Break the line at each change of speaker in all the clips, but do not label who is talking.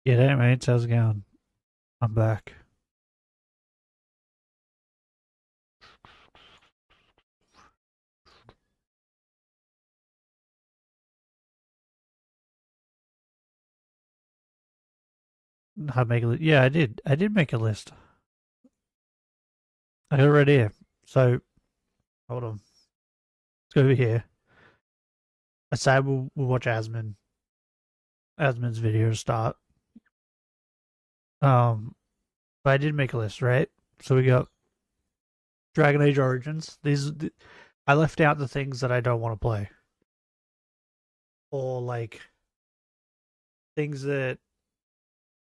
Yeah, that mate. How's it going? I'm back. I make a list. Yeah, I did. I did make a list. I got it right here. So hold on. Let's go over here. I said we'll watch Asmin's video to start. Um, but I did make a list, right? So we got Dragon Age Origins. I left out the things that I don't want to play, or like things that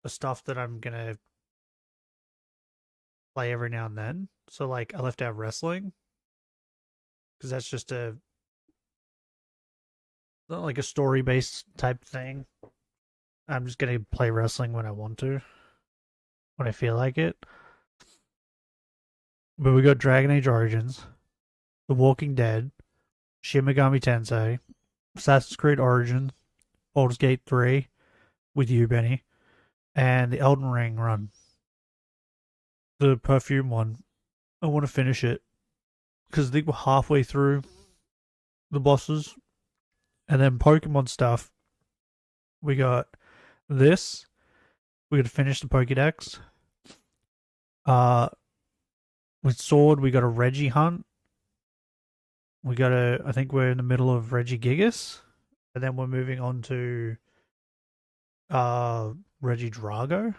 are stuff that I'm gonna play every now and then. So like I left out wrestling because that's just not like a story based type thing. I'm just gonna play wrestling when I want to, when I feel like it. But we got Dragon Age Origins, The Walking Dead, Shin Megami Tensei, Assassin's Creed Origins, Baldur's Gate 3 with you, Benny, and the Elden Ring run, the Perfume one. I want to finish it because I think we're halfway through the bosses, and then Pokemon stuff. We got this. We got to finish the Pokédex. Uh, with Sword, we got a Reggie hunt. We got a. I think we're in the middle of Reggie Gigas, and then we're moving on to Reggie Drago,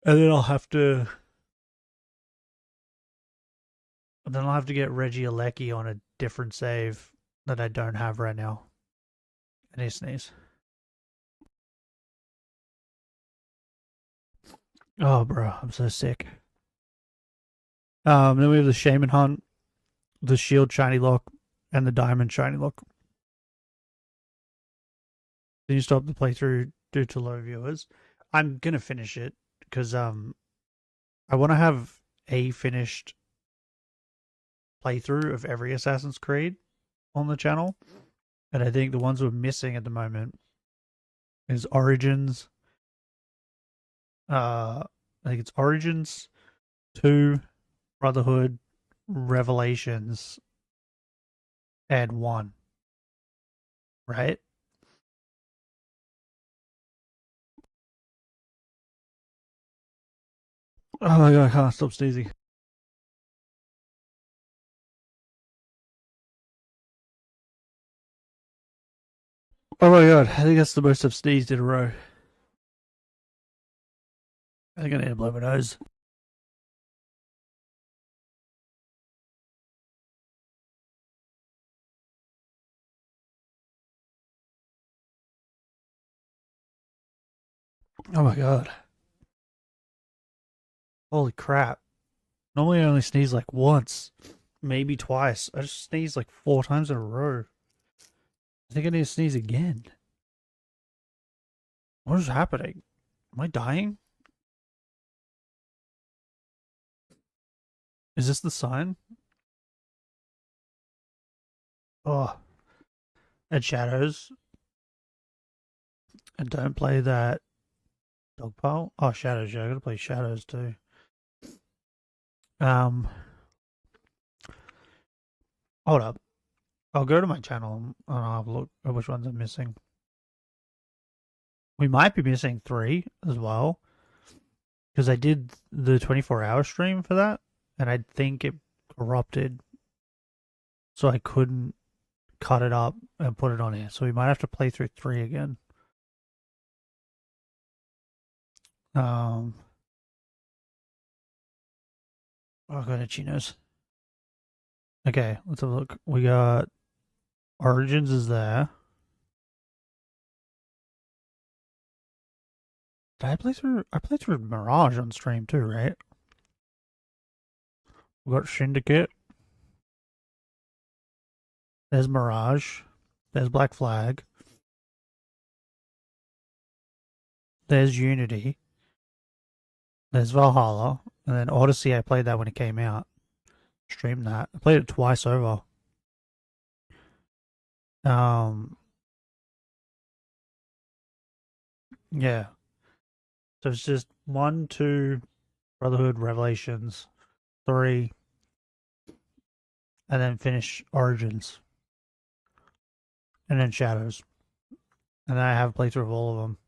and then I'll have to get Reggie Alecki on a different save that I don't have right now. And he sneeze. Oh, bro, I'm so sick. Then we have the Shaman Hunt, the Shield Shiny Lock, and the Diamond Shiny Lock. Then you stop the playthrough due to low viewers. I'm gonna finish it because I want to have a finished playthrough of every Assassin's Creed on the channel, and I think the ones we're missing at the moment is Origins. I think it's Origins, 2, Brotherhood, Revelations, and 1. Right? Oh my god, I can't stop sneezing. Oh my god, I think that's the most I've sneezed in a row. I think I need to blow my nose. Oh my god. Holy crap. Normally I only sneeze like once, maybe twice. I just sneezed like 4 times in a row. I think I need to sneeze again. What is happening? Am I dying? Is this the sign? Oh, and shadows. And don't play that dog pile. Oh, shadows. Yeah, I gotta play shadows too. Um, hold up. I'll go to my channel and I'll have a look at which ones I'm missing. We might be missing 3 as well because I did the 24-hour stream for that, and I think it corrupted, so I couldn't cut it up and put it on here. So we might have to play through 3 again. Um, oh, I got itchy nose. Okay, let's have a look. We got Origins is there. Did I play through? I played through Mirage on stream too, right? We got Syndicate. There's Mirage. There's Black Flag. There's Unity. There's Valhalla. And then Odyssey, I played that when it came out. Streamed that. I played it twice over. Um, Yeah. So it's just 1, 2, Brotherhood, Revelations, 3, and then finish Origins, and then Shadows. And then I have a playthrough of all of them.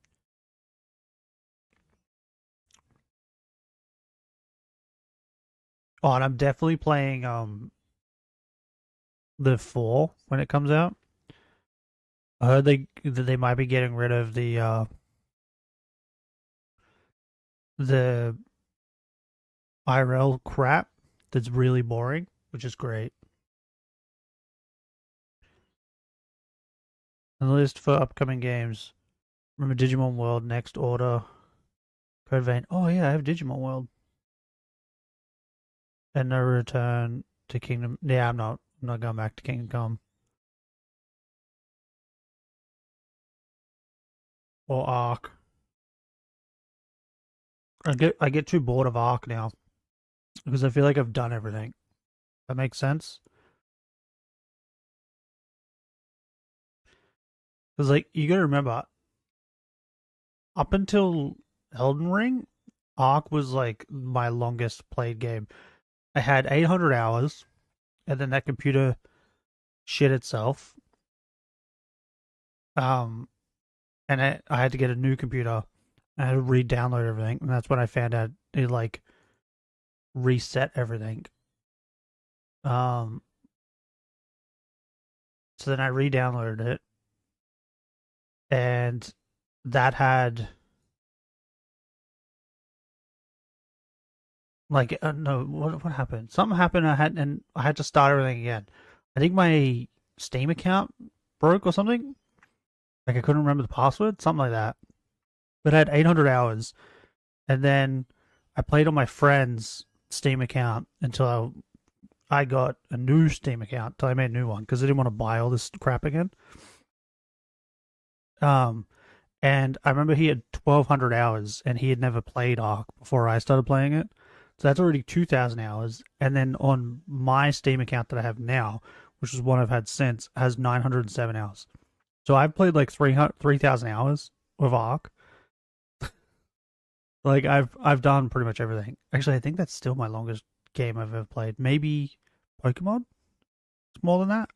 Oh, and I'm definitely playing the 4 when it comes out. I heard they might be getting rid of the IRL crap that's really boring, which is great. And the list for upcoming games. Remember Digimon World, Next Order, Code Vein. Oh yeah, I have Digimon World. And No Return to Kingdom. Yeah, I'm not going back to Kingdom Come. Or Ark. I get too bored of Ark now. Because I feel like I've done everything. That makes sense? Because like you gotta remember, up until Elden Ring, Ark was like my longest played game. I had 800 hours, and then that computer shit itself. Um, and I had to get a new computer. I had to re-download everything, and that's when I found out it like reset everything. Um, so then I re-downloaded it, and that had like no, what happened? Something happened. I had to start everything again. I think my Steam account broke or something. Like I couldn't remember the password, something like that. But I had 800 hours, and then I played on my friend's Steam account until I got a new Steam account. Until I made a new one because I didn't want to buy all this crap again. Um, and I remember he had 1,200 hours, and he had never played Ark before I started playing it. So that's already 2,000 hours. And then on my Steam account that I have now, which is one I've had since, has 907 hours. So I've played like 3,000 hours of Ark. Like I've done pretty much everything. Actually, I think that's still my longest game I've ever played. Maybe Pokemon? It's more than that?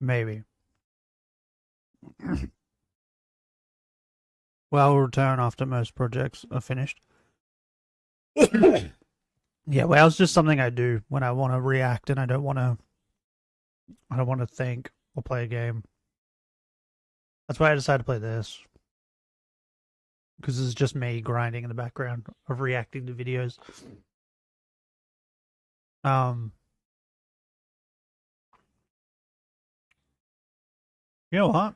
Maybe. Well, I'll return after most projects are finished. Yeah, well, it's just something I do when I want to react and I don't want to think or play a game. That's why I decided to play this. Because it's just me grinding in the background of reacting to videos. Um, you know what?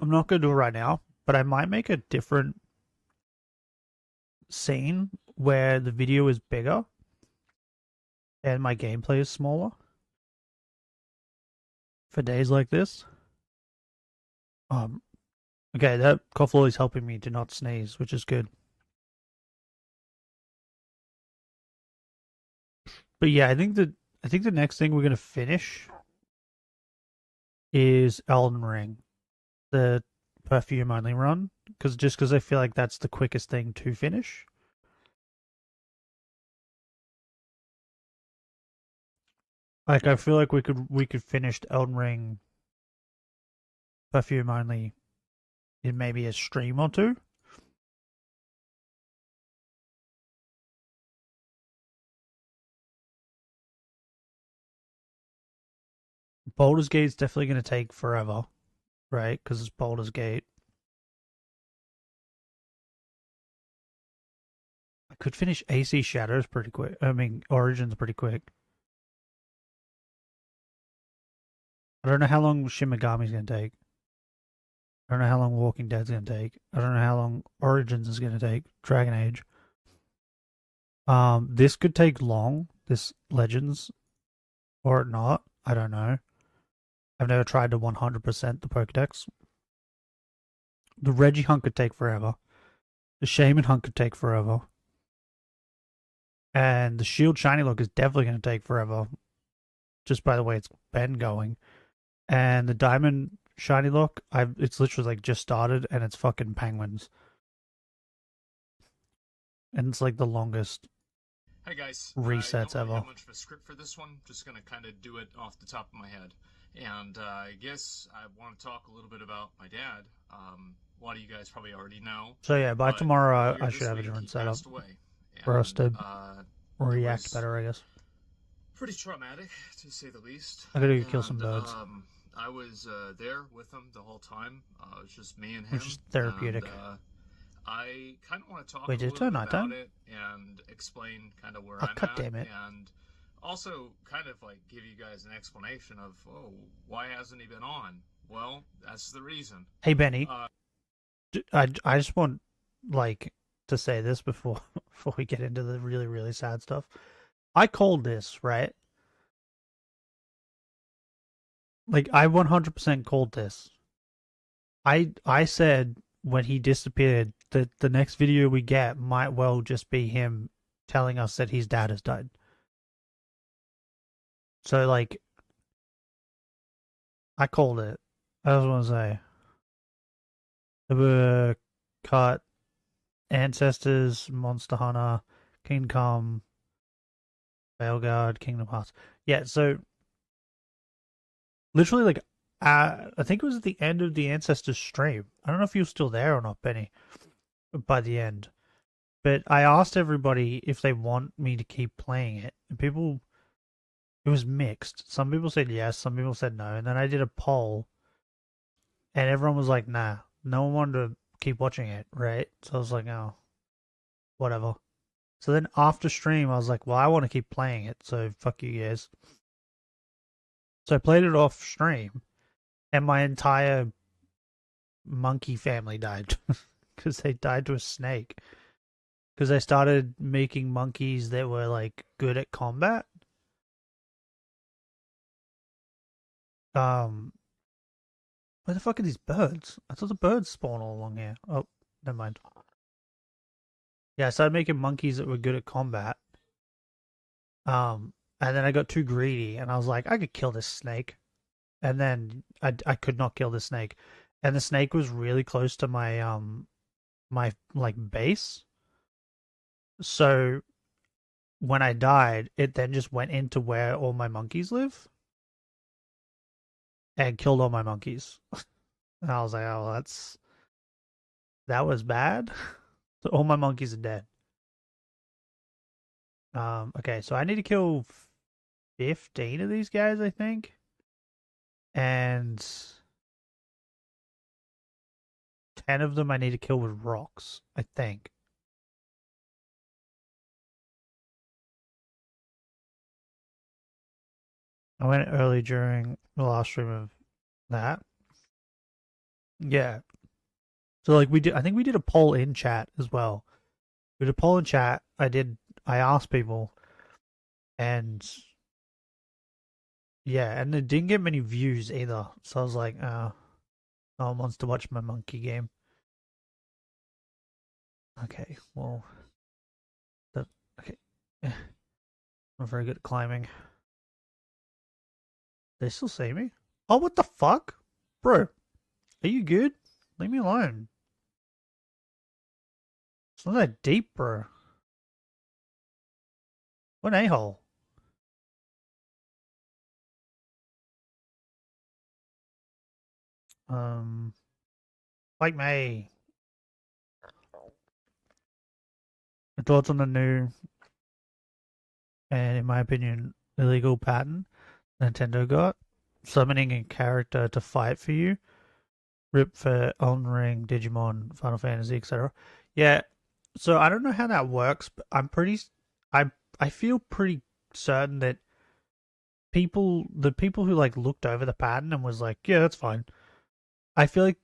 I'm not gonna do it right now, but I might make a different scene where the video is bigger and my gameplay is smaller for days like this. Um, okay, that cough is helping me to not sneeze, which is good. But yeah, I think the next thing we're gonna finish is Elden Ring, the perfume only run, because I feel like that's the quickest thing to finish. Like I feel like we could finish Elden Ring perfume only in maybe a stream or two. Baldur's Gate's definitely going to take forever, right? Because it's Baldur's Gate. I could finish AC Shadows pretty quick. I mean, Origins pretty quick. I don't know how long Shin Megami's going to take. I don't know how long Walking Dead's going to take. I don't know how long Origins is going to take. Dragon Age. This could take long. This Legends, or not. I don't know. I've never tried to 100% the Pokedex. The Reggie hunt could take forever. The Shaman hunt could take forever. And the Shield Shiny Look is definitely going to take forever. Just by the way it's been going. And the Diamond shiny lock, it's literally like just started and it's fucking penguins. And it's like the longest
Hey guys, I don't
resets
really
ever.
have much of a script for this one. Just gonna kind of do it off the top of my head. And I guess I want to talk a little bit about my dad. A lot of you guys probably already know,
So yeah, by
but
tomorrow
earlier
I should
this
have a
week he
different setup
passed away,
for us
and
to
it
react
was
better, I guess.
pretty traumatic to say the least.
I gotta go kill some
And
birds,
I was there with him the whole time. It was just me and
which
him,
is
and
therapeutic.
I kind of want to talk
Wait,
a
did it
little
turn
bit about
nighttime?
it and explain kind of where
Oh,
I'm
god
at,
damn it.
and also kind of like give you guys an explanation of, oh, why hasn't he been on? Well, that's the reason.
Hey, Benny,
Uh,
I just want, like, to say this before, before we get into the really, really sad stuff. I called this, right? Like, I 100% called this. I said when he disappeared that the next video we get might well just be him telling us that his dad has died. So like I called it. I just want to say the cut ancestors, Monster Hunter, Kingdom Come, Veilguard, Kingdom Hearts. Yeah, so literally like I think it was at the end of the ancestors stream. I don't know if you were still there or not, Benny, by the end. But I asked everybody if they want me to keep playing it, and people, it was mixed. Some people said yes, some people said no, and then I did a poll, and everyone was like, "Nah, no one wanted to keep watching it, right?" So I was like, "Oh, whatever." So then after stream, I was like, "Well, I want to keep playing it, so fuck you guys." So I played it off stream, and my entire monkey family died because they died to a snake. Because they started making monkeys that were like good at combat. Um, Where the fuck are these birds? I thought the birds spawn all along here. Oh, never mind. Yeah, I started making monkeys that were good at combat. And then I got too greedy, and I was like, I could kill this snake. And then I could not kill the snake, and the snake was really close to my like base. So when I died, it then just went into where all my monkeys live and killed all my monkeys. And I was like, oh, that was bad. So all my monkeys are dead. Okay, so I need to kill 15 of these guys, I think. And 10 of them I need to kill with rocks, I think. I went early during the last stream of that. Yeah. So like I think we did a poll in chat as well. We did a poll in chat. I asked people, and yeah, and it didn't get many views either. So I was like, no one wants to watch my monkey game. Okay, well, okay. I'm not very good at climbing. They still see me? Oh, what the fuck? Bro, are you good? Leave me alone. It's not that deep, bro. What an a-hole. Um, like me. Thoughts on the new, and in my opinion, illegal patent Nintendo got? Summoning a character to fight for you. Rip for On Ring, Digimon, Final Fantasy, etc. Yeah, so I don't know how that works, but I feel pretty certain that the people who like looked over the pattern and was like, yeah, that's fine. I feel like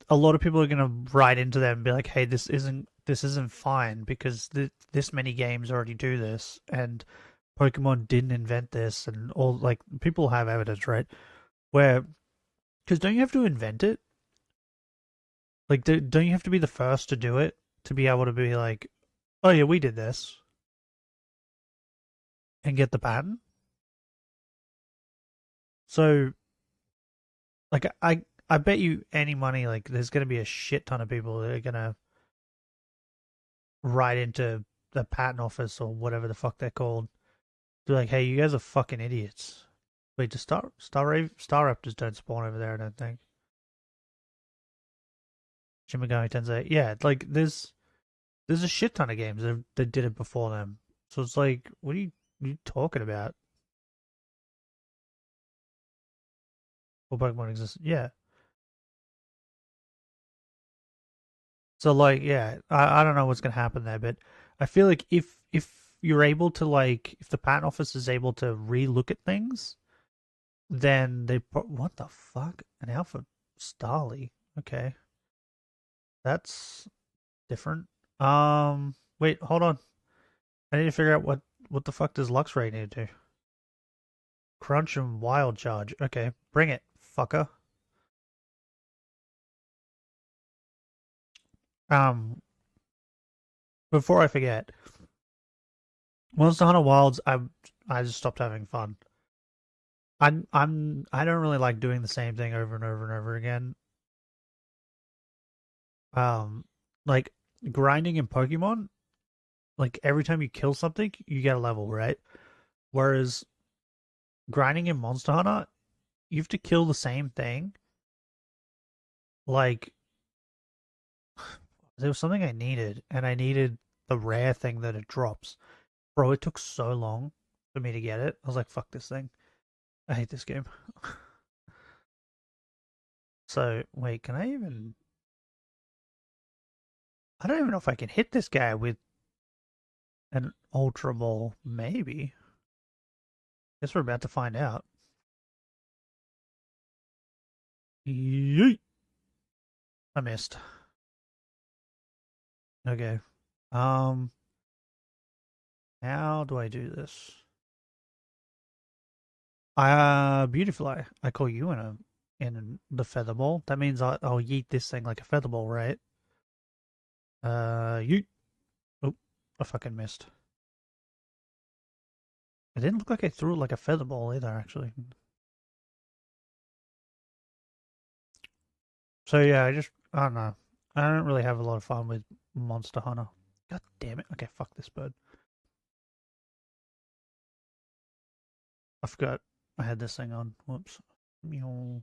a lot of people are gonna write into them and be like, hey, this isn't fine because this many games already do this, and Pokemon didn't invent this, and all like people have evidence, right? Where because don't you have to invent it? Like, don't you have to be the first to do it to be able to be like, oh yeah, we did this and get the patent? So, like, I bet you any money, like, there's gonna be a shit ton of people that are gonna write into the patent office or whatever the fuck they're called. Be like, hey, you guys are fucking idiots. Wait, the Star Raptors don't spawn over there, I don't think. Shin Megami Tensei. Yeah, like there's a shit ton of games that did it before them. So it's like, what are you talking about? Well, Pokemon exists. Yeah. So like, yeah, I don't know what's gonna happen there, but I feel like if you're able to like, if the patent office is able to relook at things, then what the fuck? An Alpha Starly. Okay. That's different. Wait, hold on. I need to figure out what the fuck does Luxray need to do? Crunch and Wild Charge. Okay, bring it, fucker. Um, Before I forget, Monster Hunter Wilds, I just stopped having fun. I don't really like doing the same thing over and over and over again. Um, like grinding in Pokemon, like every time you kill something, you get a level, right? Whereas grinding in Monster Hunter, you have to kill the same thing. Like there was something I needed, and I needed the rare thing that it drops. Bro, it took so long for me to get it. I was like, fuck this thing. I hate this game. So, wait, can I even... I don't even know if I can hit this guy with an Ultra Ball. Maybe. Guess we're about to find out. Yeet! I missed. Okay. Um, how do I do this? Beautifly. I call you in the feather ball. That means I'll yeet this thing like a feather ball, right? Yeet. Oh, I fucking missed. It didn't look like I threw it like a feather ball either, actually. So yeah, I don't know. I don't really have a lot of fun with Monster Hunter. God damn it. Okay, fuck this bird. I forgot I had this thing on. Whoops. Meow.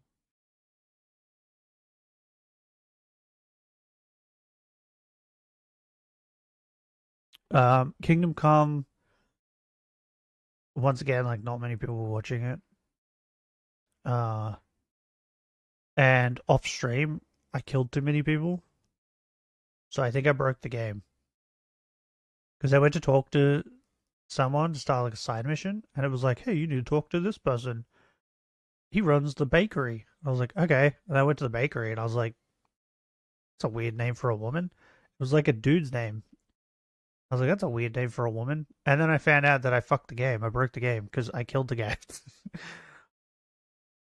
Kingdom Come, once again, like not many people were watching it. Uh, and off stream, I killed too many people. So I think I broke the game. Because I went to talk to someone to start like a side mission, and it was like, hey, you need to talk to this person. He runs the bakery. I was like, okay. And I went to the bakery, and I was like, it's a weird name for a woman. It was like a dude's name. I was like, that's a weird name for a woman. And then I found out that I fucked the game. I broke the game because I killed the guy.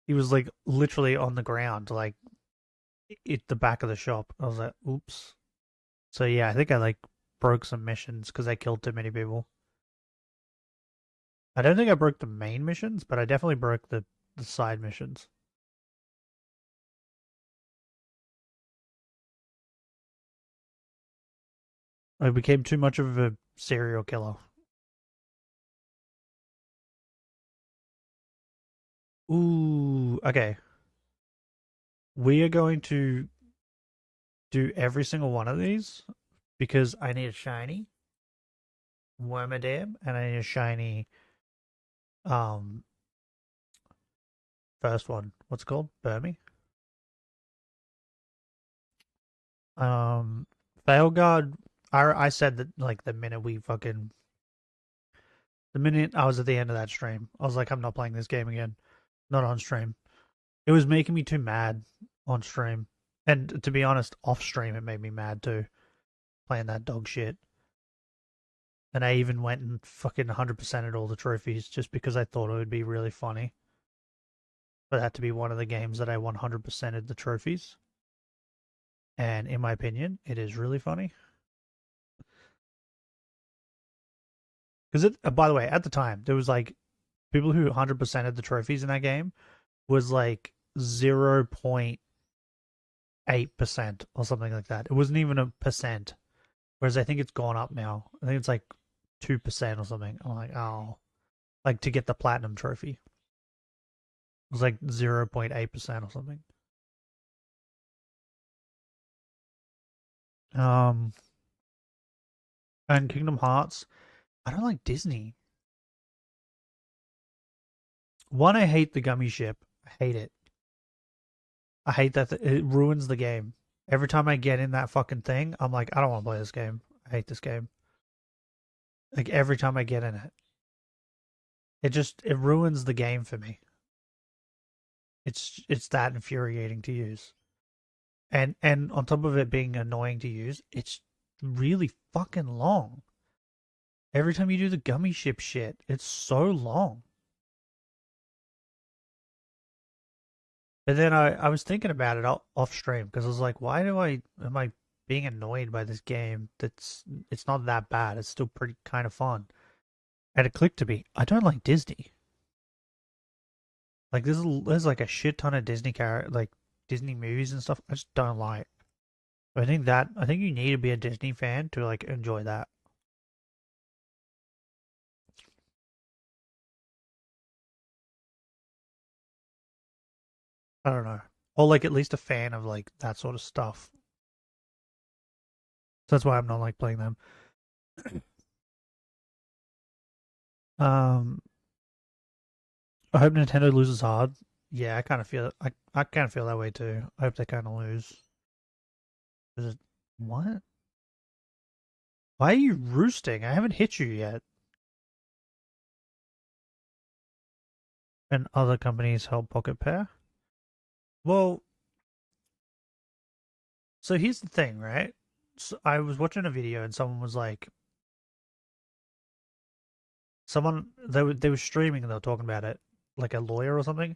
He was like literally on the ground, like at the back of the shop. I was like, oops. So yeah, I think I like broke some missions because I killed too many people. I don't think I broke the main missions, but I definitely broke the side missions. I became too much of a serial killer. Ooh, okay. We are going to do every single one of these because I need a shiny Wormadam and I need a shiny um first one. What's it called? Burmy. Um Failguard, I said that like the minute I was at the end of that stream, I was like, I'm not playing this game again. Not on stream. It was making me too mad on stream. And to be honest, off stream it made me mad too. Playing that dog shit. And I even went and fucking 100%ed all the trophies just because I thought it would be really funny. But that to be one of the games that I 100%ed the trophies. And in my opinion, it is really funny. Because by the way, at the time, there was like people who 100%ed the trophies in that game was like 0. 8% or something like that. It wasn't even a percent. Whereas I think it's gone up now. I think it's like 2% or something. I'm like, oh, like to get the platinum trophy. It was like 0.8% or something. Um, and Kingdom Hearts, I don't like Disney. One, I hate the gummy ship. I hate it. I hate that it ruins the game. Every time I get in that fucking thing, I'm like, I don't want to play this game. I hate this game. Like every time I get in it, it ruins the game for me. It's that infuriating to use. And on top of it being annoying to use, it's really fucking long. Every time you do the gummy ship shit, it's so long. But then I was thinking about it off stream because I was like, why am I being annoyed by this game? It's not that bad. It's still pretty kind of fun. And it clicked to me. I don't like Disney. Like there's like a shit ton of like Disney movies and stuff. I just don't like. I think you need to be a Disney fan to like enjoy that. I don't know. Or like at least a fan of like that sort of stuff. So that's why I'm not like playing them. Um, I hope Nintendo loses hard. Yeah, I kind of feel I kind of feel that way too. I hope they kind of lose. Is it what? Why are you roosting? I haven't hit you yet. And other companies help Pocket Pair. Well, so here's the thing, right? So I was watching a video and someone was like, they were streaming and they were talking about it, like a lawyer or something,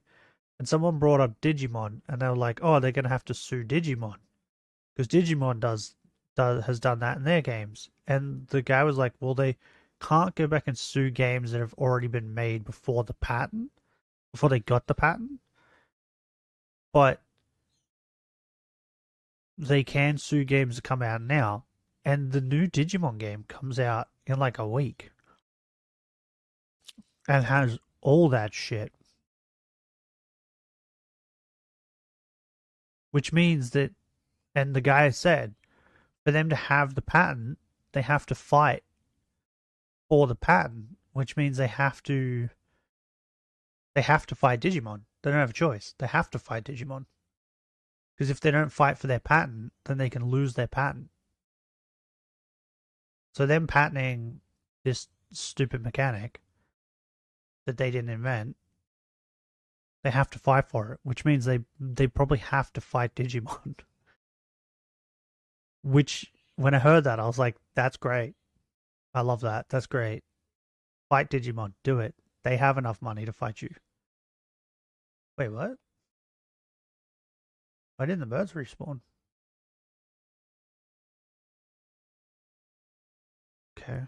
and someone brought up Digimon and they were like, oh, they're gonna have to sue Digimon because Digimon has done that in their games, and the guy was like, well, they can't go back and sue games that have already been made before they got the patent, but they can sue games that come out now, and the new Digimon game comes out in like a week and has all that shit, which means that, and the guy said, for them to have the patent, they have to fight for the patent, which means they have to fight Digimon. They don't have a choice. They have to fight Digimon. Because if they don't fight for their patent, then they can lose their patent. So them patenting this stupid mechanic that they didn't invent, they have to fight for it, which means they probably have to fight Digimon. Which when I heard that, I was like, that's great. I love that. That's great. Fight Digimon. Do it. They have enough money to fight you. Wait, what? Why didn't the birds respawn? Okay.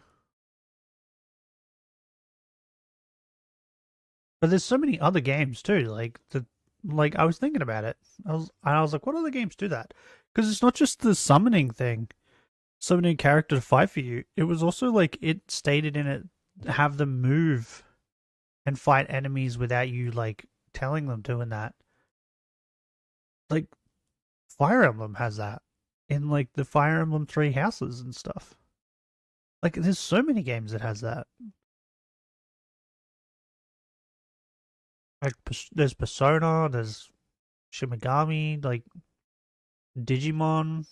But there's so many other games too. Like I was thinking about it. I was like, what other games do that? Because it's not just the summoning thing, summoning a character to fight for you. It was also like it stated in it, have them move and fight enemies without you like telling them doing that. Like Fire Emblem has that in like the Fire Emblem Three Houses and stuff. Like there's so many games that has that. Like there's Persona, there's Shimigami, like Digimon.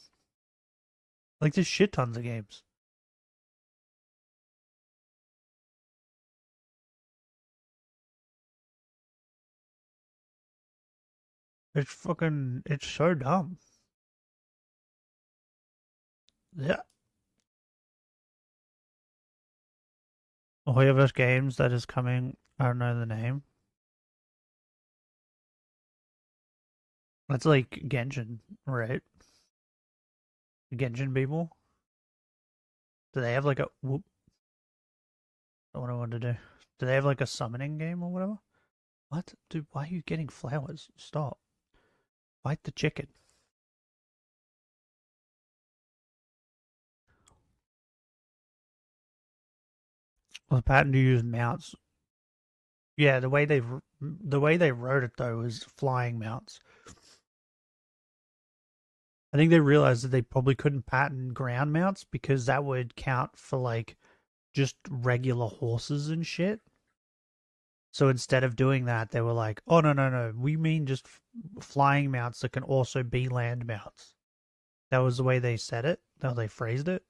Like there's shit tons of games. It's so dumb. Yeah. Hoyoverse Games that is coming. I don't know the name. That's like Genshin, right? Genshin people. Do they have like a whoop? That's what I wanted to do. Do they have like a summoning game or whatever? What? Dude, why are you getting flowers? Stop. Fight the chicken. was patent to use mounts. Yeah, the way they wrote it though was flying mounts. I think they realized that they probably couldn't patent ground mounts because that would count for like just regular horses and shit. So instead of doing that, they were like, "Oh no, we mean just flying mounts that can also be land mounts." That was the way they said it, how they phrased it.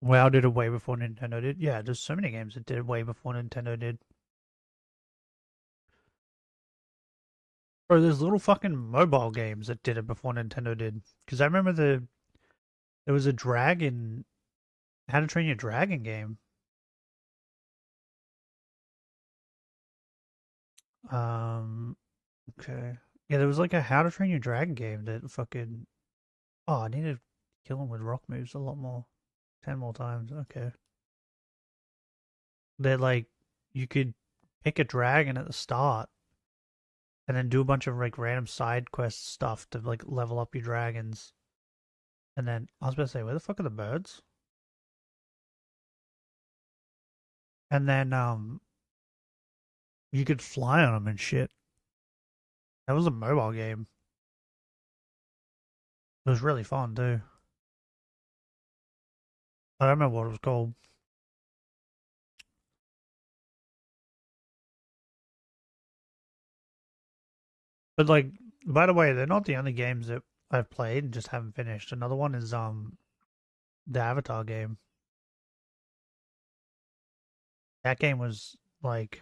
WoW did it way before Nintendo did. Yeah, there's so many games that did it way before Nintendo did. Bro, there's little fucking mobile games that did it before Nintendo did. Because I remember there was a dragon, How to Train Your Dragon game. Um, okay. Yeah, there was like a How to Train Your Dragon game that fucking. Oh, I need to kill him with rock moves a lot more. 10 more times. Okay. That like you could pick a dragon at the start and then do a bunch of like random side quest stuff to like level up your dragons. And then I was about to say, where the fuck are the birds? And then you could fly on them and shit. That was a mobile game. It was really fun too. I don't remember what it was called. But like, by the way, they're not the only games that I've played and just haven't finished. Another one is the Avatar game. That game was like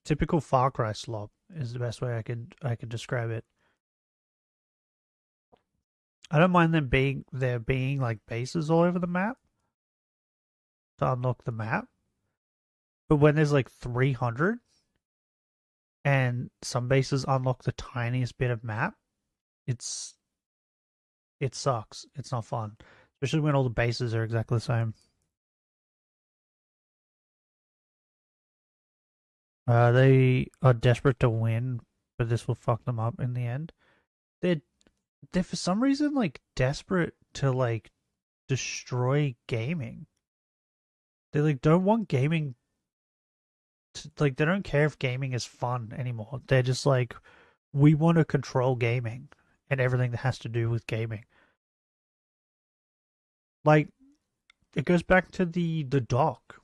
typical Far Cry slop is the best way I could describe it. I don't mind there being like bases all over the map to unlock the map, but when there's like 300 and some bases unlock the tiniest bit of map, it's it sucks. It's not fun, especially when all the bases are exactly the same. They are desperate to win, but this will fuck them up in the end. They're they're for some reason like desperate to like destroy gaming. They like don't want gaming to, like they don't care if gaming is fun anymore. They're just like we want to control gaming and everything that has to do with gaming. Like it goes back to the dock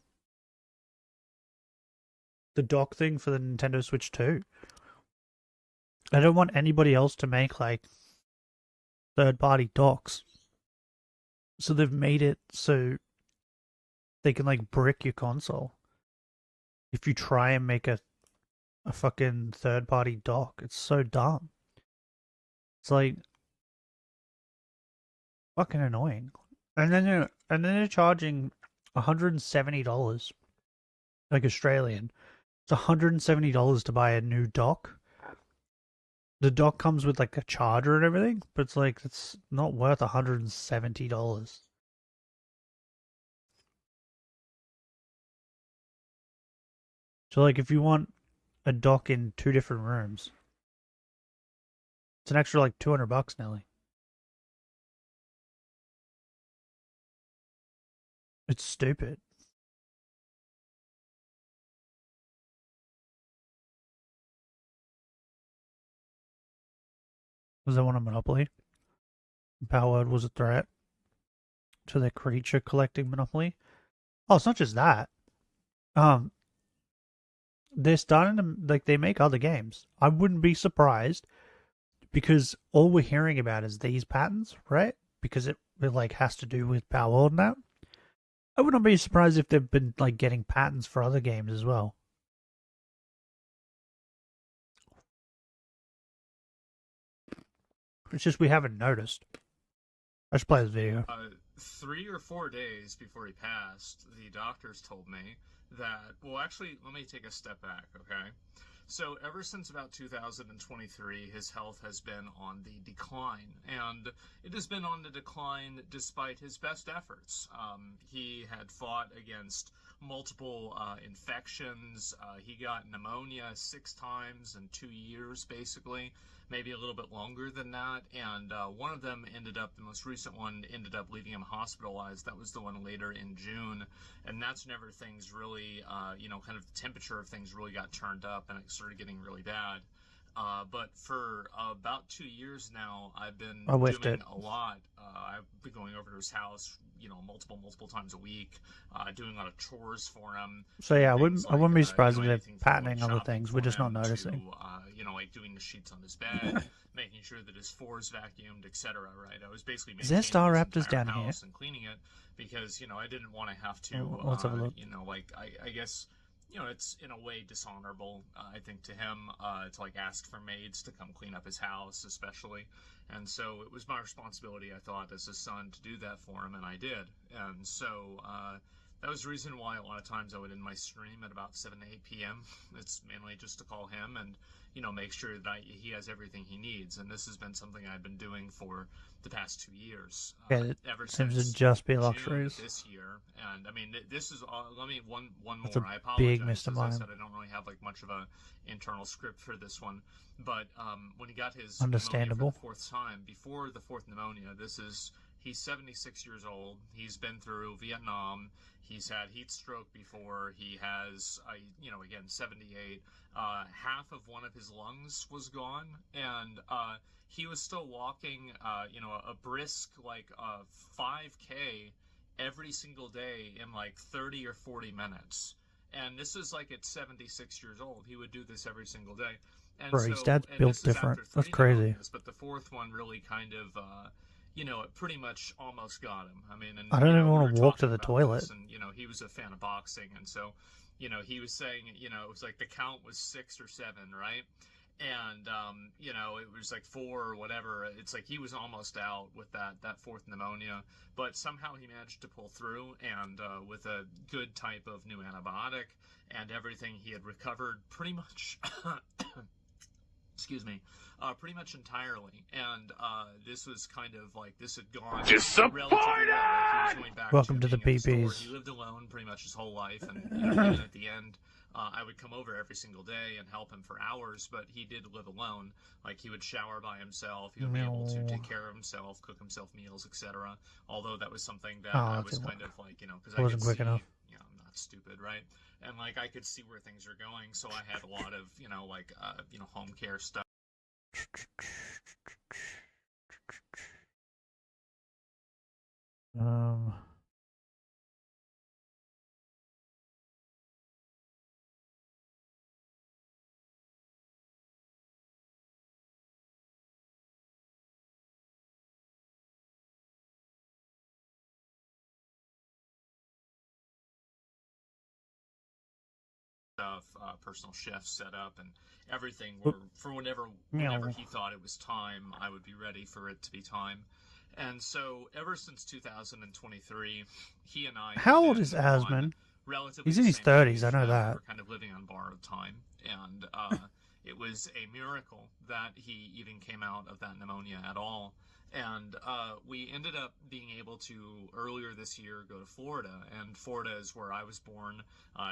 thing for the Nintendo Switch 2. I don't want anybody else to make like third party docks. So they've made it so they can like brick your console. If you try and make a fucking third party dock, it's so dumb. It's like fucking annoying. And then they're charging $170 like Australian. It's $170 to buy a new dock. The dock comes with like a charger and everything, but it's like it's not worth $170. So like if you want a dock in two different rooms, it's an extra like $200 Nelly. It's stupid. Was that one a Monopoly? Power was a threat to the creature collecting Monopoly. Oh, it's not just that. Um, they're starting to like they make other games. I wouldn't be surprised because all we're hearing about is these patents, right? Because it like has to do with Power and that. I would not be surprised if they've been like getting patents for other games as well. It's just we haven't noticed. I should play this video.
3 or 4 days before he passed, the doctors told me that, well, actually, let me take a step back, okay? So, ever since about 2023, his health has been on the decline, and it has been on the decline despite his best efforts. He had fought against multiple infections. He got pneumonia 6 times in 2 years, basically, maybe a little bit longer than that. And one of them ended up, the most recent one, ended up leaving him hospitalized. That was the one later in June. And that's whenever things really, kind of the temperature of things really got turned up and it started getting really bad. But for about 2 years now, I've been doing a lot. I've been going over to his house, multiple times a week, doing a lot of chores for him.
So yeah, I wouldn't be surprised if they're patenting other things. We're just not noticing.
Like doing the sheets on his bed, making sure that his floor is vacuumed, etc. Right? I was basically
maintaining his Star Raptors down here
and cleaning it because I didn't want to have to.
Let's have a look.
I guess. It's in a way dishonorable, I think, to him to ask for maids to come clean up his house, especially. And so it was my responsibility, I thought, as a son to do that for him, and I did. And so that was the reason why a lot of times I would end my stream at about 7 to 8 p.m. It's mainly just to call him and, make sure that he has everything he needs. And this has been something I've been doing for the past 2 years.
Ever seems to just be luxuries.
This year. And, this is, one
That's
more.
A
I apologize.
big Mr.
As
Mime.
I said, I don't really have, much of a internal script for this one. But when he got his
Understandable.
pneumonia for the fourth time, before the fourth pneumonia, he's 76 years old. He's been through Vietnam. He's had heat stroke before. He has, again, 78. Half of one of his lungs was gone, and he was still walking, a brisk 5K every single day in 30 or 40 minutes. And this is at 76 years old. He would do this every single day. And
Bro, his dad's built different. That's crazy.
But the fourth one really kind of, it pretty much almost got him.
I don't even want to walk to the toilet.
And, he was a fan of boxing. And so, he was saying, it was the count was 6 or 7, right? And, it was 4 or whatever. It's he was almost out with that fourth pneumonia. But somehow he managed to pull through, and with a good type of new antibiotic and everything, he had recovered pretty much... excuse me, pretty much entirely. And this was kind of this had gone relatively well. He was going back
Welcome to the
PPs. He lived alone pretty much his whole life, and even at the end, I would come over every single day and help him for hours, but he did live alone. He would shower by himself, he would be able to take care of himself, cook himself meals, etc. Although that was something that I was kind of because I
wasn't quick enough.
I'm not stupid, right? And I could see where things are going, so I had a lot of home care stuff. Personal chef set up and everything for whenever he thought it was time, I would be ready for it to be time. And so ever since 2023, he and I...
How old is Asman? He's in his 30s, I know that.
We're kind of living on borrowed time. And it was a miracle that he even came out of that pneumonia at all. And we ended up being able to, earlier this year, go to Florida. And Florida is where I was born.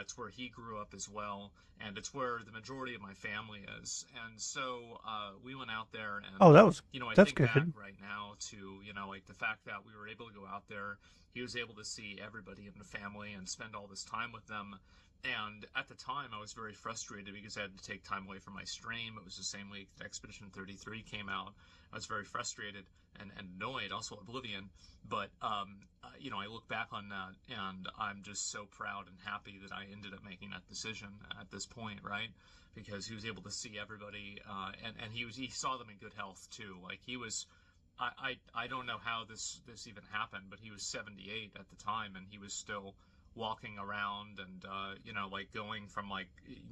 It's where he grew up as well. And it's where the majority of my family is. And so we went out there. And, I
that's
think
good.
Back right now to, the fact that we were able to go out there. He was able to see everybody in the family and spend all this time with them. And at the time, I was very frustrated because I had to take time away from my stream. It was the same week that Expedition 33 came out. I was very frustrated and annoyed, also oblivion. But, I look back on that, and I'm just so proud and happy that I ended up making that decision at this point, right? Because he was able to see everybody, and he saw them in good health, too. He was... I don't know how this even happened, but he was 78 at the time, and he was still walking around and, going from 9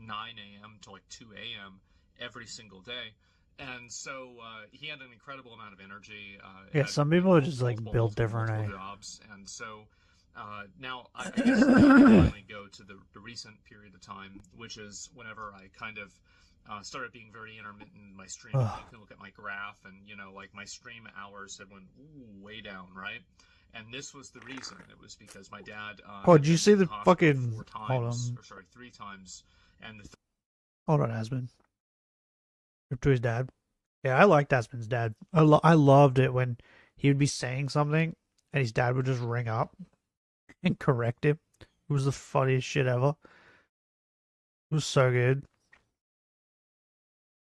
a.m. to 2 a.m. every single day. And so he had an incredible amount of energy.
Some people are just built different.
Jobs. And so now I guess I finally go to the recent period of time, which is whenever I kind of started being very intermittent in my stream. You can look at my graph, and my stream hours had went way down, right? And this was the reason. It was because my dad.
Did you see the fucking?
4 times, or sorry, 3 times, and
hold on, Asman. Rip to his dad. Yeah, I liked Aspen's dad. I loved it when he would be saying something and his dad would just ring up and correct him. It was the funniest shit ever. It was so good.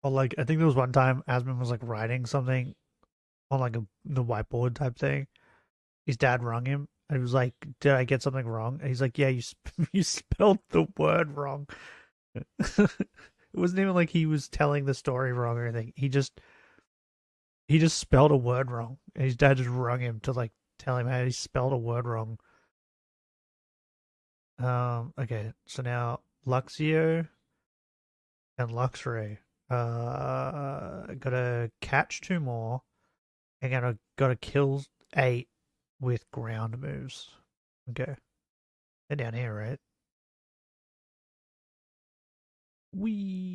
Or like, I think there was one time Aspen was like writing something on like the whiteboard type thing. His dad rung him and he was like, "Did I get something wrong?" And he's like, "Yeah, you spelled the word wrong." It wasn't even like he was telling the story wrong or anything. He just spelled a word wrong, and his dad just rung him to like tell him how he spelled a word wrong. Okay, so now Luxio and Luxray. Gotta catch two more, and gotta kill 8 with ground moves. Okay, they're down here, right? Wee.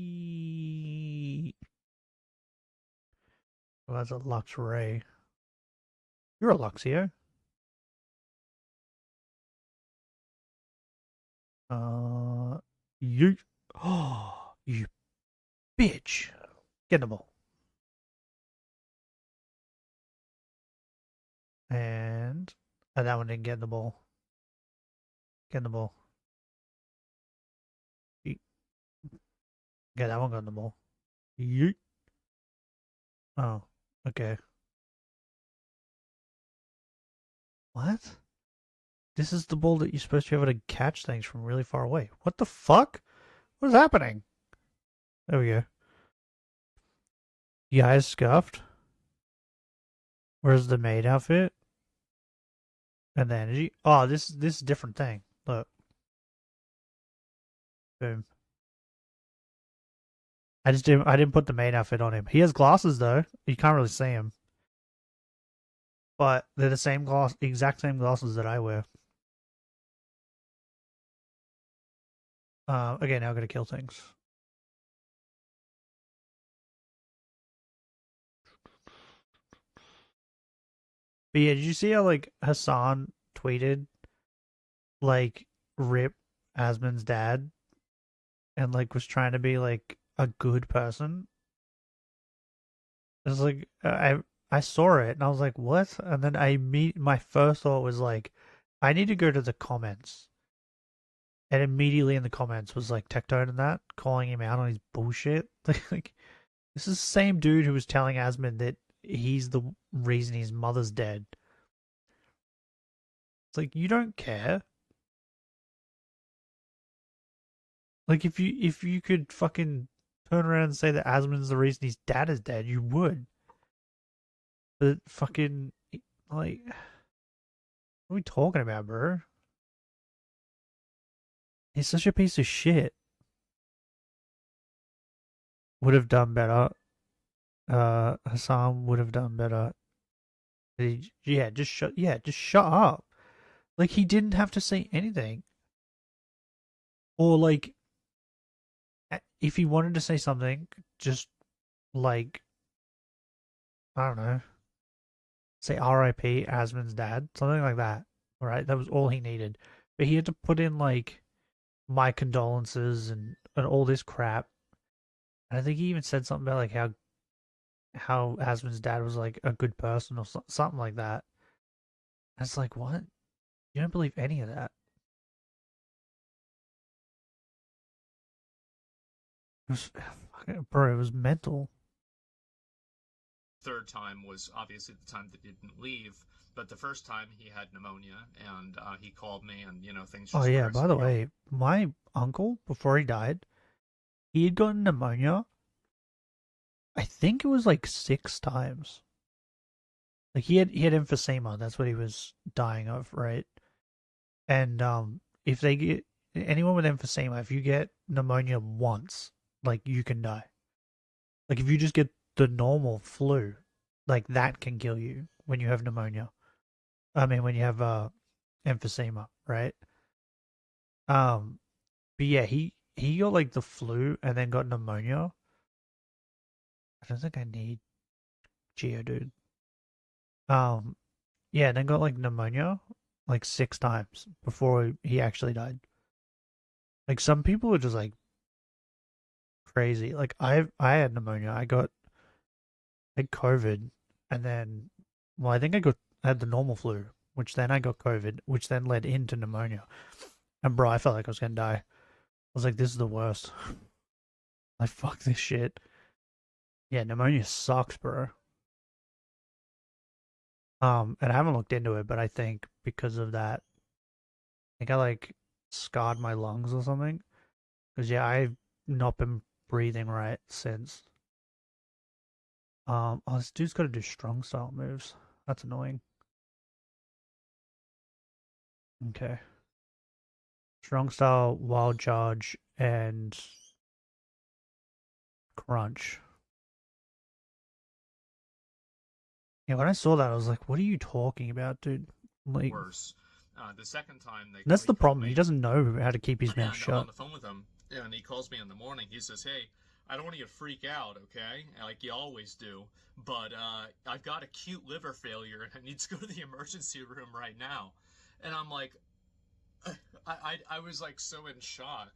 Well, that's a Luxray. You're a Luxio. Uh, you. Oh, you bitch. Get in the ball. And that one didn't get in the ball. Get in the ball. Yeet. Yeah, that one got in the ball. Yeet. Oh, okay. What? This is the ball that you're supposed to be able to catch things from really far away. What the fuck? What is happening? There we go. The eye is scuffed. Where's the maid outfit? And the energy. Oh, this is a different thing. Look. Boom. I didn't put the maid outfit on him. He has glasses though. You can't really see him. But they're the same exact same glasses that I wear. Okay, now I'm gonna kill things. But yeah, did you see how like Hassan tweeted like rip Asman's dad and like was trying to be like a good person? It's like I saw it and I was like, what? And then my first thought was like, I need to go to the comments. And immediately in the comments was like Tectone and that calling him out on his bullshit. Like this is the same dude who was telling Asman that he's the reason his mother's dead. It's like you don't care. Like if you could fucking turn around and say that Asman's the reason his dad is dead, you would. But fucking like what are we talking about, bro? He's such a piece of shit. Would have done better. Hassan would have done better. Just shut up. Like he didn't have to say anything. Or like if he wanted to say something, just like I don't know, say R.I.P. Asman's dad, something like that. All right, that was all he needed. But he had to put in like my condolences and all this crap. And I think he even said something about like how Asman's dad was like a good person or something like that. And it's like what? You don't believe any of that? It was, bro, it was mental.
Third time was obviously the time that he didn't leave, but the first time he had pneumonia, and he called me, and things
Oh
just
yeah,
started
by the
to go.
way, my uncle before he died, he had gotten pneumonia. I think it was like 6 times. Like he had emphysema. That's what he was dying of, right? And if they get anyone with emphysema, if you get pneumonia once, like you can die. Like if you just get the normal flu, like that can kill you when you have pneumonia. I mean, when you have emphysema, right? Um, but yeah, he got like the flu and then got pneumonia. I don't think I need Geodude. Um, yeah, and then got like pneumonia like 6 times before he actually died. Like some people are just like crazy. Like I had pneumonia. I got had COVID, and then, well, I think I had the normal flu, which then I got COVID, which then led into pneumonia. And bro, I felt like I was gonna die. I was like, this is the worst. Like, fuck this shit. Yeah, pneumonia sucks, bro. And I haven't looked into it, but I think because of that, I think I like scarred my lungs or something. Because yeah, I've not been breathing right since. Oh, this dude's got to do strong style moves. That's annoying. Okay, strong style, wild charge, and crunch. Yeah, when I saw that, I was like, "What are you talking about, dude?" Like,
Worse. The second time
that's
he
the
called
problem.
me,
He doesn't know how to keep his mouth
and I'm on
shut.
the phone with him, and he calls me in the morning. He says, "Hey, I don't want you to freak out, okay? Like you always do, but I've got acute liver failure, and I need to go to the emergency room right now." And I'm like, I was like so in shock.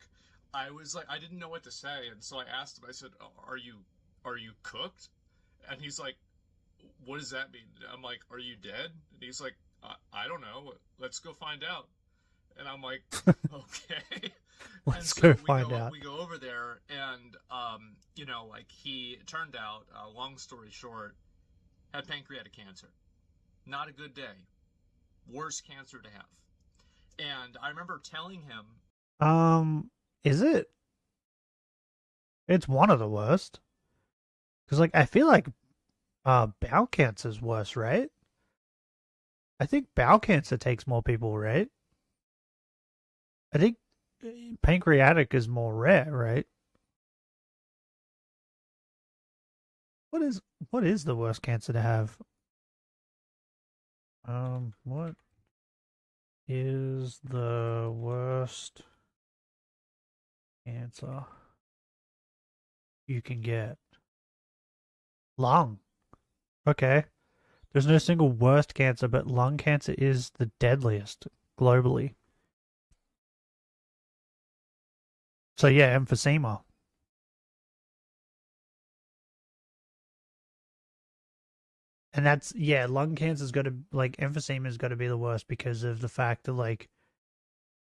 I was like, I didn't know what to say, and so I asked him. I said, are you cooked?" And he's like, "What does that mean?" I'm like, "Are you dead?" And he's like, I don't know. Let's go find out." And I'm like, "Okay." And
Let's
so
go find out.
we go over there, and you know, like he it turned out, long story short, had pancreatic cancer. Not a good day. Worst cancer to have. And I remember telling him,
Is it? It's one of the worst. Cause like I feel like bowel cancer's worse, right? I think bowel cancer takes more people, right? I think pancreatic is more rare, right? What is what is the worst cancer to have? What is the worst cancer you can get? Lung. Okay. There's no single worst cancer, but lung cancer is the deadliest globally. So yeah, emphysema. And that's yeah, lung cancer's got to like emphysema's got to be the worst because of the fact that like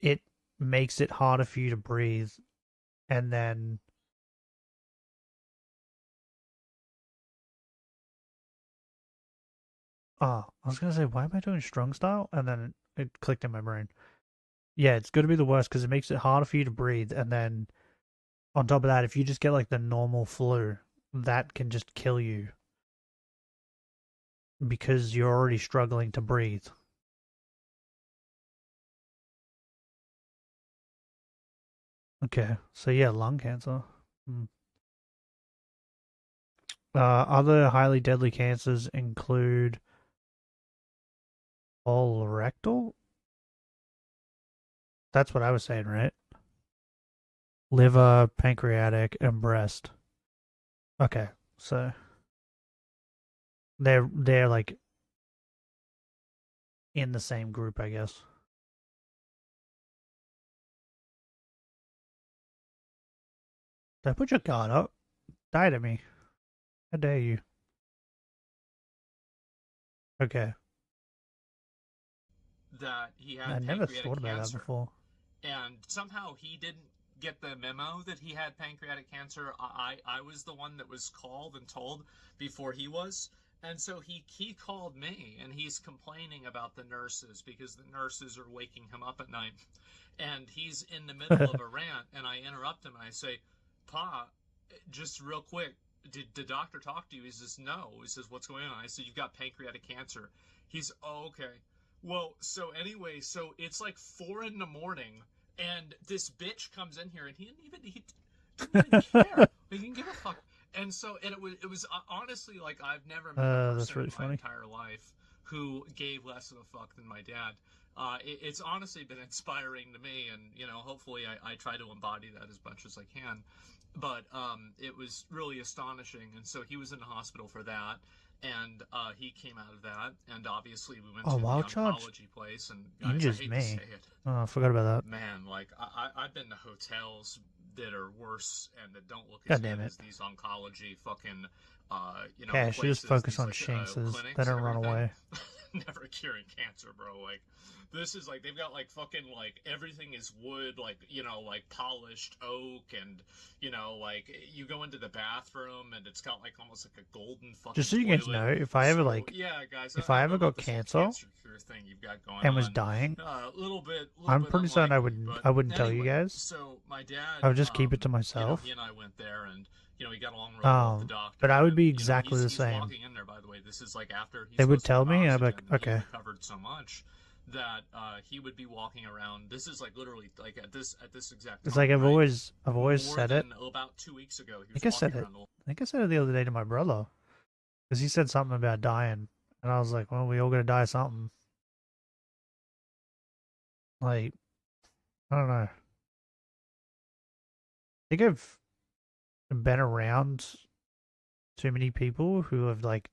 it makes it harder for you to breathe, and then I was gonna say why am I doing strong style, and then it clicked in my brain. Yeah, it's gonna be the worst because it makes it harder for you to breathe, and then on top of that, if you just get like the normal flu, that can just kill you because you're already struggling to breathe. Okay, so yeah, lung cancer. Hmm. Other highly deadly cancers include colorectal. That's what I was saying, right? Liver, pancreatic, and breast. Okay, so they're like in the same group, I guess. Did I put your guard up? Die to me. How dare you? Okay.
that he
I
had
never
pancreatic
thought about that
cancer.
before.
And somehow he didn't get the memo that he had pancreatic cancer. I was the one that was called and told before he was. And so he called me, and he's complaining about the nurses because the nurses are waking him up at night. And he's in the middle of a rant, and I interrupt him, and I say, "Pa, just real quick, did the doctor talk to you?" He says, "No." He says, "What's going on?" I said, "You've got pancreatic cancer." He's, "Oh, okay." Well, so anyway, so it's like 4 in the morning, and this bitch comes in here, and he didn't even care. He didn't give a fuck. And so, and it was honestly like I've never met a
That's
person
really
in my
funny.
entire life who gave less of a fuck than my dad. It's honestly been inspiring to me, and you know, hopefully, I try to embody that as much as I can. But it was really astonishing, and so he was in the hospital for that, and he came out of that, and obviously we went
Oh,
to the
wild charge
oncology place, and guys, I
injures
hate to say
me.
it,
Oh, I forgot about that.
man, like I've been to hotels that are worse and that don't look as
God damn
good
it.
as these oncology fucking,
Yeah, I should just
places,
focus
these
on
like
Shinx's. They
clinics and
don't run
everything.
away.
Never curing cancer, bro. Like, this is like they've got like fucking like everything is wood, like like polished oak, and like you go into the bathroom and it's got like almost like a golden fucking
Just so you guys
toilet.
know, if I ever
So yeah, guys,
if
I
I
don't know
ever
about
got
this whole
cancer
cancer cure thing you've got going
and was
on.
dying,
A little bit
I'm pretty certain
unlikely, but
I wouldn't tell you
anyway.
guys.
So my dad,
I would just keep it to myself.
he and I went there, and he got along real well with the doctor.
But I would be
and,
exactly the
he's
same.
walking in there, by the way. This is like after
They would
supposed to
tell
put
me, and I'd be
oxygen,
like,
and he
okay.
recovered so much that he would be walking around. This is like literally like at this exact.
It's
time,
like I've
right?
always
More
said it.
than about 2 weeks ago, he
I
was
think I said
walking
it.
around.
I think I said it the other day to my brother, because he said something about dying, and I was like, well, we all gonna die of something. Like, I don't know. I think I've been around too many people who have like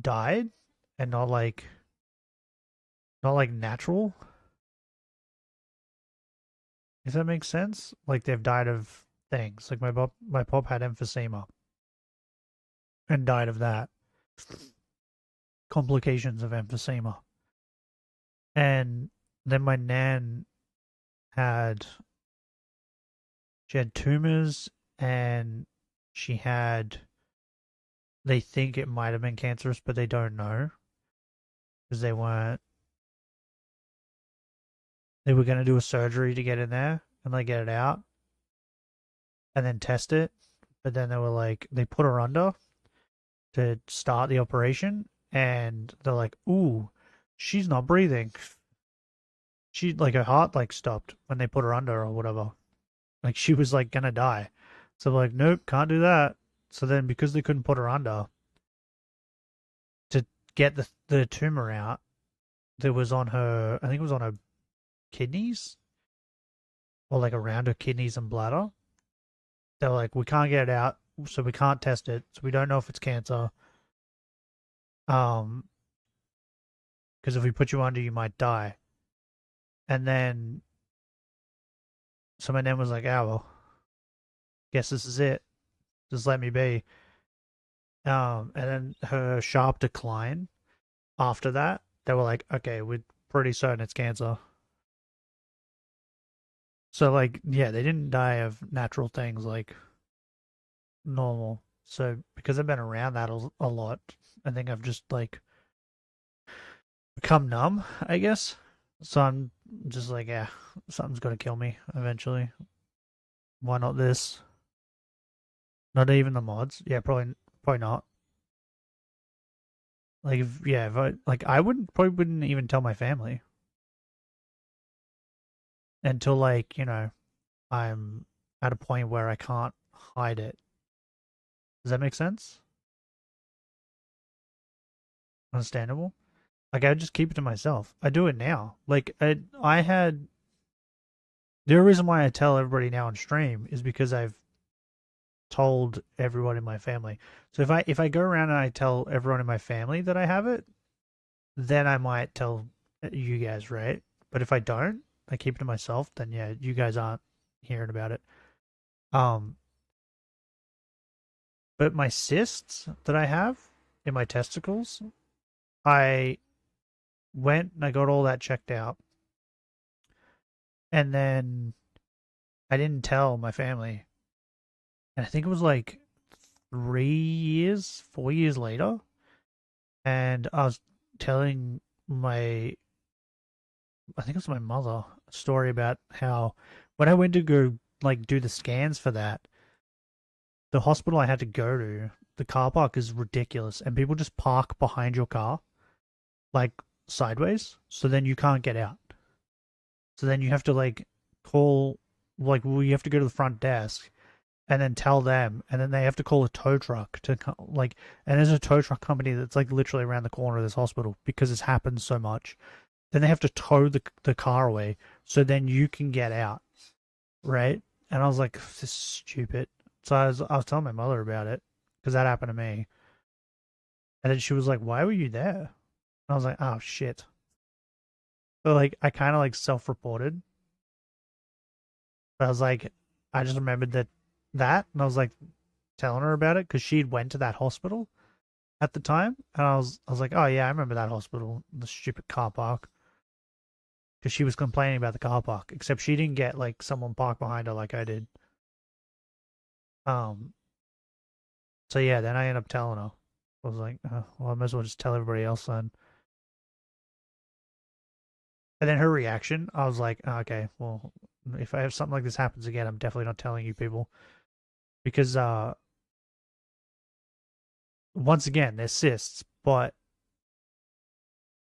died and not like natural. If that makes sense. Like they've died of things. Like my pop had emphysema and died of that. Complications of emphysema. And then my nan had tumors, and they think it might have been cancerous, but they don't know because they were going to do a surgery to get in there and like get it out and then test it, but then they put her under to start the operation, and they're like, ooh, she's not breathing. She like her heart like stopped when they put her under or whatever. Like she was like gonna die. So like, nope, can't do that. So then because they couldn't put her under to get the tumor out that was on her, I think it was on her kidneys or like around her kidneys and bladder. They're like, we can't get it out, so we can't test it, so we don't know if it's cancer. Because if we put you under, you might die. And then someone then was like, oh, well, guess this is it. Just let me be. And then her sharp decline after that, they were like, okay, we're pretty certain it's cancer. So, like, yeah, they didn't die of natural things like normal. So, because I've been around that a lot, I think I've just, like, become numb, I guess. So I'm just like, yeah, something's gonna kill me eventually. Why not this? Not even the mods. Yeah, probably not. Like, I wouldn't even tell my family until like I'm at a point where I can't hide it. Does that make sense? Understandable. Like I just keep it to myself. I do it now. Like I had the reason why I tell everybody now on stream is because I've told everyone in my family. So if I go around and I tell everyone in my family that I have it, then I might tell you guys, right? But if I don't, I keep it to myself, then yeah, you guys aren't hearing about it. But my cysts that I have in my testicles, I went and I got all that checked out. And then I didn't tell my family. And I think it was like 4 years later. And I was telling I think it was my mother, a story about how when I went to go like do the scans for that, the hospital I had to go to, the car park is ridiculous, and people just park behind your car, like sideways, so then you can't get out. So then you have to like call, you have to go to the front desk, and then tell them, and then they have to call a tow truck to like, and there's a tow truck company that's like literally around the corner of this hospital because it's happened so much. Then they have to tow the car away, so then you can get out, right? And I was like, this is stupid. So I was telling my mother about it because that happened to me, and then she was like, "Why were you there?" And I was like, "Oh shit." So like I kind of like self-reported, But I was like, I just remembered that, and I was like telling her about it because she'd went to that hospital at the time, and I was like, oh yeah, I remember that hospital, the stupid car park, because she was complaining about the car park, except she didn't get like someone parked behind her like I did. Um, so yeah, then I ended up telling her. I was like, well, I might as well just tell everybody else then. And then her reaction, I was like, oh, okay, well, if I have something like this happens again, I'm definitely not telling you people because once again, they're cysts, but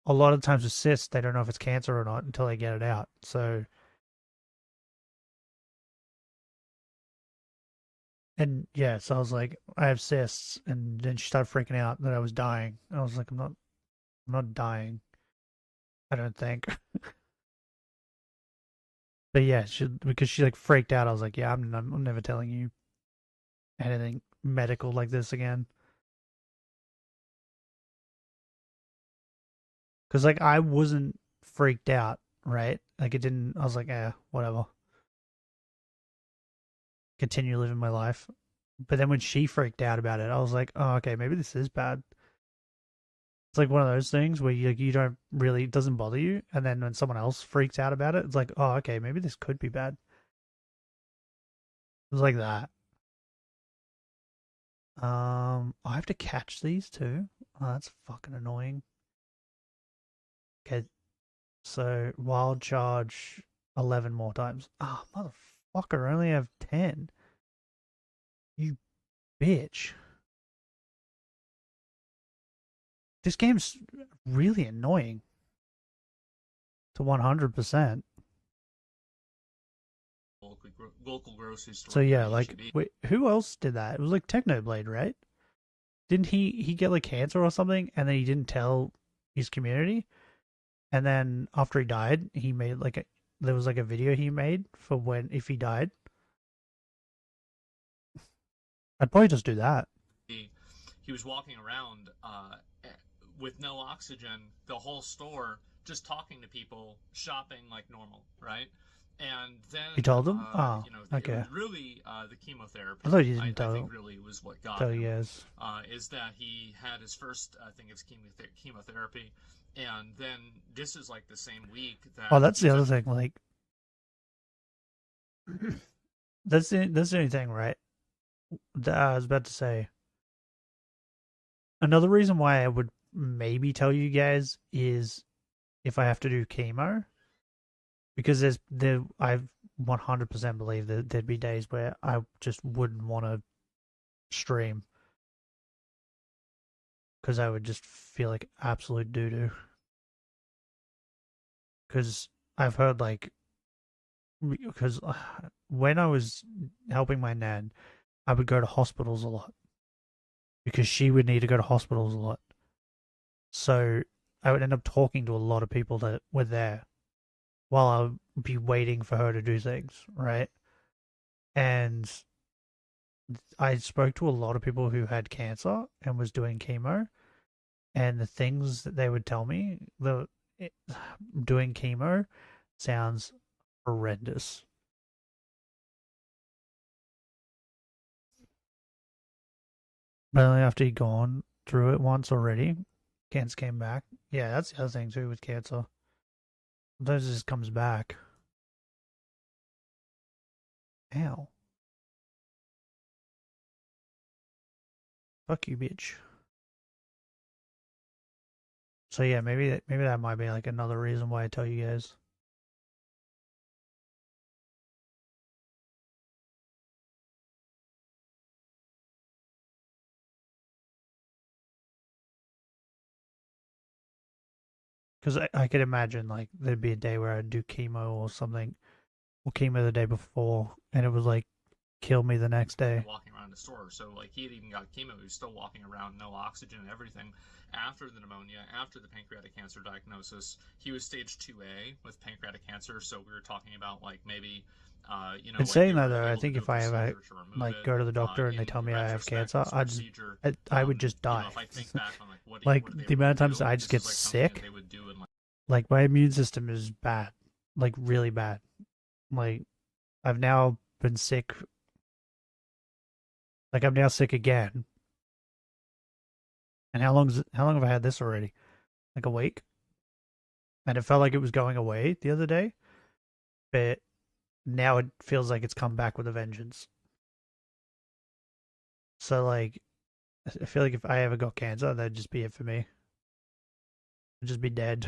a lot of times with cysts, they don't know if it's cancer or not until they get it out. So, and yeah, so I was like, I have cysts, and then she started freaking out that I was dying. I was like, I'm not dying. I don't think. But yeah, because she like freaked out. I was like, yeah, I'm never telling you anything medical like this again. Because like I wasn't freaked out, right? Like it didn't. I was like, whatever. Continue living my life. But then when she freaked out about it, I was like, oh, okay, maybe this is bad. It's like one of those things where you don't really, it doesn't bother you, and then when someone else freaks out about it, it's like, oh, okay, maybe this could be bad. It was like that. I have to catch these too. Oh, that's fucking annoying. Okay, so wild charge 11 more times. Ah, oh, motherfucker, I only have 10. You bitch. This game's really annoying to 100%.
Local grocery store.
So yeah, like, wait, who else did that? It was like Technoblade, right? Didn't he get like cancer or something, and then he didn't tell his community, and then after he died, he made like there was like a video he made for when if he died. I'd probably just do that.
He was walking around with no oxygen, the whole store, just talking to people, shopping like normal, right? And then
You told him? Okay.
Really, the chemotherapy.
I thought you didn't tell
I
him.
think really was what got
Tell
him.
yes.
Is that he had his first, I think it's chemotherapy, and then this is like the same week that.
Oh, that's the other thing. Like, that's the only thing, right? I was about to say. Another reason why I would maybe tell you guys is if I have to do chemo, because I 100% believe that there'd be days where I just wouldn't want to stream because I would just feel like absolute doo doo. Because I've heard like, because when I was helping my nan, I would go to hospitals a lot because she would need to go to hospitals a lot. So I would end up talking to a lot of people that were there while I would be waiting for her to do things, right? And I spoke to a lot of people who had cancer and was doing chemo, and the things that they would tell me, doing chemo sounds horrendous. But only after you'd gone through it once already, cancer came back. Yeah, that's the other thing too with cancer. Sometimes it just comes back. Ow. Fuck you, bitch. So yeah, maybe that might be like another reason why I tell you guys. Because I could imagine like there'd be a day where I'd do chemo or something, or chemo the day before, and it was like kill me the next day.
Walking around the store, so like he had even got chemo. He was still walking around, no oxygen and everything. After the pneumonia, after the pancreatic cancer diagnosis, he was stage 2A with pancreatic cancer. So we were talking about like maybe.
In like saying that though, I think if I ever like go to the doctor and they tell me I have cancer, I would just die.
If I think back on
like the amount of times I just get sick, like my immune system is bad, like really bad. Like I've now been sick. Like I'm now sick again. And how long have I had this already? Like a week? And it felt like it was going away the other day, but now it feels like it's come back with a vengeance. So like I feel like if I ever got cancer, that'd just be it for me. I'd just be dead.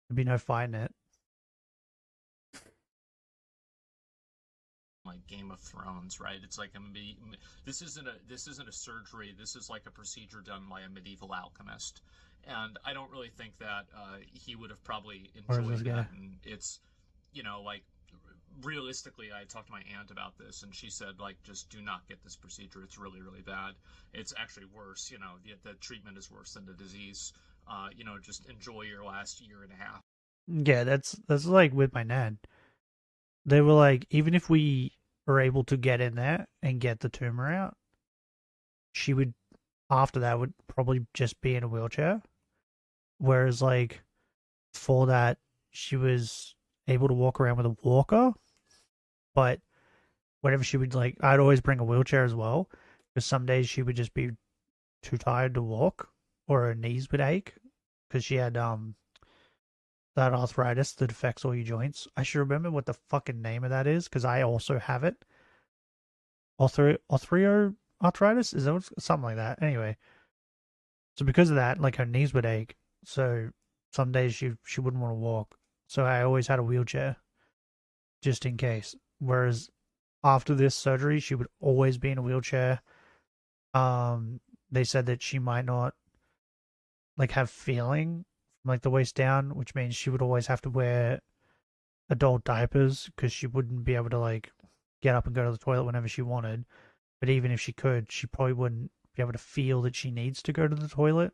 There'd be no fighting it.
Like Game of Thrones, right? It's like this isn't a surgery. This is like a procedure done by a medieval alchemist, and I don't really think that he would have probably
Or is this
enjoyed
guy?
that. And it's, like realistically, I talked to my aunt about this, and she said like just do not get this procedure. It's really really bad. It's actually worse. The treatment is worse than the disease. Just enjoy your last year and a half.
Yeah, that's like with my nan. They were like, even if we were able to get in there and get the tumor out, she would after that would probably just be in a wheelchair. Whereas like for that, she was able to walk around with a walker, but whenever she would like, I'd always bring a wheelchair as well, because some days she would just be too tired to walk, or her knees would ache, because she had that arthritis that affects all your joints. I should remember what the fucking name of that is, because I also have it. Arthritis? Is that something like that? Anyway, so because of that, like her knees would ache. So some days she wouldn't want to walk. So I always had a wheelchair just in case. Whereas after this surgery, she would always be in a wheelchair. They said that she might not like have feeling from like the waist down, which means she would always have to wear adult diapers because she wouldn't be able to like get up and go to the toilet whenever she wanted. But even if she could, she probably wouldn't be able to feel that she needs to go to the toilet.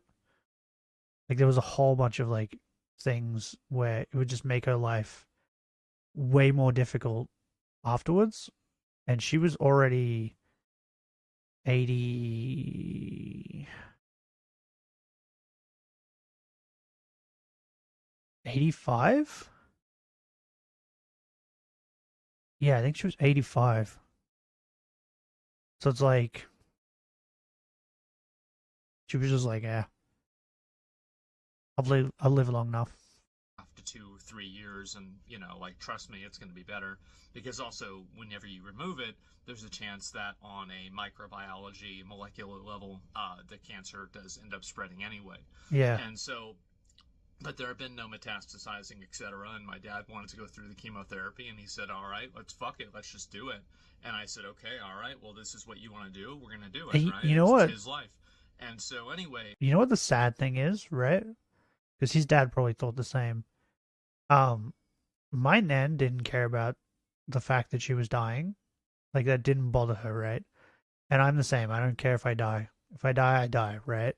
Like there was a whole bunch of like things where it would just make her life way more difficult afterwards. And she was already 80, 85. Yeah, I think she was 85. So it's like, she was just like, yeah, I'll live long enough.
After 2 3 years, and like trust me, it's going to be better, because also whenever you remove it, there's a chance that on a microbiology molecular level, the cancer does end up spreading anyway.
Yeah.
And so, but there have been no metastasizing, etc. And my dad wanted to go through the chemotherapy, and he said, all right, let's fuck it, let's just do it. And I said, okay, all right, well, this is what you want to do, we're going to do it,
And
right?
you know
It's
what?
his life. And so anyway.
You know what the sad thing is, right? Because his dad probably thought the same. Um, my nan didn't care about the fact that she was dying. Like that didn't bother her, right? And I'm the same. I don't care if I die. If I die, I die, right?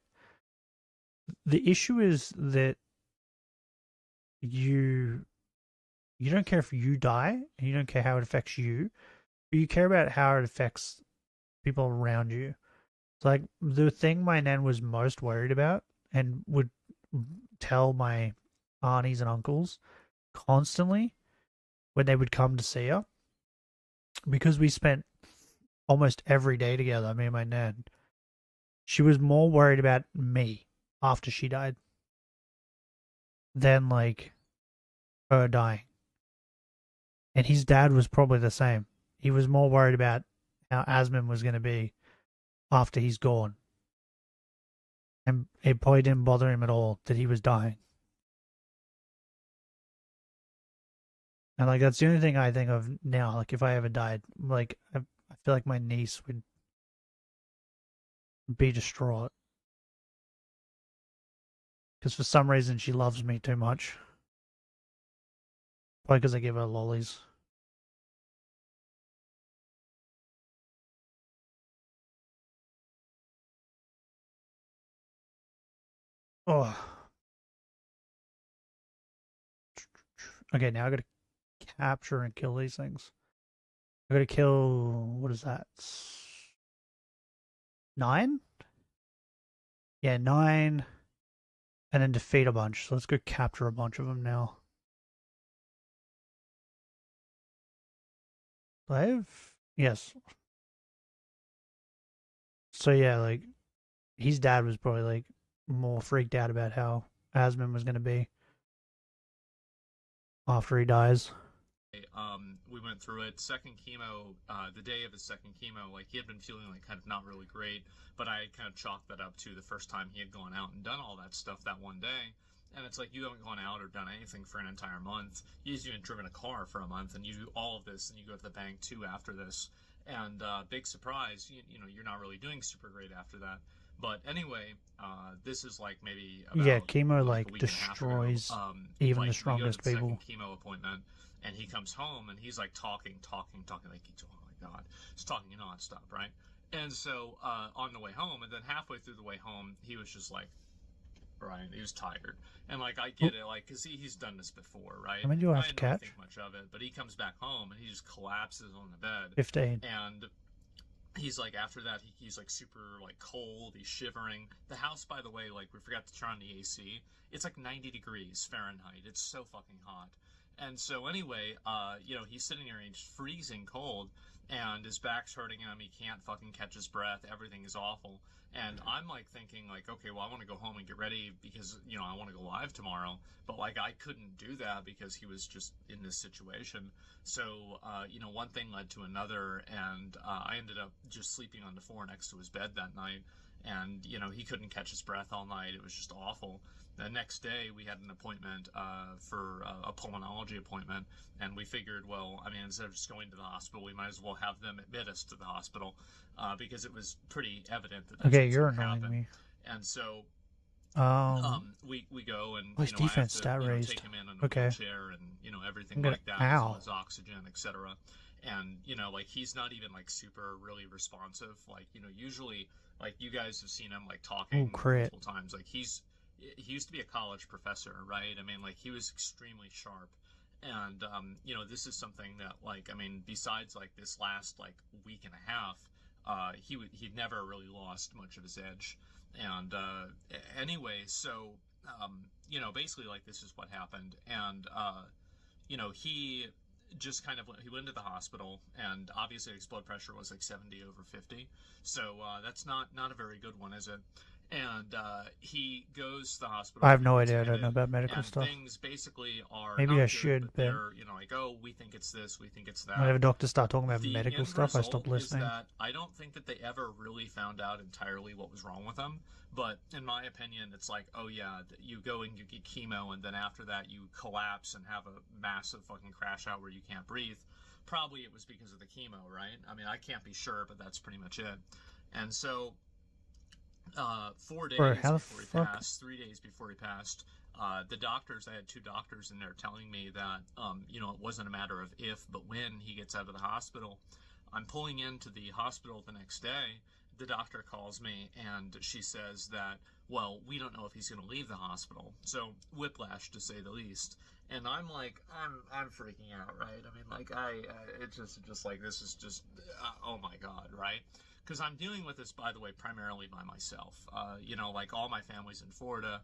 The issue is that you you don't care if you die, and you don't care how it affects you, but you care about how it affects people around you. So like the thing my nan was most worried about and would tell my aunties and uncles constantly when they would come to see her, because we spent almost every day together, me and my nan, she was more worried about me after she died than like her dying. And his dad was probably the same. He was more worried about how Asmin was going to be after he's gone. And it probably didn't bother him at all that he was dying. And like that's the only thing I think of now. Like if I ever died, like I feel like my niece would be distraught because for some reason she loves me too much. Probably because I give her lollies. Oh, okay. Now I got to capture and kill these things. I got to kill. What is that? 9? Yeah, 9. And then defeat a bunch. So let's go capture a bunch of them now. Yes. So yeah, like his dad was probably like more freaked out about how Asmund was going to be after he dies.
We went through it. Second chemo, the day of his second chemo, like he had been feeling like kind of not really great, but I had kind of chalked that up to the first time he had gone out and done all that stuff that one day. And it's like you haven't gone out or done anything for an entire month. You haven't driven a car for a month, and you do all of this, and you go to the bank too after this. And big surprise, you know, you're not really doing super great after that. But anyway, this is like maybe
Yeah,
about
chemo
like a
like
week and a half ago.
destroys even the
Like we go to
strongest
the second
people.
chemo appointment, and he comes home and he's like talking, like he's, oh my god, he's talking nonstop, right? And so on the way home, and then halfway through the way home, he was just like, right, he was tired, and like I get it, like because he's done this before, right?
How many do I have to
didn't really
catch?
think much of it, but he comes back home and he just collapses on the bed,
15.
and he's like after that he's like super like cold, he's shivering. The house, by the way, like we forgot to turn on the AC. It's like 90 degrees Fahrenheit. It's so fucking hot. And so anyway, you know, he's sitting there and he's freezing cold, and his back's hurting him. He can't fucking catch his breath. Everything is awful. And I'm like thinking like, okay, well, I want to go home and get ready because, you know, I want to go live tomorrow. But like I couldn't do that because he was just in this situation. So, you know, one thing led to another, and I ended up just sleeping on the floor next to his bed that night. And, you know, he couldn't catch his breath all night. It was just awful. The next day, we had an appointment for a pulmonology appointment, and we figured, well, I mean, instead of just going to the hospital, we might as well have them admit us to the hospital because it was pretty evident that that's
Okay,
what's
you're
going to
annoying
happen.
me.
And so we go and
his
you know I have
defense
to
stat raised.
take him in a
Okay.
wheelchair and you know everything
gonna,
like that,
ow.
as well as oxygen, etc. And you know like he's not even like super really responsive. Like you know usually like you guys have seen him like talking multiple times. Like he used to be a college professor, right? I mean like he was extremely sharp. And you know this is something that like I mean besides like this last like week and a half, he'd never really lost much of his edge. And anyway, so you know, basically, like this is what happened, and you know, he just kind of he went to the hospital, and obviously his blood pressure was like 70/50, so that's not a very good one, is it? And he goes to the hospital.
I have no idea. I don't know about medical
and
stuff.
Things basically are
maybe
not
I
good,
should,
but they're you know like oh we think it's this, we think it's that.
Whenever doctors start talking about
The
medical
end
stuff, I
result
stop listening.
Is that I don't think that they ever really found out entirely what was wrong with him. But in my opinion, it's like, oh yeah, you go and you get chemo, and then after that you collapse and have a massive fucking crash out where you can't breathe. Probably it was because of the chemo, right? I mean, I can't be sure, but that's pretty much it. And so 4 days before he passed, 3 days before he passed, the doctors, I had two doctors in there telling me that, you know, it wasn't a matter of if, but when he gets out of the hospital. I'm pulling into the hospital the next day. The doctor calls me and she says that, well, we don't know if he's going to leave the hospital. So whiplash, to say the least. And I'm like, I'm freaking out, right? I mean, like, it's just like, this is just, oh my God, right? Because I'm dealing with this, by the way, primarily by myself. You know, like all my family's in Florida.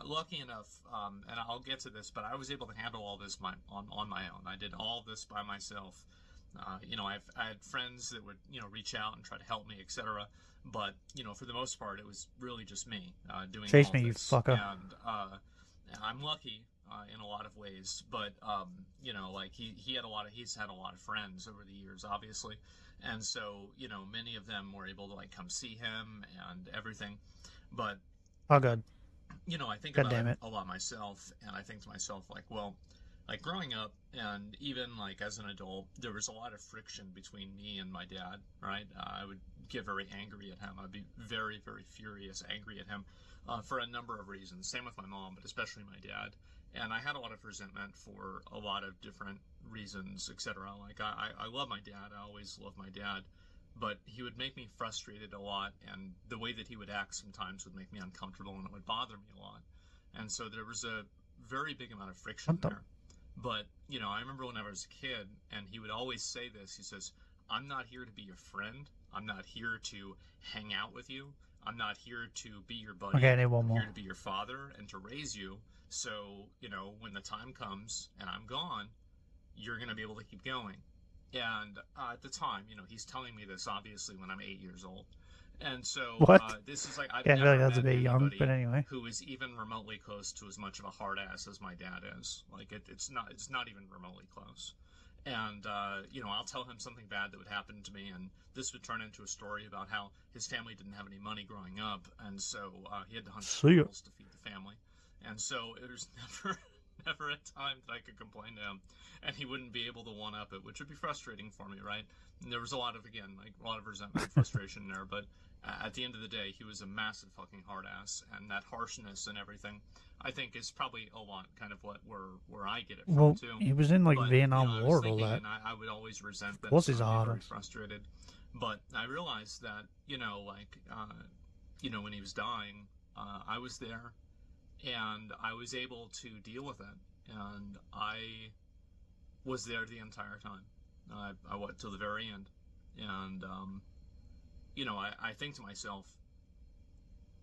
Lucky enough, and I'll get to this, but I was able to handle all this on my own. I did all this by myself. You know, I had friends that would, you know, reach out and try to help me, etc. But, you know, for the most part, it was really just me doing
Chase
all
me,
of
you
this.
fucker.
And I'm lucky in a lot of ways, but you know, like he's had a lot of friends over the years, obviously, and so you know, many of them were able to like come see him and everything. But
oh god,
you know, I think
god
about
damn
it
it
a lot myself, and I think to myself like, well, like growing up and even like as an adult, there was a lot of friction between me and my dad, right? I would get very angry at him. I'd be very, very furious, angry at him for a number of reasons. Same with my mom, but especially my dad. And I had a lot of resentment for a lot of different reasons, etc. Like I love my dad. I always loved my dad, but he would make me frustrated a lot, and the way that he would act sometimes would make me uncomfortable, and it would bother me a lot. And so there was a very big amount of friction there. But, you know, I remember when I was a kid, and he would always say this. He says, I'm not here to be your friend. I'm not here to hang out with you. I'm not here to be your buddy.
Okay, I need one more.
I'm here to be your father and to raise you. So, you know, when the time comes and I'm gone, you're going to be able to keep going. And at the time, he's telling me this obviously when I'm 8 years old. And so
What?
this is like I've
Yeah, I feel like
never
that's a
met
bit young, but
anybody
anyway.
who is even remotely close to as much of a hard ass as my dad is. Like it's not even remotely close. And I'll tell him something bad that would happen to me, and this would turn into a story about how his family didn't have any money growing up, and so he had to hunt
See ya.
squirrels to feed the family. And so there's never a time that I could complain to him, and he wouldn't be able to one up it, which would be frustrating for me, right? And there was a lot of resentment, and frustration there, but at the end of the day, he was a massive fucking hard ass, and that harshness and everything, I think, is probably a lot kind of where I get it from
Well,
too.
he was in like
But
Vietnam
I
War
was
and all
thinking,
that.
and I would always resent
Of
that,
course
so
he's a
I'd be
hard
very
ass.
frustrated. But I realized that, when he was dying, I was there, and I was able to deal with it, and I was there the entire time. I went till the very end, and I think to myself,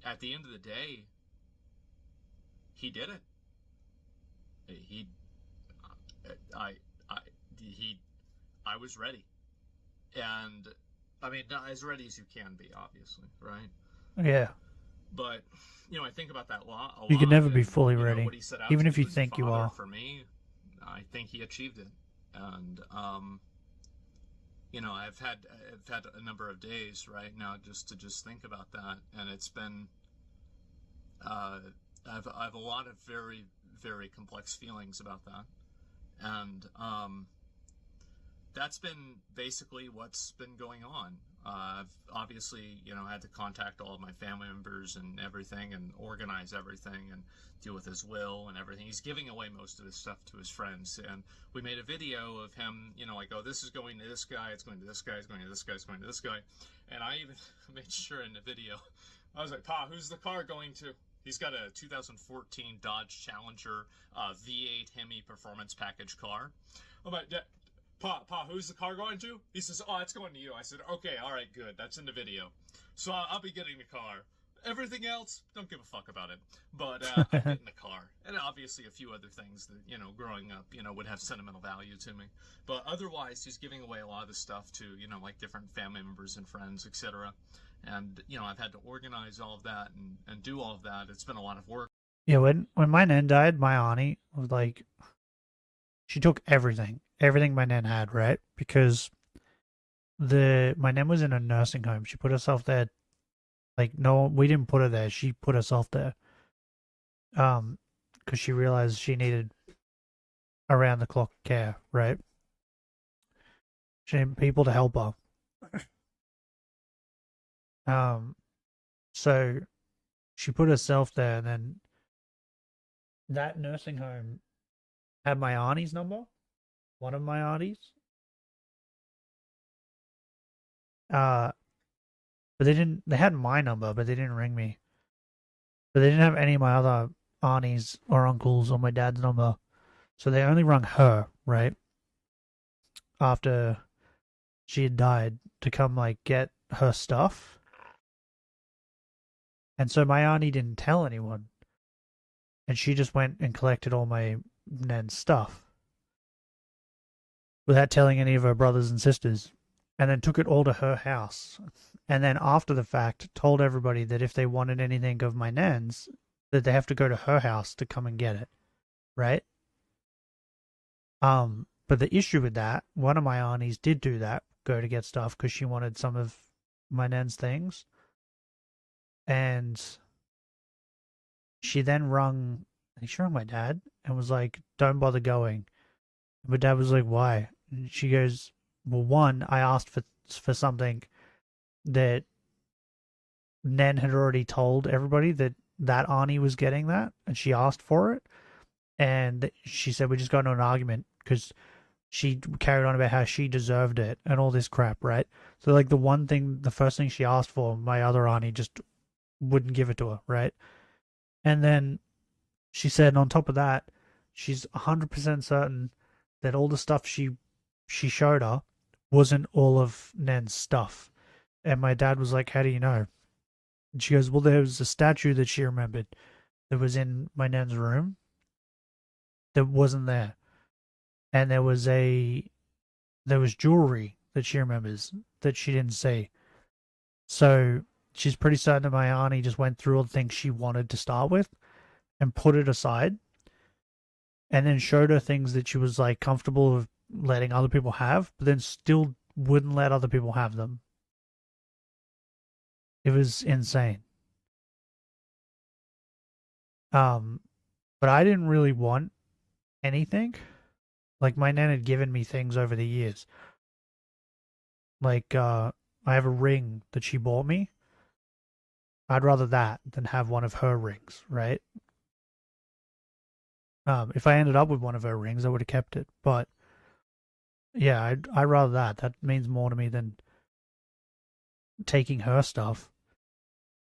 at the end of the day, he did it. He, I, I, he, I was ready, and I mean, not as ready as you can be, obviously, right?
Yeah.
But I think about that a lot.
You can never be
and,
fully ready,
what he set out
even
to
if
do
you
as a
think you
father
are.
for me, I think he achieved it. And I've had a number of days right now just to think about that, and it's been I've a lot of very, very complex feelings about that, and that's been basically what's been going on. I've obviously, had to contact all of my family members and everything, and organize everything, and deal with his will and everything. He's giving away most of his stuff to his friends, and we made a video of him. Like, oh, this is going to this guy, it's going to this guy, it's going to this guy, it's going to this guy, and I even made sure in the video, I was like, Pa, who's the car going to? He's got a 2014 Dodge Challenger V8 Hemi Performance Package car. I'm like, Pa, who's the car going to? He says, oh, it's going to you. I said, okay, all right, good. That's in the video. So I'll be getting the car. Everything else, don't give a fuck about it. But I'm getting the car. And obviously a few other things that, growing up, would have sentimental value to me. But otherwise, he's giving away a lot of the stuff to, like different family members and friends, etc. And, I've had to organize all of that and do all of that. It's been a lot of work.
Yeah, when my nan died, my auntie was like, she took everything my nan had, right? Because my nan was in a nursing home. She put herself there. Like, no, we didn't put her there. She put herself there. Because she realized she needed around the clock care, right? She needed people to help her. So she put herself there, and then that nursing home had my auntie's number, one of my aunties. But they had my number, but they didn't ring me. But they didn't have any of my other aunties or uncles or my dad's number. So they only rung her, right? After she had died to come, like, get her stuff. And so my auntie didn't tell anyone. And she just went and collected all my nan's stuff without telling any of her brothers and sisters, and then took it all to her house. And then after the fact, told everybody that if they wanted anything of my nan's, that they have to go to her house to come and get it, right? But the issue with that, one of my aunties did do that, go to get stuff because she wanted some of my nan's things, and she then rung. I think she rung my dad and was like, "Don't bother going." My dad was like, "Why?" And she goes, "Well, one, I asked for something that Nen had already told everybody that auntie was getting that, and she asked for it, and she said we just got into an argument because she carried on about how she deserved it and all this crap, right? So like the first thing she asked for, my other auntie just wouldn't give it to her, right? And then she said, on top of that, she's 100% certain that all the stuff she showed her wasn't all of Nen's stuff. And my dad was like, "How do you know?" And she goes, "Well, there was a statue that she remembered that was in my Nen's room that wasn't there. And there was there was jewelry that she remembers that she didn't see. So she's pretty certain that my auntie just went through all the things she wanted to start with and put it aside, and then showed her things that she was like comfortable with letting other people have, but then still wouldn't let other people have them. It was insane. But I didn't really want anything. Like my nan had given me things over the years. Like I have a ring that she bought me. I'd rather that than have one of her rings, right? If I ended up with one of her rings, I would have kept it. But yeah, I'd rather that. That means more to me than taking her stuff.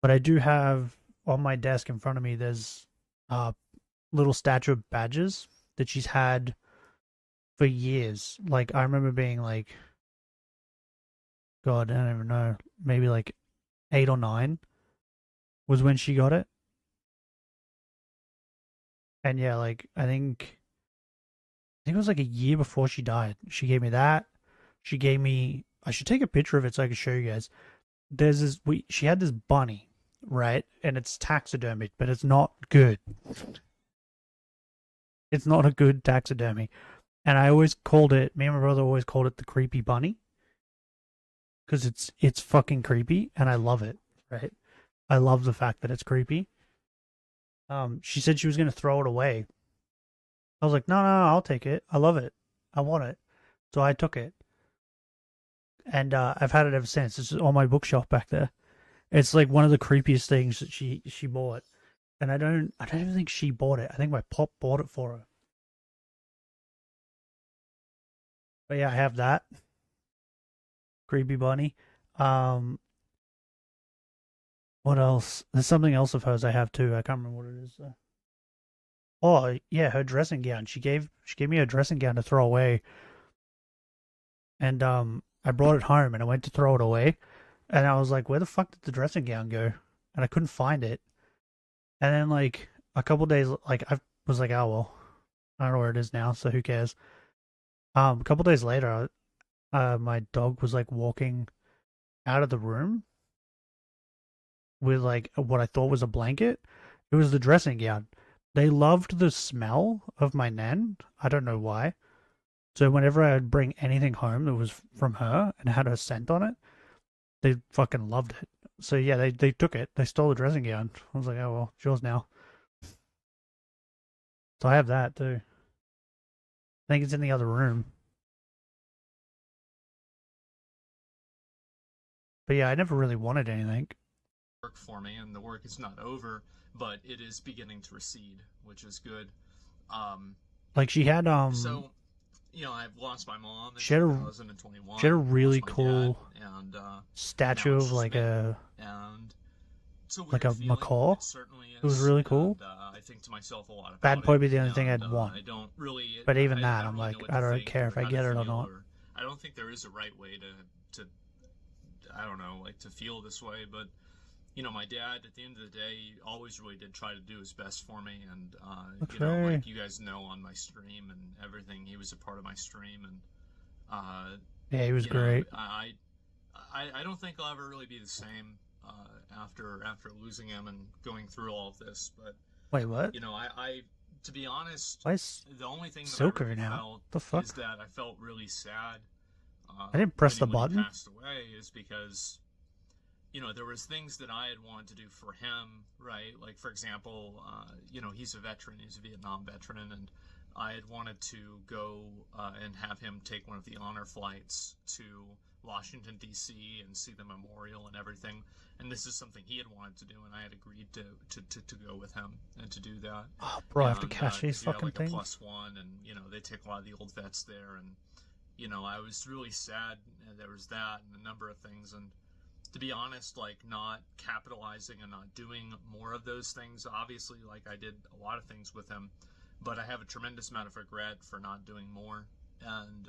But I do have on my desk in front of me. There's a little statue of badges that she's had for years. Like I remember being like, God, I don't even know, maybe like 8 or 9 was when she got it. And yeah, like I think it was like a year before she died. She gave me that. She gave me. I should take a picture of it so I can show you guys. There's this. She had this bunny, right? And it's taxidermied, but it's not good. It's not a good taxidermy. And I always called it. Me and my brother always called it the creepy bunny because it's fucking creepy, and I love it. Right? I love the fact that it's creepy. She said she was gonna throw it away. I was like, no, I'll take it. I love it. I want it. So I took it. And I've had it ever since. It's on my bookshelf back there. It's like one of the creepiest things that she bought. And I don't even think she bought it. I think my pop bought it for her. But yeah, I have that. Creepy bunny. Um what else? There's something else of hers I have too. I can't remember what it is though. Oh yeah, her dressing gown. She gave me a dressing gown to throw away, and I brought it home and I went to throw it away, and I was like, where the fuck did the dressing gown go? And I couldn't find it. And then like a couple days, like I was like, oh well, I don't know where it is now, so who cares? A couple days later, my dog was like walking out of the room with like what I thought was a blanket. It was the dressing gown. They loved the smell of my nan. I don't know why. So whenever I would bring anything home that was from her and had her scent on it, they fucking loved it. So yeah, they took it. They stole the dressing gown. I was like, oh well, it's yours now. So I have that too. I think it's in the other room. But yeah, I never really wanted anything.
Work for me, and the work is not over, but it is beginning to recede, which is good.
Like she had
So, I've lost my mom in
she had a
2021.
she had a really
lost my
cool
dad, and
statue
now it's
of
just
like
me.
a
And it's a
like
weird
a
feeling.
macaw.
It certainly
It was
is.
really cool.
And I think to myself a lot
That'd
about
probably
it.
be the only thing
And
I'd want.
I don't really.
But even
I
that,
don't
I'm
really
like,
know what
I
to
don't
think
care
or
if I
how to
get it or
feel,
not.
or I don't think there is a right way to I don't know, like to feel this way, but my dad at the end of the day always really did try to do his best for me, and like you guys know on my stream and everything, he was a part of my stream, and
Yeah, he was great.
I don't think I'll ever really be the same after losing him and going through all of this, but
Wait, what?
I to be honest,
Why is
the only thing that
Silker
I really
now?
felt
The fuck?
is that I felt really sad.
I didn't press the
when he
button.
passed away is because there was things that I had wanted to do for him, right? Like, for example, he's a veteran, he's a Vietnam veteran, and I had wanted to go and have him take one of the honor flights to Washington, D.C. and see the memorial and everything. And this is something he had wanted to do, and I had agreed to go with him and to do that.
Oh, bro, I have to cash these fucking
like
things.
a +1, and, they take a lot of the old vets there, and, I was really sad, and there was that, and a number of things, and to be honest, like, not capitalizing and not doing more of those things. Obviously, like, I did a lot of things with him, but I have a tremendous amount of regret for not doing more. And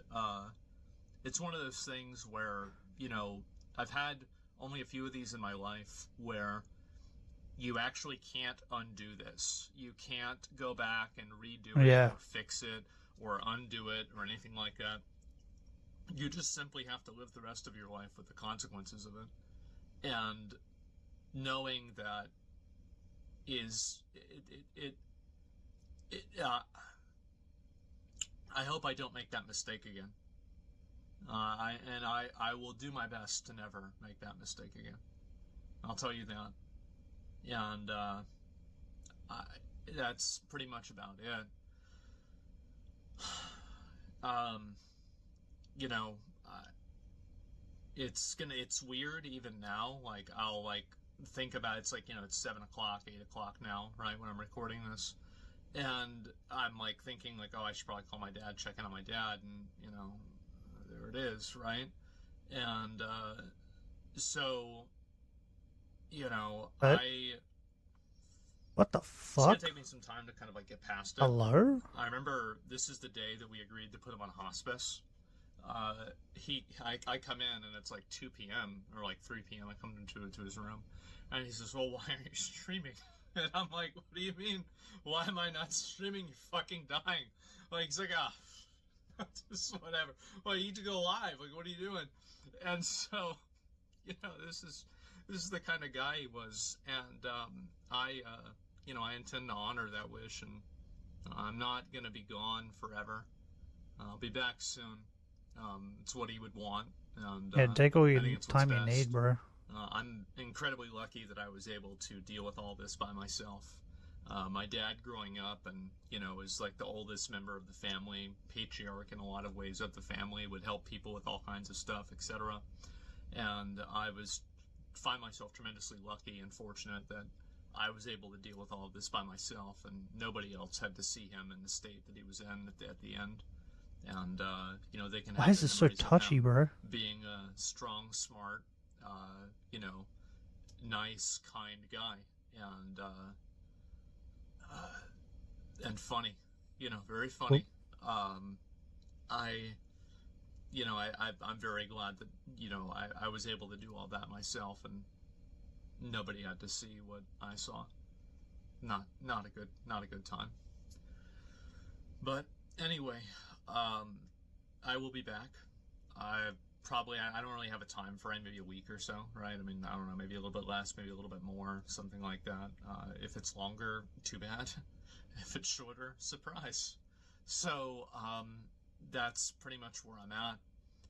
it's one of those things where, I've had only a few of these in my life where you actually can't undo this. You can't go back and redo it or fix it or undo it or anything like that. You just simply have to live the rest of your life with the consequences of it, and knowing that is it. I hope I don't make that mistake again. I will do my best to never make that mistake again. I'll tell you that. And I, that's pretty much about it. Um, you know, it's weird even now. Like I'll like think about it. It's like it's 7 o'clock, 8 o'clock now, right when I'm recording this, and I'm like thinking like, oh, I should probably call my dad, check in on my dad, and there it is, right? And so
What?
I
What the
it's gonna
fuck?
take me some time to kind of like get past it.
Hello?
I remember this is the day that we agreed to put him on hospice. I come in and it's like 2 p.m. or like 3 p.m. I come into his room, and he says, "Well, why aren't you streaming?" And I'm like, "What do you mean? Why am I not streaming? You're fucking dying." Like he's like, just whatever. Well, you need to go live. Like, what are you doing? And so, this is the kind of guy he was, and I intend to honor that wish, and I'm not gonna be gone forever. I'll be back soon. It's what he would want, and
Yeah, take all
I
your
think it's what's
time you
best.
need, bro.
I'm incredibly lucky that I was able to deal with all this by myself. My dad, growing up, and was like the oldest member of the family, patriarch in a lot of ways of the family, would help people with all kinds of stuff, etc. And I find myself tremendously lucky and fortunate that I was able to deal with all of this by myself, and nobody else had to see him in the state that he was in at the end. And they can have
Why is
their
this so
memories of
touchy,
him
bro?
being a strong, smart, nice, kind guy, and funny, very funny. I I'm very glad that I was able to do all that myself, and nobody had to see what I saw. Not a good time. But anyway, I will be back. I don't really have a time frame, maybe a week or so, right? I mean, I don't know, maybe a little bit less, maybe a little bit more, something like that. If it's longer, too bad. If it's shorter, surprise. So, that's pretty much where I'm at.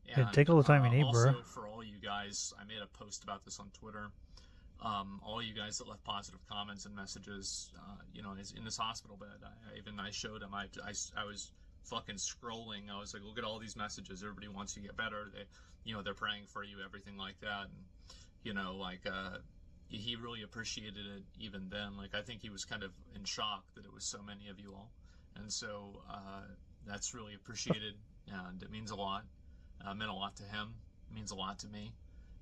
Yeah,
And
take all the time you need,
also,
bro.
for all you guys, I made a post about this on Twitter. All you guys that left positive comments and messages, in this hospital bed. I showed him. I was fucking scrolling. I was like, look at all these messages. Everybody wants you to get better. They're praying for you, everything like that. And he really appreciated it even then. Like, I think he was kind of in shock that it was so many of you all, and so that's really appreciated, and it means a lot. It meant a lot to him. It means a lot to me,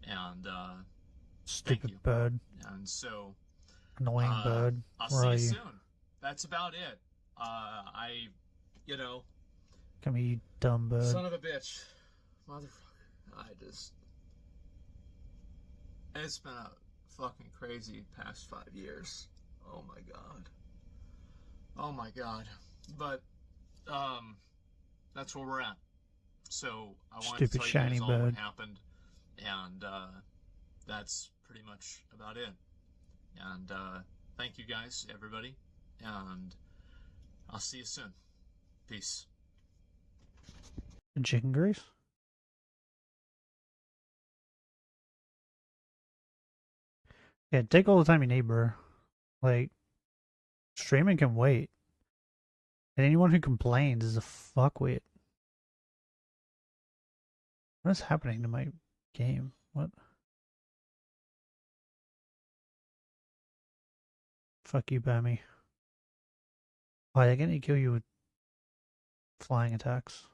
and thank
Stupid
you.
bird.
And so,
Annoying bird.
I'll
Where
see
are
you
you?
soon. That's about it.
Come here, you dumb bird.
Son of a bitch, motherfucker. It's been a fucking crazy past 5 years. Oh my god. Oh my god. But, that's where we're at. So, I wanted to
Stupid
tell you
shiny
guys all
bird.
what happened, and, that's pretty much about it. And, thank you guys, everybody, and I'll see you soon. Peace.
Chicken grease? Yeah, take all the time you need, bro. Like, streaming can wait. And anyone who complains is a fuckwit. What is happening to my game? What? Fuck you, Bammy. Why, they're gonna kill you with flying attacks.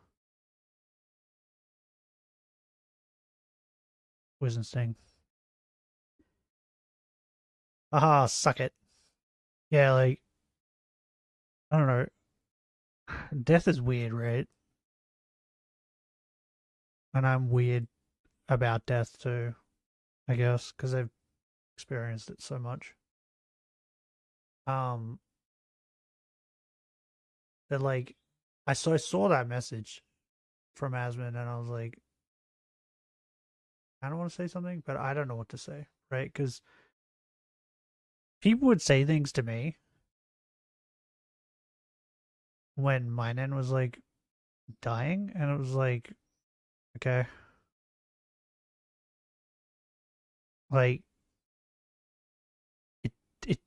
Poison sting. Aha, suck it. Yeah, like, I don't know. Death is weird, right? And I'm weird about death too, I guess, because I've experienced it so much. That like, I saw that message from Asmund, and I was like, kind of want to say something, but I don't know what to say, right? Because people would say things to me when my nan was like dying, and it was like, okay, like it, it,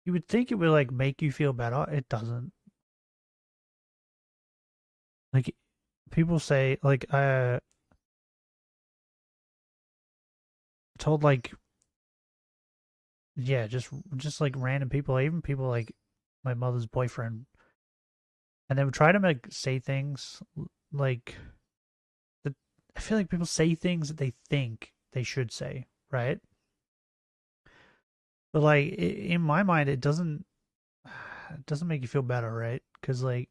you would think it would like make you feel better. It doesn't. Like people say, like told like yeah, just like random people, even people like my mother's boyfriend, and they would try to like say things like that. I feel like people say things that they think they should say, right? But like in my mind, it doesn't make you feel better, right? Because like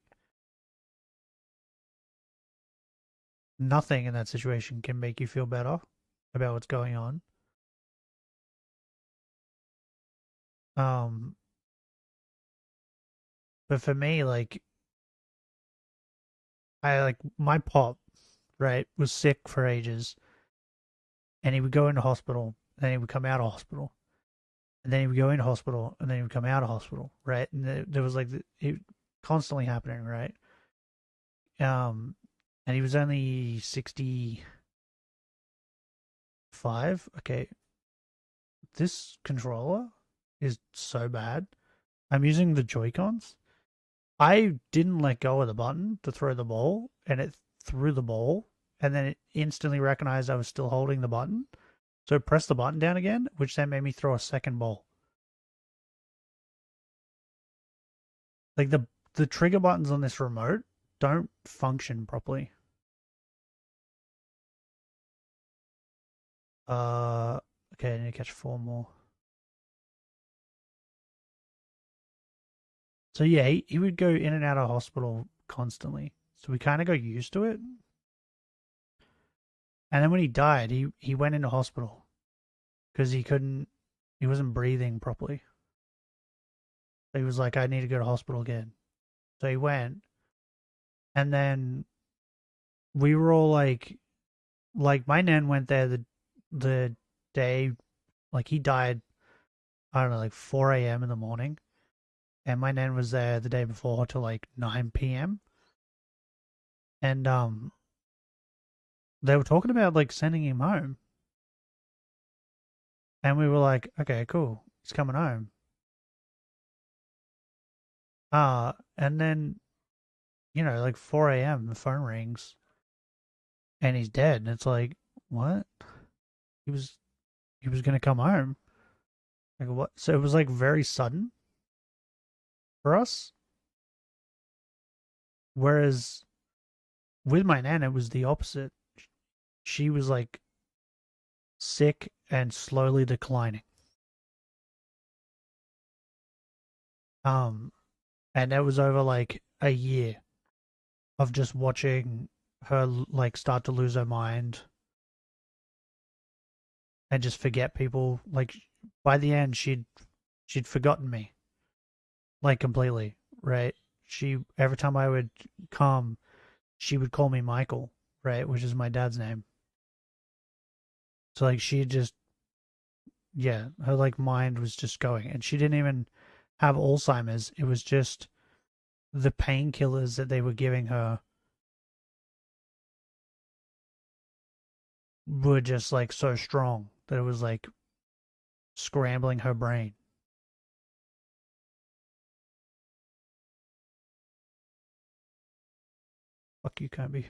nothing in that situation can make you feel better about what's going on. Um, but for me, like I like my pop, right, was sick for ages, and he would go into hospital, and he would come out of hospital, and then he would go into hospital, and then he would come out of hospital, right? And there was like it constantly happening, right? Um, and he was only 65. Okay, this controller is so bad. I'm using the Joy Cons. I didn't let go of the button to throw the ball, and it threw the ball, and then it instantly recognized I was still holding the button. So it pressed the button down again, which then made me throw a second ball. Like the trigger buttons on this remote don't function properly. Uh, okay, I need to catch four more. So yeah, he would go in and out of hospital constantly. So we kind of got used to it. And then when he died, he went into hospital because he wasn't breathing properly. So he was like, I need to go to hospital again. So he went, and then we were all like my nan went there the day, like he died. I don't know, like 4 a.m. in the morning, and my nan was there the day before till like 9 p.m. And they were talking about like sending him home, and we were like, okay, cool, he's coming home. And then like 4 a.m. the phone rings, and he's dead, and it's like, what? He was he was gonna come home. Like what? So it was like very sudden for us. Whereas with my nan, it was the opposite. She was like sick and slowly declining. Um, and that was over like a year of just watching her like start to lose her mind and just forget people. Like by the end, she'd forgotten me like completely. Right? She every time I would come, she would call me Michael, right, which is my dad's name. So like she just yeah, her like mind was just going, and she didn't even have Alzheimer's. It was just the painkillers that they were giving her were just like so strong that it was like scrambling her brain. Fuck you, Kirby.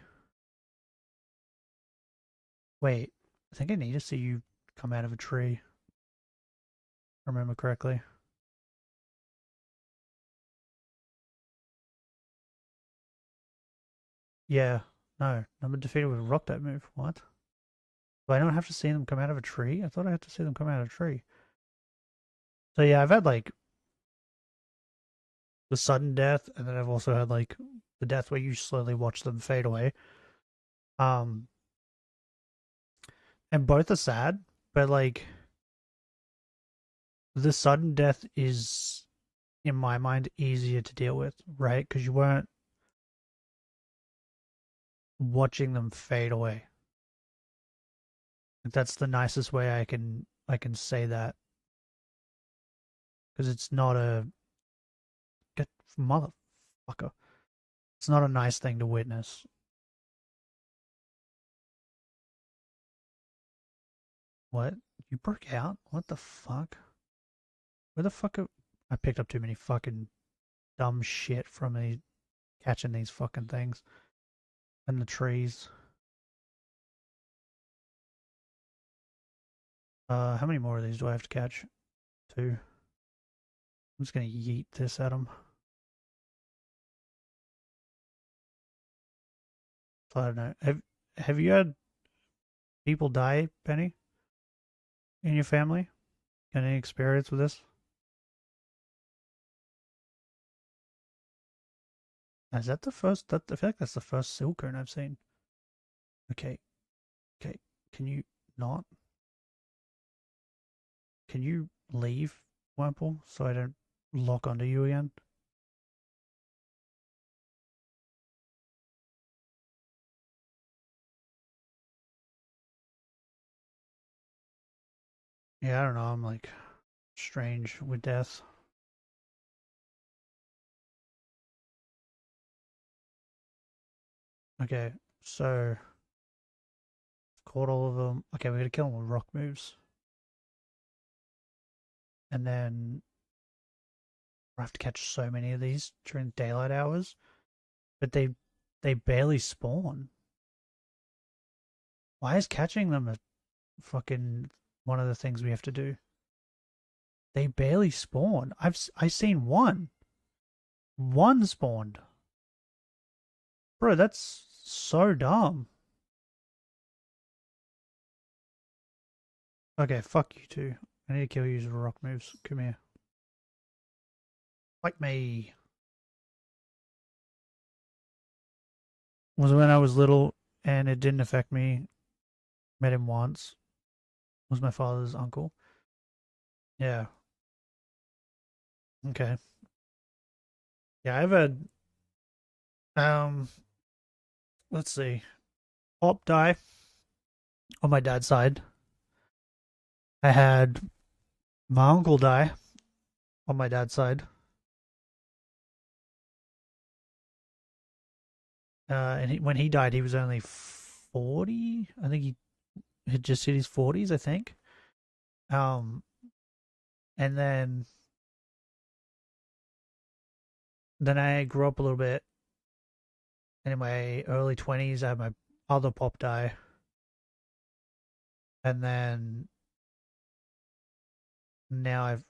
Wait, I think I need to see you come out of a tree. Remember correctly. Yeah, no, number defeated with a rock that move. What? But I don't have to see them come out of a tree? I thought I had to see them come out of a tree. So yeah, I've had like the sudden death, and then I've also had like the death where you slowly watch them fade away. Um, and both are sad, but like the sudden death is, in my mind, easier to deal with, right? Because you weren't watching them fade away. Like, that's the nicest way I can say that, because it's not a get motherfucker. It's not a nice thing to witness. What? You broke out? What the fuck? Where the fuck? I picked up too many fucking dumb shit from me catching these fucking things and the trees. How many more of these do I have to catch? Two. I'm just gonna yeet this at them. So I don't know. Have you had people die, Penny, in your family? Got any experience with this? Is that the first? That I feel like that's the first Silcoon I've seen. Okay, okay. Can you not? Can you leave, Wimple, so I don't lock onto you again? Yeah, I don't know. I'm like strange with death. Okay, so caught all of them. Okay, we gotta kill them with rock moves, and then I have to catch so many of these during daylight hours, but they barely spawn. Why is catching them a fucking one of the things we have to do? They barely spawn. I seen one. One spawned. Bro, that's so dumb. Okay, fuck you two. I need to kill you with rock moves. Come here. Like me. Was when I was little and it didn't affect me. Met him once. Was my father's uncle. Yeah. Okay. Yeah, I've had um let's see. Pop die on my dad's side. I had my uncle die on my dad's side. And when he died, he was only 40. I think he had just hit his 40s, I think. Um, and then I grew up a little bit. And in my early 20s, I had my other pop die. And then now I've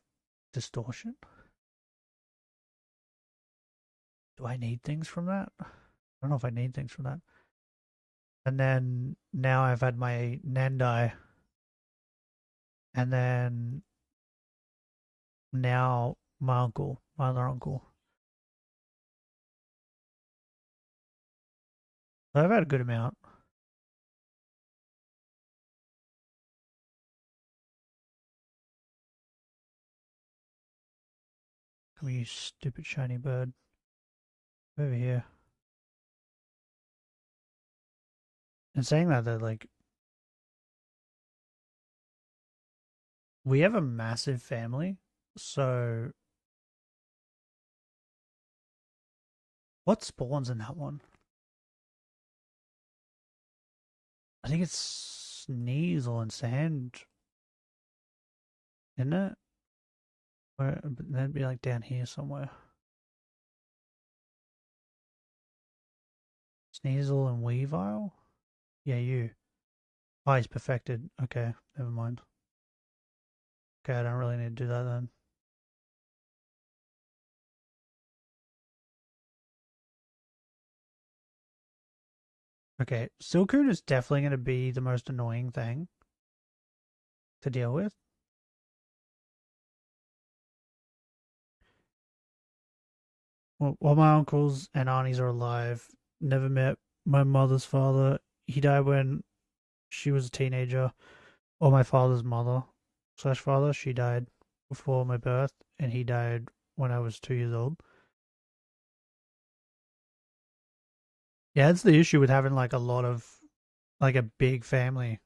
distortion. Do I need things from that? I don't know if I need things from that. And then now I've had my Nan die. And then now my uncle, my other uncle. So I've had a good amount. Come here, you stupid shiny bird. Over here. And saying that, like, we have a massive family. So, what spawns in that one? I think it's Sneasel and Sand, isn't it? Or that'd be like down here somewhere. Sneasel and Weavile? Yeah, you. Oh, he's perfected. Okay, never mind. Okay, I don't really need to do that then. Okay, Silcoon is definitely going to be the most annoying thing to deal with. Well, while my uncles and aunties are alive, never met my mother's father. He died when she was a teenager. Or my father's mother slash father, she died before my birth, and he died when I was 2 years old. Yeah, that's the issue with having like a lot of like a big family.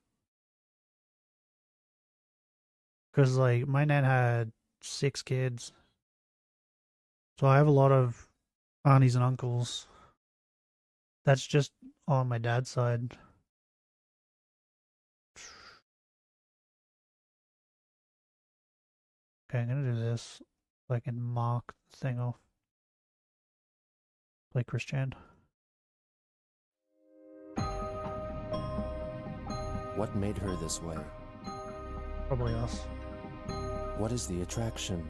Because, like, my nan had 6 kids. So I have a lot of aunties and uncles. That's just on my dad's side. Okay, I'm gonna do this so I can mark the thing off. Play Christian.
What made her this way?
Probably us.
What is the attraction?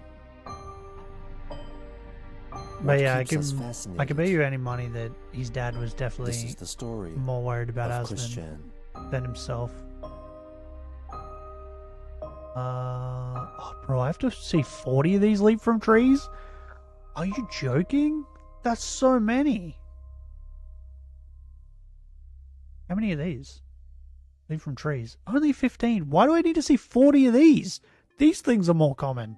But
What
yeah,
keeps us
I can
fascinated?
bet you any money that his dad was
This
definitely
is the story
more worried about
of
us
Christian.
than himself. Bro, I have to see 40 of these leap from trees? Are you joking? That's so many. How many of these? Leap from trees. Only 15. Why do I need to see 40 of these? These things are more common.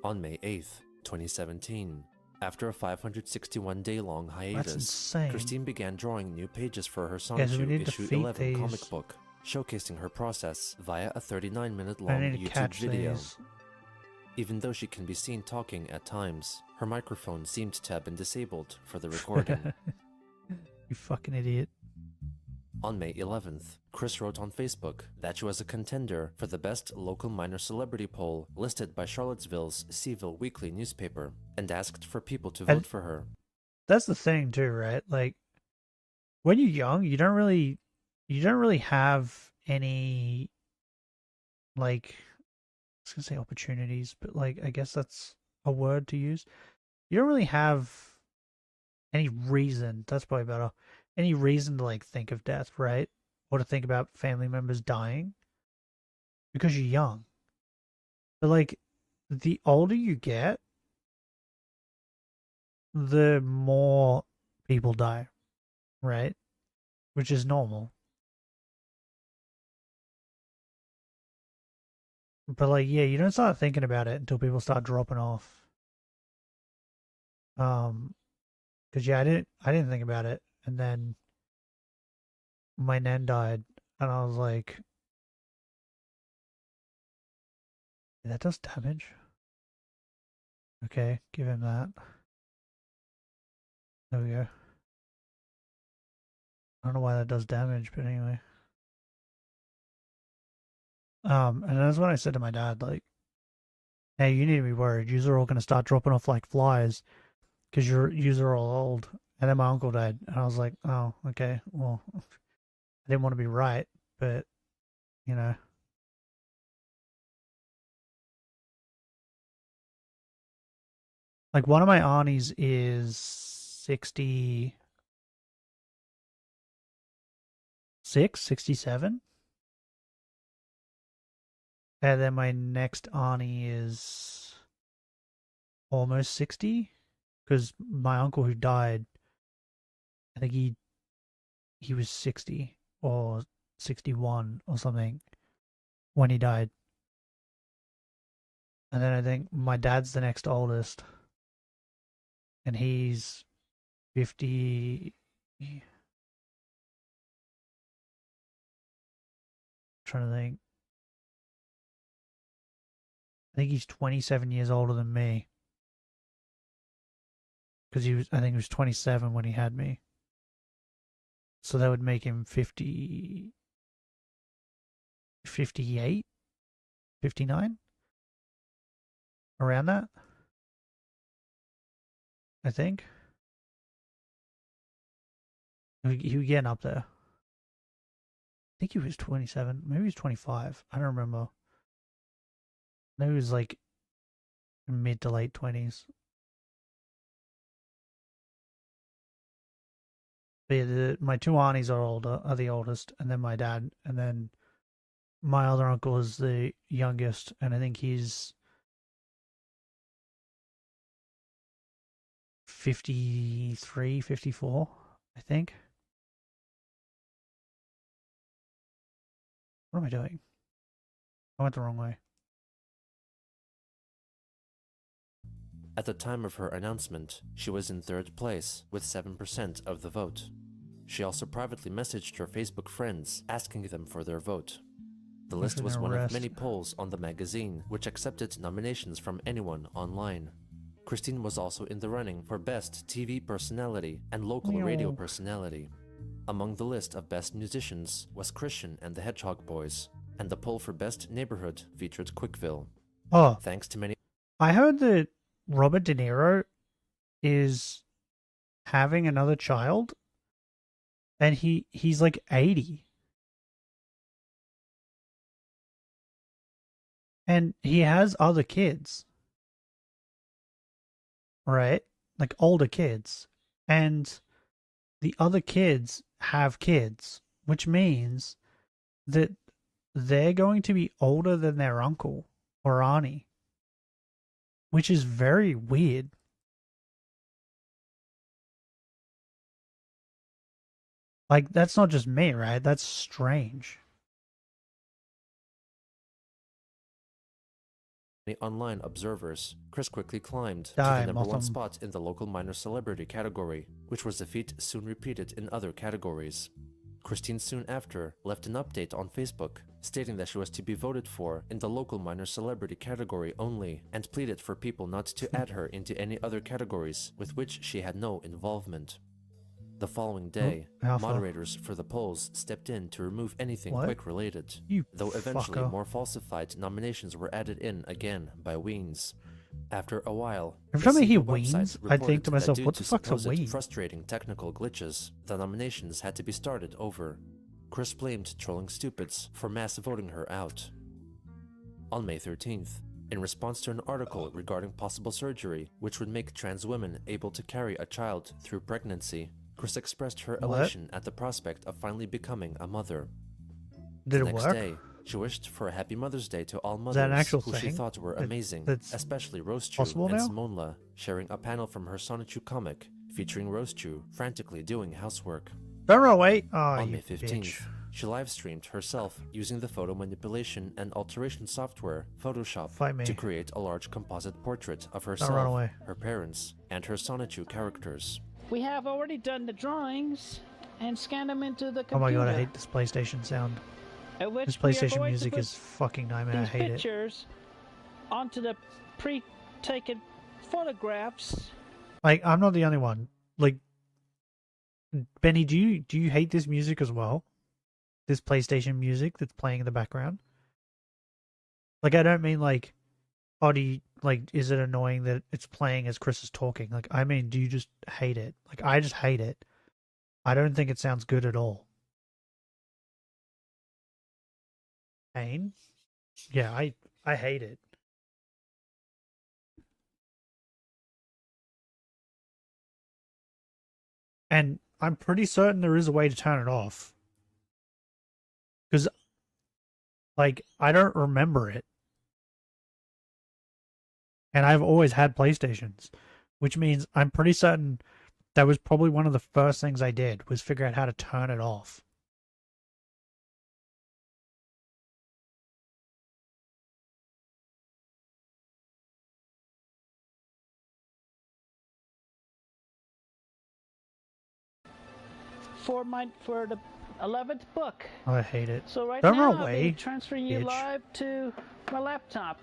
On May 8th, 2017, after a 561-day-long
That's
hiatus,
insane.
Christine began drawing new pages for her
Guys, we
Sonichu
need to
issue
defeat
11
these.
comic book, showcasing her process via a 39-minute
I
long
need to
YouTube
catch
video.
these.
Even though she can be seen talking at times, her microphone seemed to have been disabled for the recording.
You fucking idiot.
On May 11th, Chris wrote on Facebook that she was a contender for the Best Local Minor Celebrity poll listed by Charlottesville's Seaville Weekly newspaper and asked for people to vote for her.
That's the thing too, right? Like when you're young, you don't really have any, like, I was gonna say opportunities, but like I guess that's a word to use. You don't really have any reason, that's probably better. Any reason to like think of death, right? Or to think about family members dying. Because you're young. But like the older you get, the more people die, right? Which is normal. But like, yeah, you don't start thinking about it until people start dropping off. Because yeah, I didn't think about it, and then my nan died, and I was like, that does damage. Okay, give him that. There we go. I don't know why that does damage, but anyway. And that's when I said to my dad, like, hey, you need to be worried. Yous are all going to start dropping off like flies because yous are all old. And then my uncle died. And I was like, oh, okay. Well, I didn't want to be right, but, you know. Like, one of my aunties is 66, 67. And then my next auntie is almost 60. Because my uncle who died, I think he was 60 or 61 or something when he died. And then I think my dad's the next oldest. And he's 50. Trying to think. I think he's 27 years older than me. Because I think he was 27 when he had me. So that would make him 50, 58, 59? Around that? I think. He was getting up there. I think he was 27. Maybe he was 25. I don't remember. Maybe he was like mid to late 20s. But yeah, my two aunties are the oldest, and then my dad, and then my other uncle is the youngest, and I think he's 53, 54, I think. What am I doing? I went the wrong way.
At the time of her announcement, she was in third place with 7% of the vote. She also privately messaged her Facebook friends asking them for their vote. The list
Actually,
was
no,
one of
rest.
many polls on the magazine, which accepted nominations from anyone online. Christine was also in the running for Best TV Personality and Local Radio
Meow.
Personality. Among the list of Best Musicians was Christian and the Hedgehog Boys, and the poll for Best Neighborhood featured Quickville.
Oh,
Thanks to many
I heard that Robert De Niro is having another child, and he's like 80. And he has other kids, right? Like older kids. And the other kids have kids, which means that they're going to be older than their uncle or auntie, which is very weird. Like, that's not just me, right? That's strange.
online observers, Chris quickly climbed to
Die,
the number one
Motham.
spot in the local minor celebrity category, which was a feat soon repeated in other categories. Christine soon after left an update on Facebook, stating that she was to be voted for in the local minor celebrity category only, and pleaded for people not to add her into any other categories with which she had no involvement. The following day,
Alpha.
moderators for the polls stepped in to remove anything
What?
Quick related,
You
though eventually
fucker.
more falsified nominations were added in again by Weens. After a while,
Every
the
time I hear
Seagull website
Weens, I think
reported
to
that
myself,
due
what
to
the fuck's a
supposed
Ween?
frustrating technical glitches, the nominations had to be started over. Chris blamed trolling stupids for mass voting her out. On May 13th, in response to an article regarding possible surgery which would make trans women able to carry a child through pregnancy, Chris expressed her
What?
elation at the prospect of finally becoming a mother.
Did
The
it
next
work?
day, she wished for a happy Mother's Day to all
Is
mothers
that an actual
who she
thing?
thought were amazing,
that's
especially Rosechu
possible
and
now?
Simonla, sharing a panel from her Sonichu comic featuring Rosechu frantically doing housework.
Don't run away. Oh,
On
you
May 15th,
bitch.
she live-streamed herself using the photo manipulation and alteration software Photoshop
Fight me.
to create a large composite portrait of
run
herself,
away.
her parents, and her Sonichu characters.
We have already done the drawings and scanned them into the computer.
Oh my god, I hate this PlayStation sound.
At which
This
we are
PlayStation
going to
music
put
is fucking nightmare. I
these
hate it.
pictures onto the pre-taken photographs.
Like, I'm not the only one. Like, Benny, do you hate this music as well? This PlayStation music that's playing in the background? Like, I don't mean like, oh, is it annoying that it's playing as Chris is talking? Like, I mean, do you just hate it? Like, I just hate it. I don't think it sounds good at all. Pain? Yeah, I hate it. And I'm pretty certain there is a way to turn it off. Because, like, I don't remember it. And I've always had PlayStations, which means I'm pretty certain that was probably one of the first things I did, was figure out how to turn it off.
For the 11th book.
Oh, I hate it.
So right
Don't
now
run
I'll
away,
be transferring you
bitch.
live to my laptop.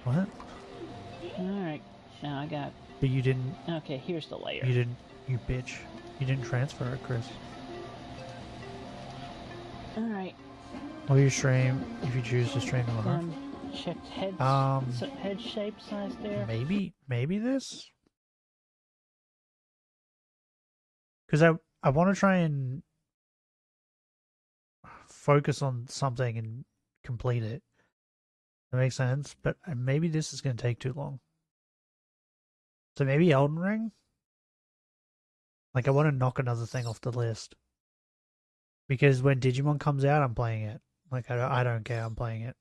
What?
Alright, now I got...
But you didn't,
Okay, here's the layer.
you bitch. You didn't transfer it, Chris.
Alright,
Or you stream, if you choose to stream live.
check head, head shape size there.
Maybe this? Because I want to try and focus on something and complete it. That makes sense, but maybe this is going to take too long. So maybe Elden Ring? Like, I want to knock another thing off the list. Because when Digimon comes out, I'm playing it. Like, I don't care, I'm playing it.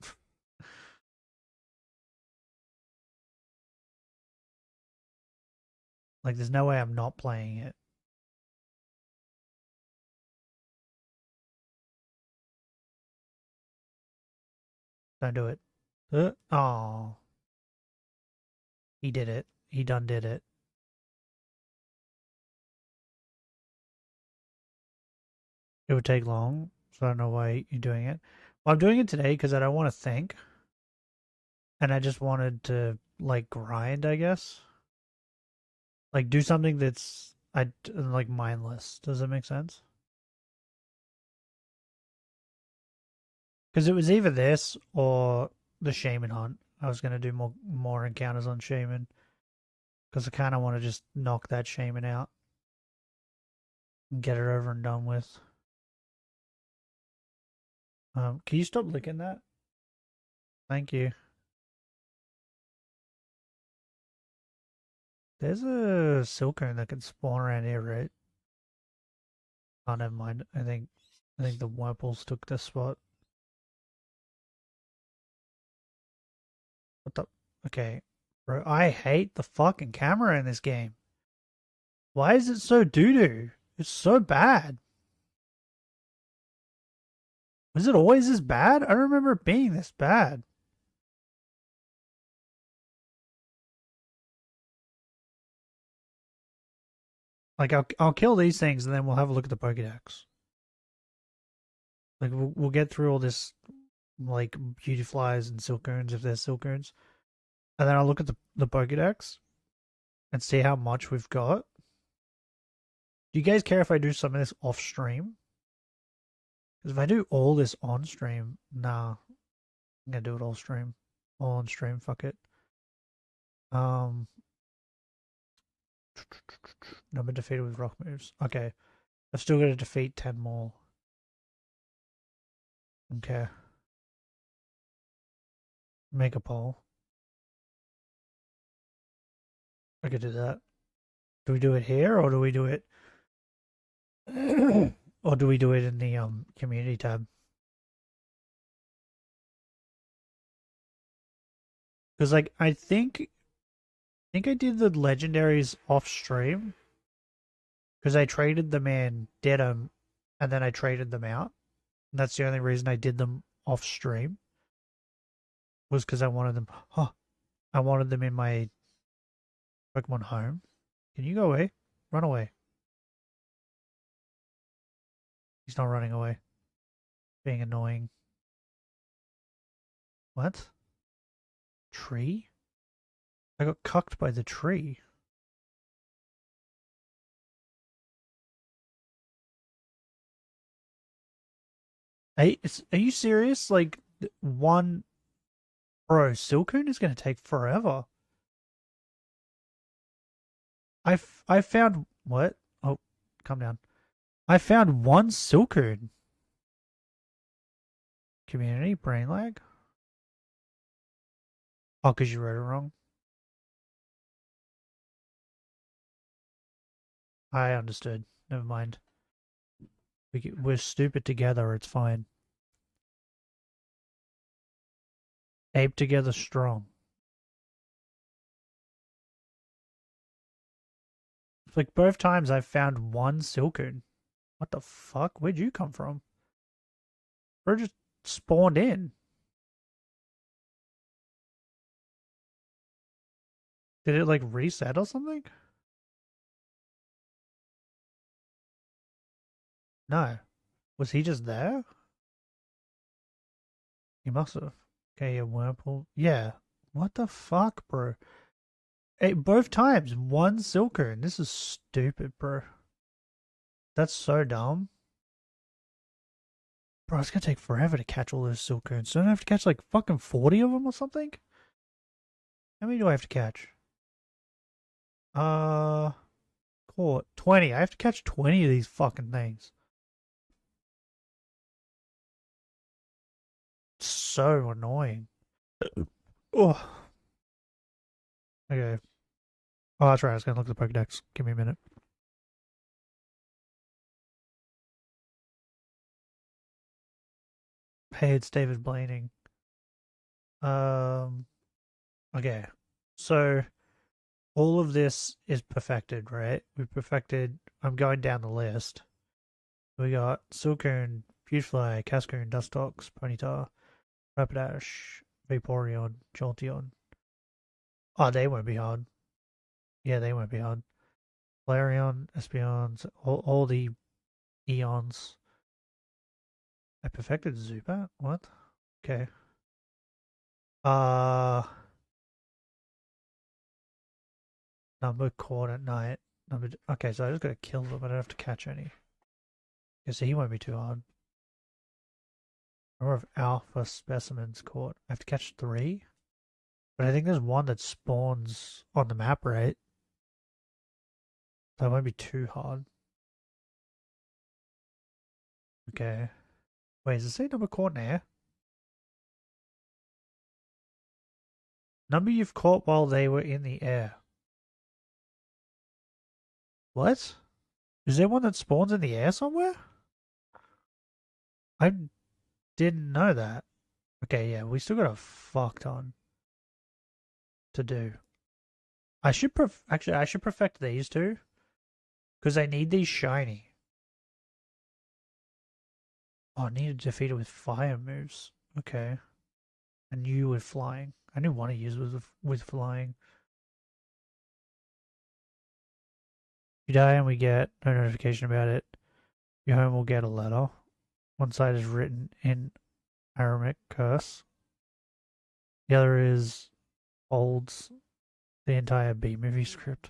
Like, there's no way I'm not playing it. Don't do it. Oh. He did it. He done did it. It would take long, so I don't know why you're doing it. Well, I'm doing it today because I don't want to think. And I just wanted to, like, grind, I guess. Like, do something that's, like, mindless. Does that make sense? Because it was either this or the Shaman Hunt. I was going to do more encounters on Shaman. Because I kind of want to just knock that Shaman out. And get it over and done with. Can you stop licking that? Thank you. There's a Silcoon that can spawn around here, right? Oh, never mind. I think the Wurples took this spot. What the? Okay, bro. I hate the fucking camera in this game. Why is it so doo-doo? It's so bad. Was it always this bad? I don't remember it being this bad. Like, I'll kill these things and then we'll have a look at the Pokédex. Like, we'll get through all this, like, Beautyflies and Silcoons if there's Silcoons. And then I'll look at the Pokédex and see how much we've got. Do you guys care if I do some of this off stream? Because if I do all this on stream, nah. I'm gonna do it all stream. All on stream, fuck it. Number defeated with rock moves. Okay. I've still got to defeat 10 more. Okay. Make a poll. I could do that. Do we do it here or do we do it or do we do it in the community tab? Because like I think I did the legendaries off stream because I traded them in, did them, and then I traded them out. And that's the only reason I did them off stream. Was because I wanted them. I wanted them in my Pokemon home. Can you go away? Run away. He's not running away. Being annoying. What? Tree? I got cucked by the tree. Hey, are you serious? Like, one... Bro, Silcoon is going to take forever. I found... What? Oh, calm down. I found one Silcoon. Community? Brain lag? Oh, because you wrote it wrong. I understood. Never mind. We're stupid together. It's fine. Ape together strong. Like both times I've found one Silcoon. What the fuck? Where'd you come from? Bro just spawned in. Did it like reset or something? No. Was he just there? He must have. Okay, a Wurmple. Yeah. What the fuck, bro? Hey, both times, one Silcoon. This is stupid, bro. That's so dumb. Bro, it's gonna take forever to catch all those Silcoons. Don't I have to catch like fucking 40 of them or something? How many do I have to catch? Cool. 20. I have to catch 20 of these fucking things. So annoying. Oh. Okay. Oh, that's right. I was gonna look at the Pokedex. Give me a minute. Hey, it's David Blaning. Okay. So all of this is perfected, right? We've perfected. I'm going down the list. We got Silcoon, Beautyfly, Cascoon, Dustox, Ponyta, Rapidash, Vaporeon, Jolteon. Oh, they won't be hard. Yeah, they won't be hard. Flareon, Espeons, all the Eons. I perfected Zubat? What? Okay. Number caught at night. Okay, so I just gotta kill them. I don't have to catch any. Okay, so he won't be too hard. Number of alpha specimens caught. I have to catch 3? But I think there's one that spawns on the map, right? So it won't be too hard. Okay. Wait, does it say number caught in air? Number you've caught while they were in the air. What? Is there one that spawns in the air somewhere? I didn't know that. Okay, yeah, we still got a fuck ton to do. I should I should perfect these two because I need these shiny. Oh, I need to defeat it with fire moves. Okay, and you with flying. I knew one of you was with flying. You die and we get no notification about it. Your home will get a letter. One side is written in Aramaic curse. The other is holds the entire B movie script.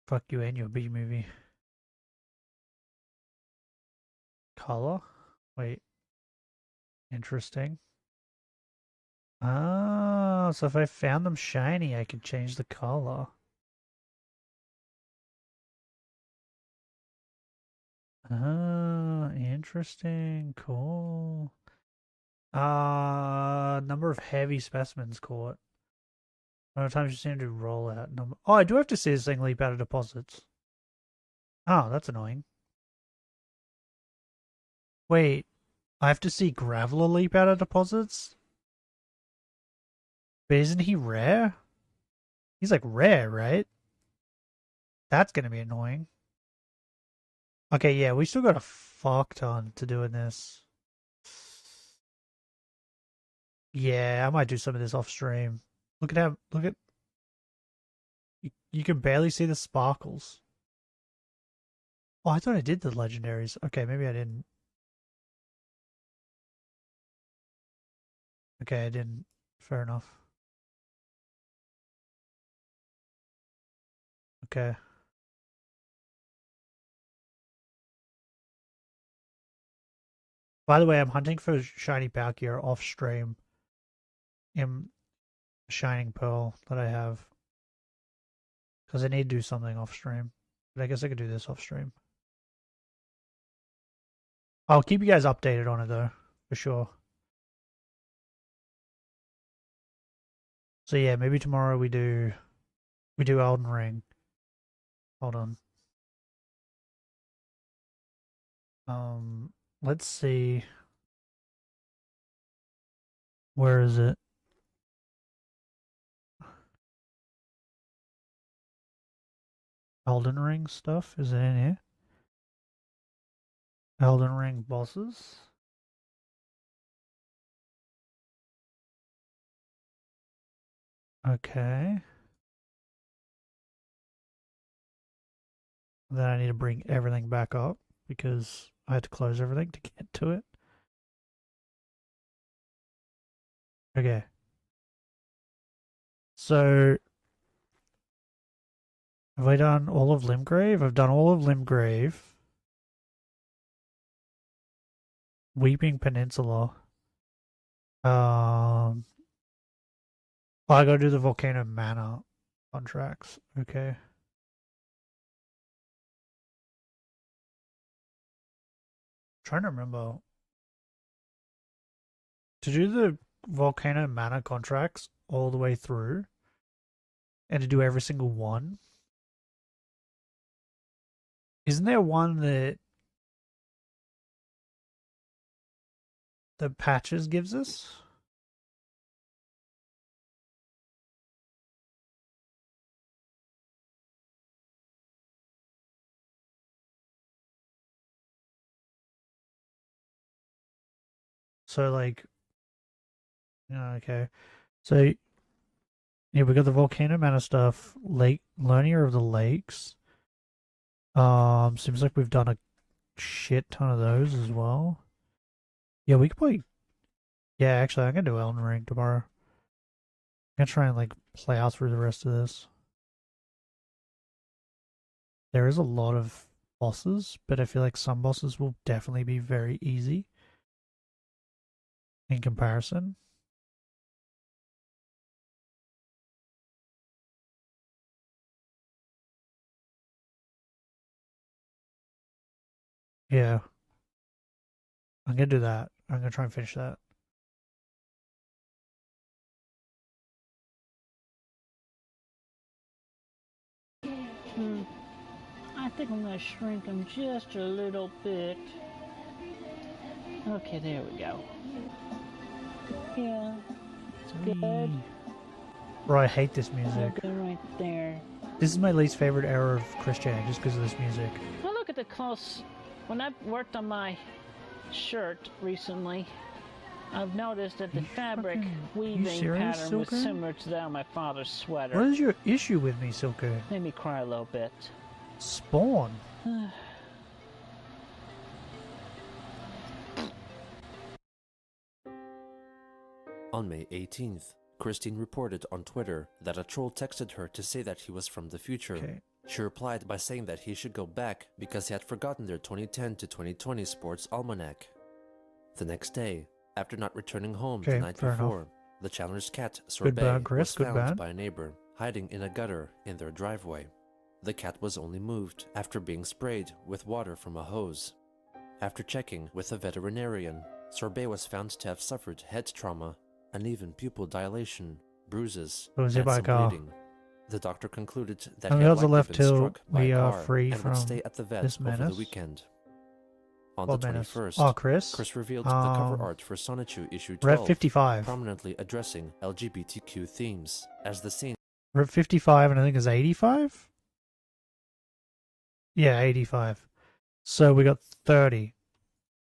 Fuck you and your B movie. Color? Wait. Interesting. Ah, so if I found them shiny, I could change the color. Ah, interesting. Cool. Number of heavy specimens caught. How many times you seem to roll out number? Oh, I do have to see this thing leap out of deposits. Oh, that's annoying. Wait, I have to see Graveler leap out of deposits? But isn't he rare? He's like rare, right? That's gonna be annoying. Okay, yeah, we still got a fuck ton to do in this. Yeah, I might do some of this off stream. Look at how, look at, you can barely see the sparkles. Oh, I thought I did the legendaries. Okay, maybe I didn't. Okay, I didn't. Fair enough. Okay. By the way, I'm hunting for shiny Palkia off stream in Shining Pearl that I have. Because I need to do something off stream. But I guess I could do this off stream. I'll keep you guys updated on it though, for sure. So yeah, maybe tomorrow we do Elden Ring. Hold on. Let's see. Where is it? Elden Ring stuff? Is it in here? Elden Ring bosses? Okay. Then I need to bring everything back up because I had to close everything to get to it. Okay. So, have I done all of Limgrave? I've done all of Limgrave. Weeping Peninsula. I gotta do the Volcano Manor contracts. Okay. Trying to remember. To do the Volcano Manor contracts all the way through and to do every single one. Isn't there one that the patches gives us? So like, yeah, okay. So yeah, we got the Volcano Manor stuff, Lake Learning of the Lakes. Seems like we've done a shit ton of those as well. Yeah, we could play. Yeah, actually, I'm gonna do Elden Ring tomorrow. I'm gonna try and like play out through the rest of this. There is a lot of bosses, but I feel like some bosses will definitely be very easy in comparison. Yeah. I'm gonna do that. I'm gonna try and finish that.
I think I'm gonna shrink him just a little bit. Okay, there we go. Yeah, it's good.
Bro, I hate this music.
Okay, right there.
This is my least favorite era of Christian, just because of this music.
Now look at the close. When I've worked on my shirt recently, I've noticed that the fabric weaving pattern was similar to that on my father's sweater.
What is your issue with me, Silko?
Made me cry a little bit.
Spawn.
On May 18th, Christine reported on Twitter that a troll texted her to say that he was from the future.
Okay.
She replied by saying that he should go back because he had forgotten their 2010 to 2020 sports almanac. The next day, after not returning home the night before, the challenger's cat, Sorbet, was found by a neighbor, hiding in a gutter in their driveway. The cat was only moved after being sprayed with water from a hose. After checking with a veterinarian, Sorbet was found to have suffered head trauma, uneven pupil dilation, bruises, and some bleeding. The doctor concluded that he had likely been struck by a car and would stay at the vet over the weekend. On the 21st, Chris revealed the cover art for Sonichu issue 12,
55.
prominently addressing LGBTQ themes, as the scene
We're at 55 and I think it's 85? Yeah, 85. So we got 30.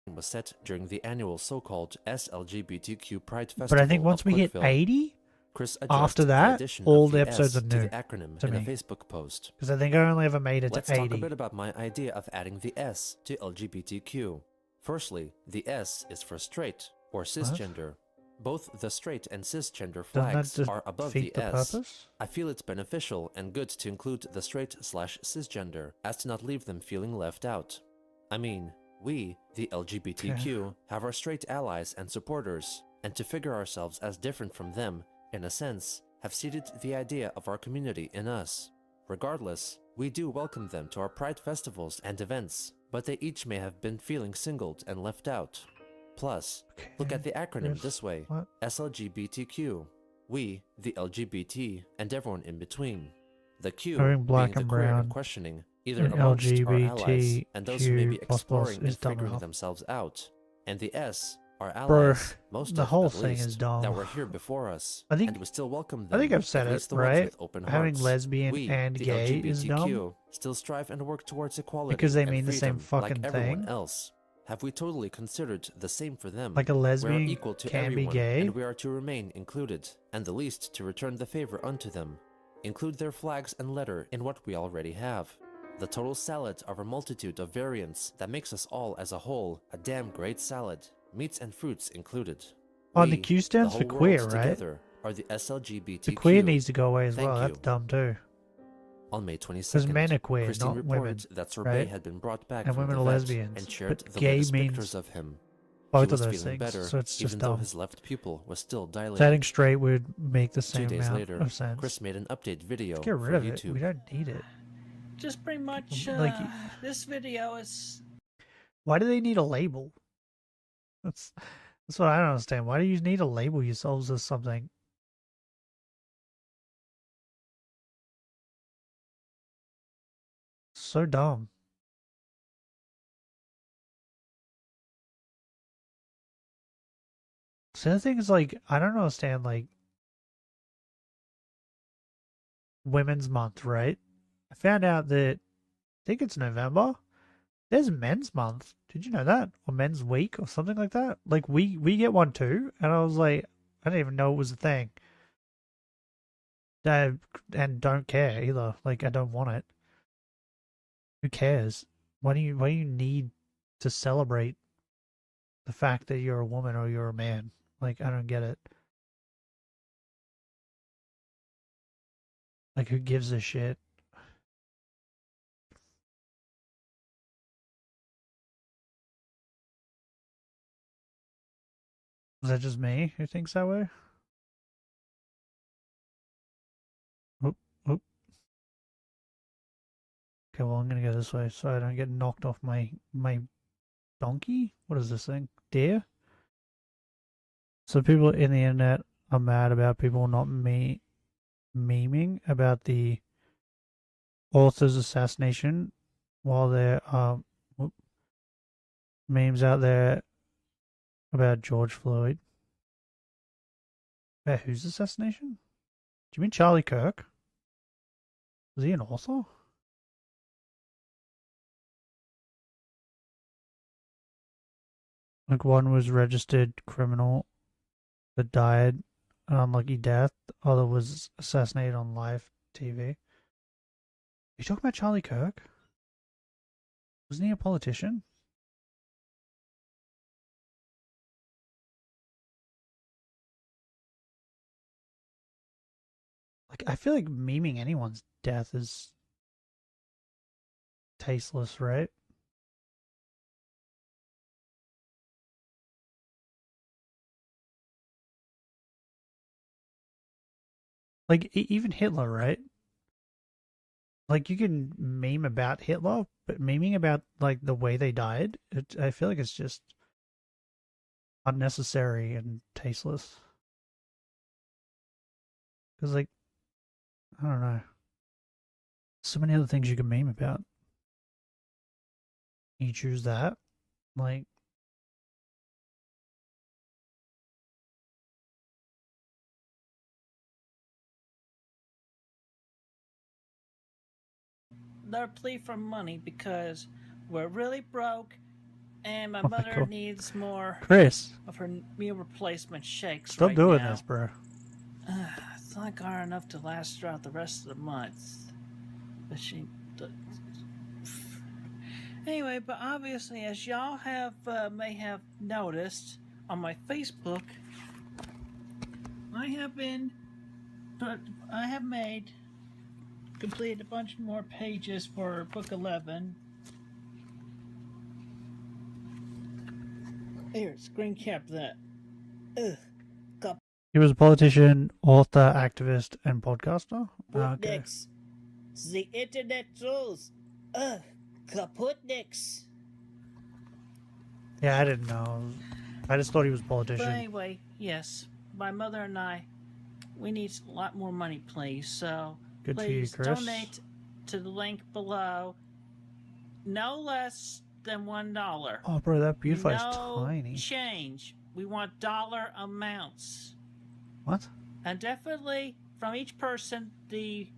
was set during the annual so-called SLGBTQ Pride Festival.
But I think once we hit 80,
Chris
after that, all the episodes are
to
new
the acronym
to
in
me.
a Facebook post.
Because I think I only ever made it
Let's
to 80.
talk a bit about my idea of adding the S to LGBTQ. Firstly, the S is for straight or cisgender. Both the straight and cisgender flags are above the S.
Purpose?
I feel it's beneficial and good to include the straight/cisgender as to not leave them feeling left out. I mean, we, the LGBTQ, have our straight allies and supporters, and to figure ourselves as different from them, in a sense, have seeded the idea of our community in us. Regardless, we do welcome them to our Pride festivals and events, but they each may have been feeling singled and left out. Plus, look at the acronym this way, SLGBTQ. We, the LGBT, and everyone in between. The Q being the queer and questioning, either amongst our allies and those who may be exploring and figuring themselves out. And the S are allies, most
the
of
whole
at
thing
least,
is dumb.
that were here before us,
I think,
and we still welcome them.
I think I've said
at least
it,
the ones
right?
with open
Having
hearts.
lesbian
We,
and
the
gay is dumb.
LGBTQ, still strive and work towards equality
Because they
and
mean the same
freedom
fucking
like everyone
thing.
else. Have we totally considered the same for them?
Like a lesbian
we are equal to
can
everyone,
be gay?
and we are to remain included, and the least to return the favor unto them. Include their flags and letter in what we already have. The total salad of a multitude of variants that makes us all as a whole a damn great salad, meats and fruits included.
Oh, the Q stands for queer, right?
Together are the SLGBTQ.
The queer needs to go away as
Thank
well.
you.
That's dumb too.
On May 22nd,
Because men are queer,
Christine
not
reported
women,
that Sorbet
right?
had been brought back
And
from
women
the
are
vet
lesbians.
and shared
But
the
gay
latest
means
pictures of him.
both
He
of
was
those
feeling
things,
better,
so it's just
even though
dumb.
his left pupil was still
So
dilated.
adding straight would make the
2
same
days
amount
later,
of sense.
Chris made an update video
Let's get rid
for
of it.
YouTube.
We don't need it.
Just pretty much,
Like-
this video is...
Why do they need a label? That's what I don't understand. Why do you need to label yourselves as something? So dumb. So the thing is, like, I don't understand, like, Women's Month, right? I found out that, I think it's November, there's Men's Month. Did you know that? Or Men's Week or something like that? Like, we get one too, and I was like, I didn't even know it was a thing. And don't care either. Like, I don't want it. Who cares? Why do you need to celebrate the fact that you're a woman or you're a man. Like, I don't get it. Like, who gives a shit? Is that just me who thinks that way? Oop, oop. Okay, well, I'm gonna go this way so I don't get knocked off my donkey. What is this thing? Deer? So people in the internet are mad about people not memeing about the author's assassination, while there are memes out there about George Floyd. About whose assassination? Do you mean Charlie Kirk? Was he an author? Like, one was registered criminal that died an unlucky death. The other was assassinated on live TV. Are you talking about Charlie Kirk? Wasn't he a politician? Like, I feel like memeing anyone's death is tasteless, right? Like, even Hitler, right? Like, you can meme about Hitler, but memeing about, like, the way they died, I feel like it's just unnecessary and tasteless. Because, like, I don't know. So many other things you can meme about. You choose that. Like,
Their plea for money because we're really broke and my
oh my
mother
God.
needs more
Chris,
of her meal replacement shakes
stop
right
doing
now.
this, bro.
It's not got enough to last throughout the rest of the month. But anyway, but obviously, as y'all have may have noticed on my Facebook, I have completed a bunch more pages for book 11. Here, screen cap that. Ugh.
He was a politician, author, activist, and podcaster. Okay.
Kaputniks. The internet trolls. Ugh. Kaputniks.
Yeah, I didn't know. I just thought he was a politician.
But anyway, yes, my mother and I, we need a lot more money, please. So
Good for you,
please
Chris.
donate to the link below. No less than $1.
Oh, bro, that beautiful is
No
tiny.
change. We want dollar amounts.
What?
And definitely from each person, the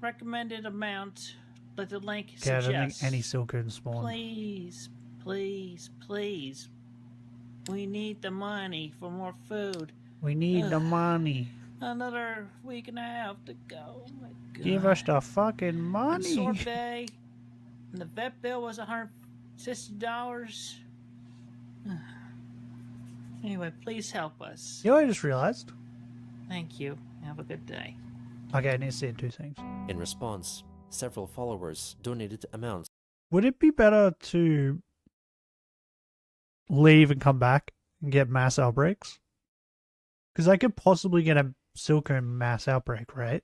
recommended amount that the link
Okay,
suggests.
I don't think any silk can spawn.
Please, please, please. We need the money for more food.
We need the money.
Another week and a half to go. Oh my God.
Give us the fucking
And
money.
sorbet. And the vet bill was $160. Anyway, please help us.
You know what I just realized?
Thank you. Have a good day.
Okay, I need to say two things.
In response, several followers donated amounts.
Would it be better to leave and come back and get mass outbreaks? Because I could possibly get a silkworm mass outbreak, right?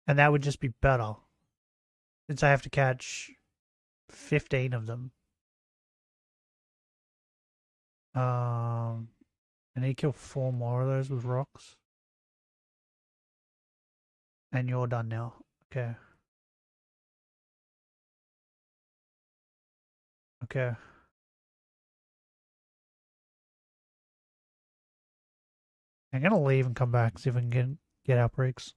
And that would just be better. Since I have to catch 15 of them. I need to kill 4 more of those with rocks. And you're done now. Okay. Okay. I'm gonna leave and come back, see if I can get outbreaks.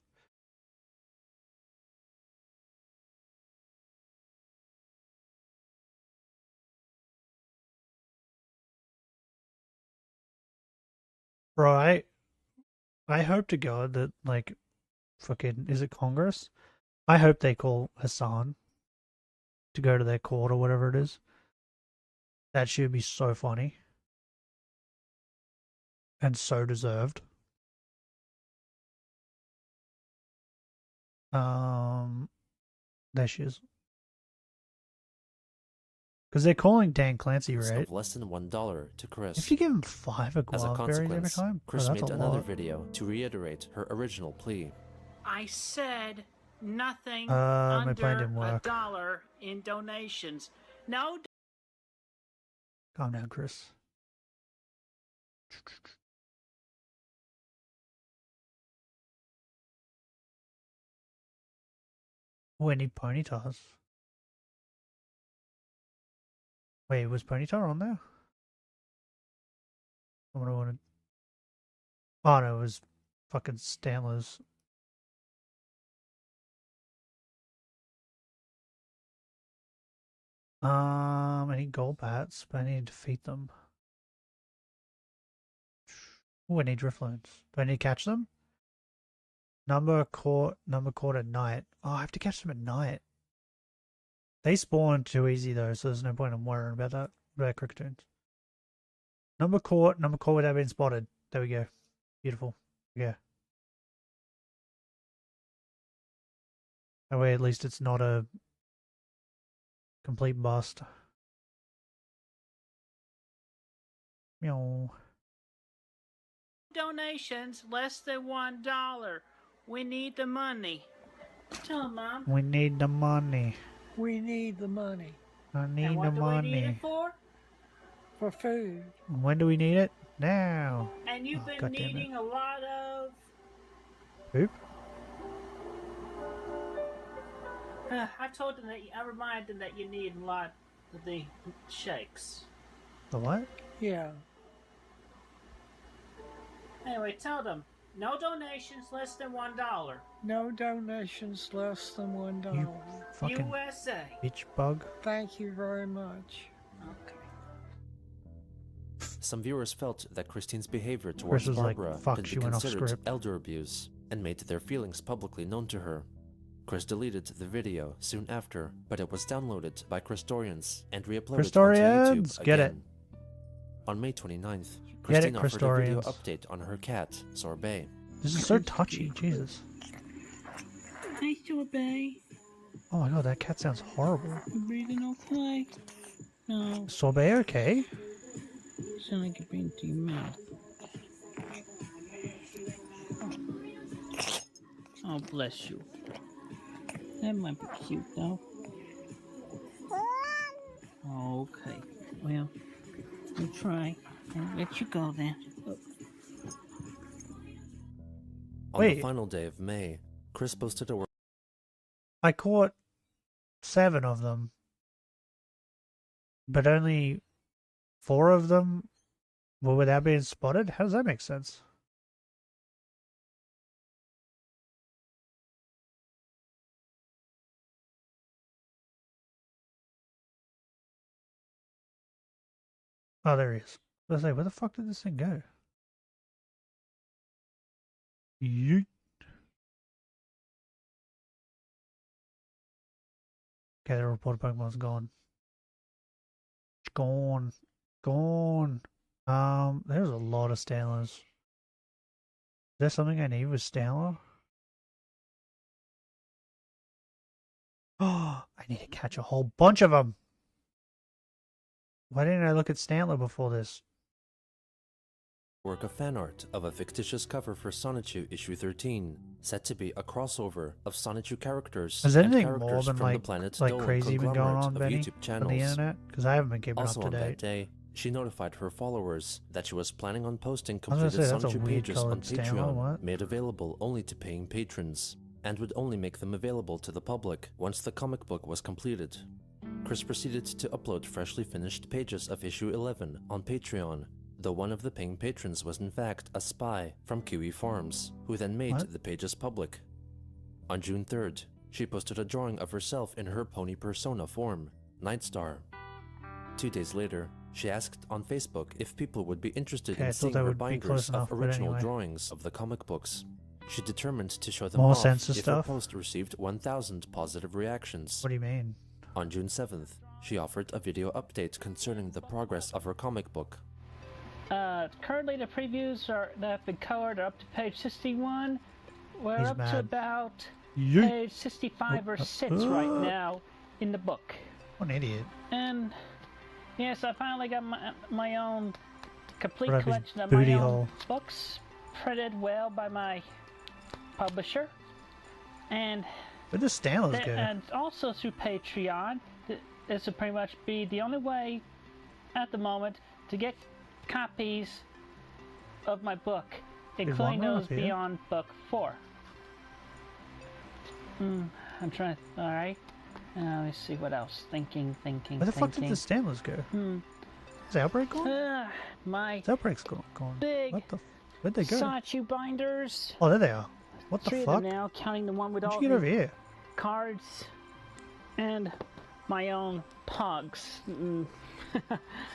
Bro, I hope to God that, like, fucking, is it Congress? I hope they call Hassan to go to their court or whatever it is. That should be so funny. And so deserved. There she is. Because they're calling Dan Clancy, right?
Of less than $1 to Chris.
If you give him 5
As a
guava berries every
consequence,
time,
Chris
that's
made
a
another
lot.
video to reiterate her original plea.
I said nothing
My plan didn't
under
work.
$1 in donations. No.
Calm down, Chris. Oh, I need ponytails. Wait, was ponytail on there? What I wanted. Oh no, it was fucking Stanley's. I need gold bats, but I need to defeat them. Oh, I need Drifloons. Do I need to catch them? Number caught at night. Oh, I have to catch them at night. They spawn too easy though, so there's no point in worrying about that. About cricketoons. Number caught without being spotted. There we go. Beautiful. Yeah. That way at least it's not a complete bust. Meow.
Donations less than $1. We need the money. Tell him, Mom.
We need the money.
We need the money
I need
And
the
what do we need
money.
it for?
for food.
When do we need it? Now.
And you've been
God damn it.
needing a lot of.
Poop?
I told them that. I reminded them that you need a lot of the shakes.
The what?
Yeah.
Anyway, tell them no donations less than $1.
No donations less than $1.
You fucking
USA.
bitch bug.
Thank you very much.
Okay.
Some viewers felt that Christine's behavior towards
was like,
Barbara
"Fuck,
could
she
be
went off
considered
script."
elder abuse and made their feelings publicly known to her. Chris deleted the video soon after, but it was downloaded by Christorians and re-uploaded onto
Christorians,
YouTube
get it.
again. On May 29th,
Get it,
Christine offered a video
Christorians.
update on her cat, Sorbet.
This is so touchy, Jesus.
Hey, Sorbet.
Oh my god, that cat sounds horrible.
You breathing okay? No,
Sorbet okay?
sound like you're breathing through your mouth. Oh, bless you. That might be cute, though. Okay. Well, we'll try. I'll let you go then.
On
Wait.
the final day of May, Chris posted a work
I caught 7 of them. But only 4 of them were without being spotted? How does that make sense? Oh, there he is. I was like, where the fuck did this thing go? Yeet. Okay, the reported Pokemon's gone. It's gone. Gone. There's a lot of Stanlers. Is there something I need with Stanler? Oh, I need to catch a whole bunch of them. Why didn't I look at Stantler before this?
work of fan art of a fictitious cover for Sonichu issue 13, set to be a crossover of Sonichu characters
Has
and
anything
characters
more than
from the planet
like
Dolan
crazy been going
conglomerate
on,
of
Benny,
YouTube
on
channels.
the internet? Because I haven't been keeping
Also
up
on
to
that
date.
day, she notified her followers that she was planning on posting
I was gonna
completed
say, that's a
Sonichu
weird
pages on
colored Stanler,
Patreon,
what?
made available only to paying patrons, and would only make them available to the public once the comic book was completed. Chris proceeded to upload freshly finished pages of issue 11 on Patreon, though one of the paying patrons was in fact a spy from Kiwi Farms, who then made
What?
the pages public. On June 3rd, she posted a drawing of herself in her pony persona form, Nightstar. 2 days later, she asked on Facebook if people would be interested
Okay, I
in
thought
seeing
that
her
would be
binders
close
of
enough, but
original
anyway.
drawings of the comic books. She determined to show them
More
off
censor
if
stuff?
her post received 1,000 positive reactions.
What do you mean?
On June 7th, she offered a video update concerning the progress of her comic book.
Currently the previews that have been colored are up to page 61. We're
He's
up to
mad.
about
Yeet.
page 65 or 6 right now in the book.
What an idiot.
And yes, I finally got my own complete
Right up his
collection of my
booty
own
hole.
books, printed well by my publisher. And
Where'd the Stanleys go?
and also through Patreon. This would pretty much be the only way at the moment to get copies of my book, including
one
those
up here.
beyond book 4. I'm trying to. Alright. Let me see what else. Thinking.
Where the fuck did the Stanleys go? Is the Outbreak gone?
My
The Outbreak's gone.
big
What the? Where'd they go?
Sachu binders.
Oh, there they are. What the
3
fuck?
of them now, counting the one with
How'd
all
you get
the
over here?
cards and my own pogs.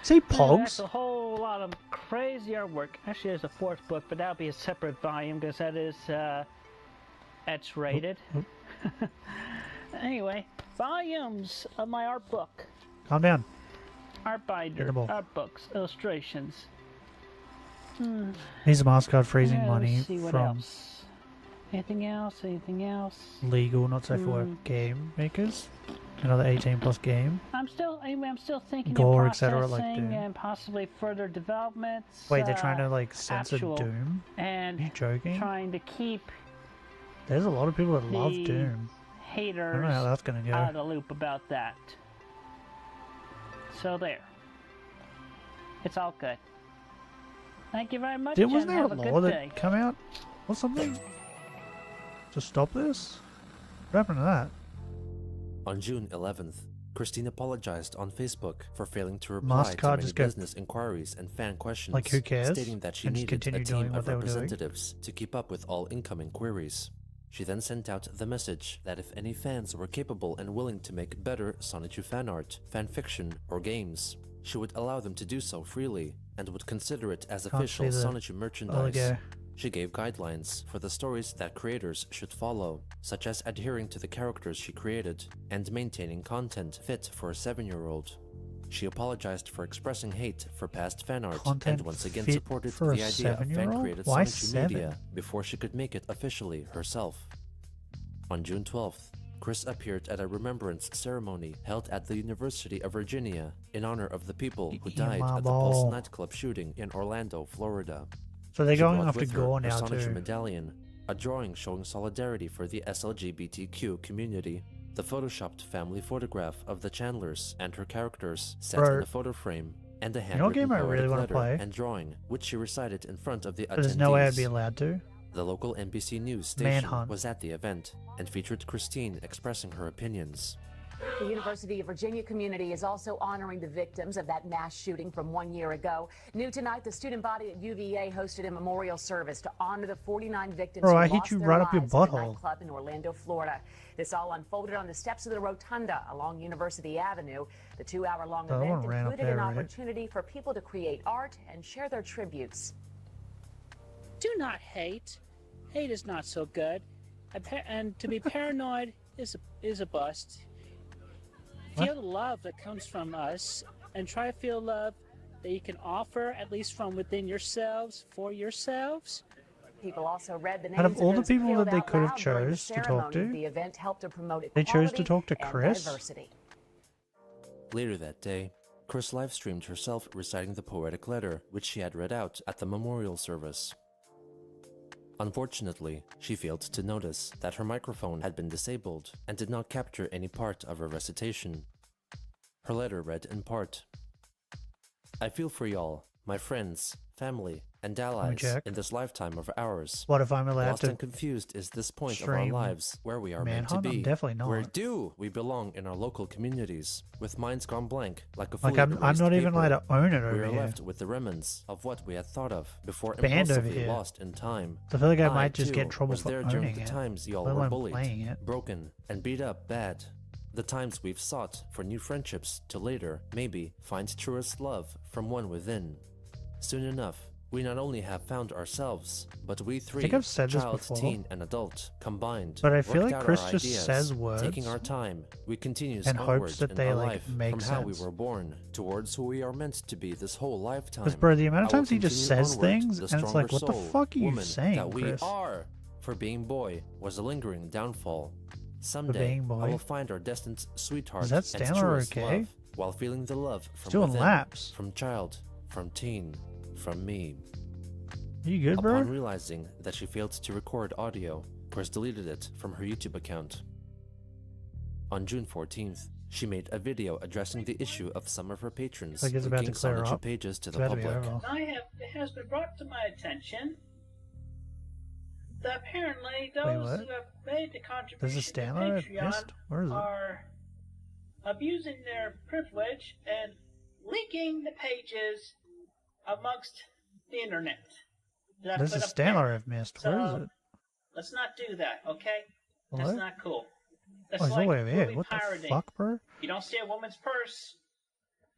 See
That's
Pogs?
a whole lot of crazy artwork. Actually, there's a 4th book, but that'll be a separate volume because that is X-rated. Anyway, volumes of my art book,
Calm down.
art binder,
Edible.
art books, illustrations.
He's a mascot freezing
Yeah,
money
let's see what
from
else. Anything else? Anything else?
legal, not safe for work game makers. Another 18+ game.
I'm still thinking
Gore,
of
etc.,
processing
like Doom.
and possibly further developments.
Wait, they're trying to like censor
actual
Doom? Are you
and
joking?
trying to keep
There's a lot of people that love
the
Doom. I
haters
don't know how that's gonna
out of
go.
the loop about that. So there. It's all good. Thank you very much,
Wasn't
and
there a
have a
law
good
that
day.
come out or something to stop this? What happened to that?
On June 11th, Christine apologized on Facebook for failing to reply to
Mascot
many
just go,
business inquiries and fan questions,
like, who cares?
stating that she
And just
needed a
continue
team
doing what
of
they were doing.
representatives to keep up with all incoming queries. She then sent out the message that if any fans were capable and willing to make better Sonichu fan art, fan fiction, or games, she would allow them to do so freely and would consider it as
Can't
official
see the
Sonichu merchandise.
Oligo.
She gave guidelines for the stories that creators should follow, such as adhering to the characters she created and maintaining content fit for a 7-year-old. She apologized for expressing hate for past fan art
Content
and once again
fit
supported
for a
the idea of
7-year-old?
fan-created
Why
Sonichu
7?
media before she could make it officially herself. On June 12th, Chris appeared at a remembrance ceremony held at the University of Virginia in honor of the people who died
my
at the Pulse
ball.
nightclub shooting in Orlando, Florida.
So they're
She
going
brought
after
with her
Gore
her
now
Sonichu
too.
medallion, a drawing showing solidarity for the SLGBTQ community, the photoshopped family photograph of the Chandlers and her characters set
Bro,
in a photo frame, and a
know what
handwritten
game I really
poetic
wanna
letter
play?
and drawing, which she recited in front of the
But
attendees.
there's no way I'd be allowed to.
The local NBC News station
Manhunt.
was at the event and featured Christine expressing her opinions.
The University of Virginia community is also honoring the victims of that mass shooting from 1 year ago. New tonight, the student body at UVA hosted a memorial service to honor the 49 victims
Bro,
who
I hit
lost
you
their
right up your
lives at the
butthole.
nightclub in Orlando, Florida. This all unfolded on the steps of the rotunda along University Avenue. The 2-hour-long
The other
event
one ran up
included
there,
an
right?
opportunity for people to create art and share their tributes.
Do not hate. Hate is not so good. And to be paranoid is a bust.
What?
Feel the love that comes from us, and try to feel love that you can offer, at least from within yourselves, for yourselves.
People also read the names
Out of all the
those
people
killed
that they
out
could have
loud during the
chose to talk
ceremony.
to,
The event helped to promote
they chose to
equality
talk to
and
Chris?
diversity.
Later that day, Chris livestreamed herself reciting the poetic letter, which she had read out at the memorial service. Unfortunately, she failed to notice that her microphone had been disabled and did not capture any part of her recitation. Her letter read in part, "I feel for y'all, my friends, family, and allies
check.
in this lifetime of ours.
What if I'm allowed
Lost
to
and confused is this point of our
stream
lives where we are meant to
Manhunt? I'm
be.
definitely not.
Where do we belong in our local communities, with minds gone blank, like a
Like,
fully
I'm
erased
not even
paper.
allowed to own it
We
over
are
here.
left with the remnants of what we had thought of before
Banned over
impulsively
here.
lost in time.
So I feel like I might just
too,
get in trouble
was
for
there during
owning
the
it,
times y'all
let
were
alone
bullied,
playing it.
broken, and beat up bad. The times we've sought for new friendships to later, maybe, find truest love from one within. Soon enough, We not only have found ourselves, but we three,
think I've said this
child,
before.
teen, and adult, combined,
But I feel
worked
like
out
Chris
our
just
ideas.
says words
Taking our time, we continue
and hopes
onwards
that
in
they,
our
like,
life
make
from how we
sense.
were born towards who we are meant to be this whole lifetime.
Because, bro, the amount of
I will
times he just
continue
says
onward,
things,
the
and it's like,
stronger
what the
soul,
fuck are you
woman
saying,
that we
Chris?
are. For being boy was a lingering downfall. Someday,
being boy?
I will find our destined sweetheart
Is that
and
Stanler
truest
okay?
love, while feeling the love from
Still in
within,
laps.
from child, from teen, from me.
You good,
Upon
bro?
realizing that she failed to record audio, Chris deleted it from her YouTube account. On June 14th, she made a video addressing the issue of some of her patrons
Like it's about to
leaking
clear
sonnet
up.
pages to
It's
the
about to be
public.
over.
It has been brought to my attention that apparently
Wait,
those
what?
who have made the
There's a
contribution to
Stanler I've
Patreon
missed? Where is it?
are abusing their privilege and leaking the pages amongst the internet. that I
There's a
put up there.
Stanler I've missed. Where is
So,
it?
let's not do that, okay? That's
What?
not cool. That's
Oh, it's all
like
the way over here.
movie
What the
pirating.
fuck, bro?
You don't steal a woman's purse.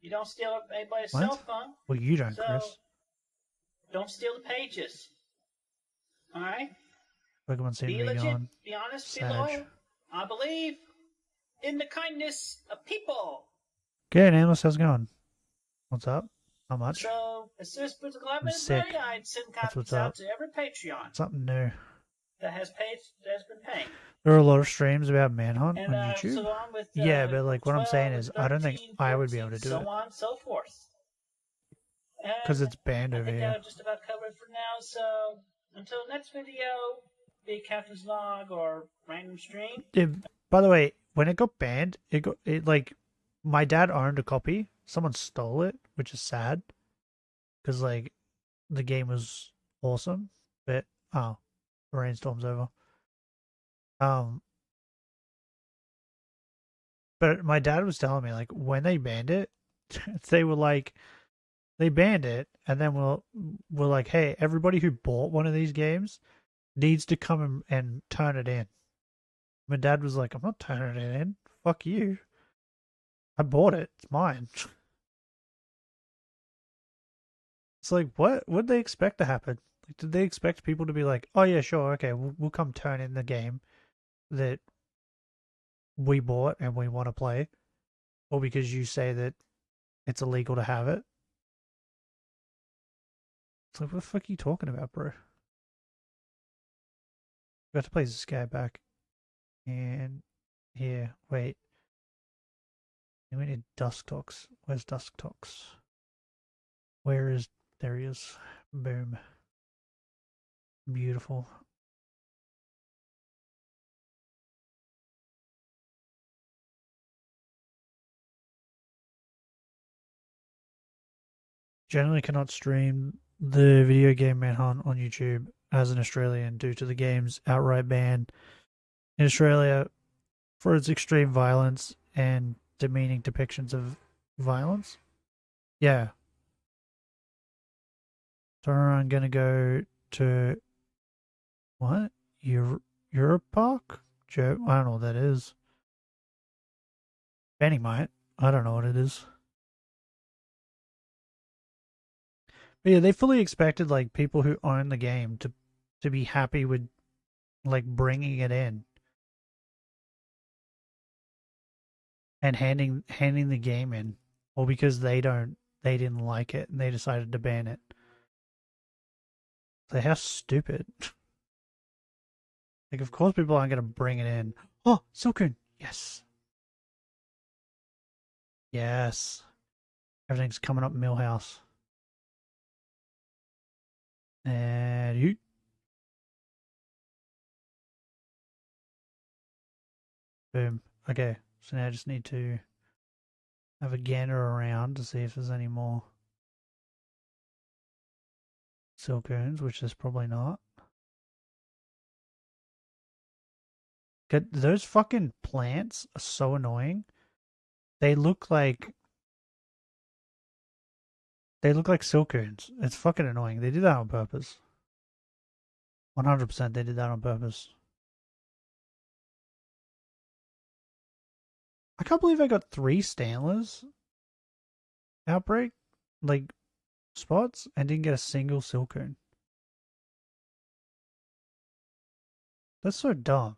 You don't steal anybody's
What?
cell phone.
Well, you don't,
So,
Chris.
don't steal the pages. Alright?
Pokemon seem
Be
to be
legit,
gone.
be honest, be
Sag.
loyal. I believe in the kindness of people.
Okay, Nameless, how's it going? What's up? How much?
So, as soon as Physical
I'm
Evidence
sick.
Day, I'd send
That's
copies
what's
out
up.
to every Patreon
Something new.
that has been paying.
There are a lot of streams about Manhunt
And
on YouTube.
so on with
Yeah, but like what I'm
12,
saying is, I don't think
13,
I would be able to
14,
do
so
it
on and so forth.
because it's banned
I
over
think
here.
that'll just about cover it for now. So until next video, be it Captain's Log or random stream.
By the way, when it got banned, it like my dad owned a copy. Someone stole it, which is sad because like the game was awesome. But oh, the rainstorm's over. But my dad was telling me like when they banned it, they were like they banned it, and then we're like, hey, everybody who bought one of these games needs to come and turn it in. My dad was like, I'm not turning it in. Fuck you. I bought it. It's mine. It's like, what would they expect to happen? Like, did they expect people to be like, oh yeah, sure, okay, we'll come turn in the game that we bought and we want to play? Or because you say that it's illegal to have it? It's like, what the fuck are you talking about, bro? We have to play this guy back. And here, wait. We need Dusk Talks. Where's Dusk Talks? There he is. Boom. Beautiful. Generally cannot stream the video game Manhunt on YouTube as an Australian due to the game's outright ban in Australia for its extreme violence and demeaning depictions of violence. Yeah. So I'm gonna go to what? Europe Park? Joe, I don't know what that is. Benny might. I don't know what it is. But yeah, they fully expected like people who own the game to be happy with like bringing it in and handing the game in, or because they didn't like it and they decided to ban it. So how stupid. Like, of course people aren't going to bring it in. Oh, Silcoon. Yes. Yes. Everything's coming up Millhouse. And you. Boom. Okay. So now I just need to have a gander around to see if there's any more Silcoons, which there's probably not. Those fucking plants are so annoying. They look like Silcoons. It's fucking annoying. They did that on purpose. 100% they did that on purpose. I can't believe I got 3 Stanlers. Outbreak? Like, spots and didn't get a single Silcoon. That's so dumb.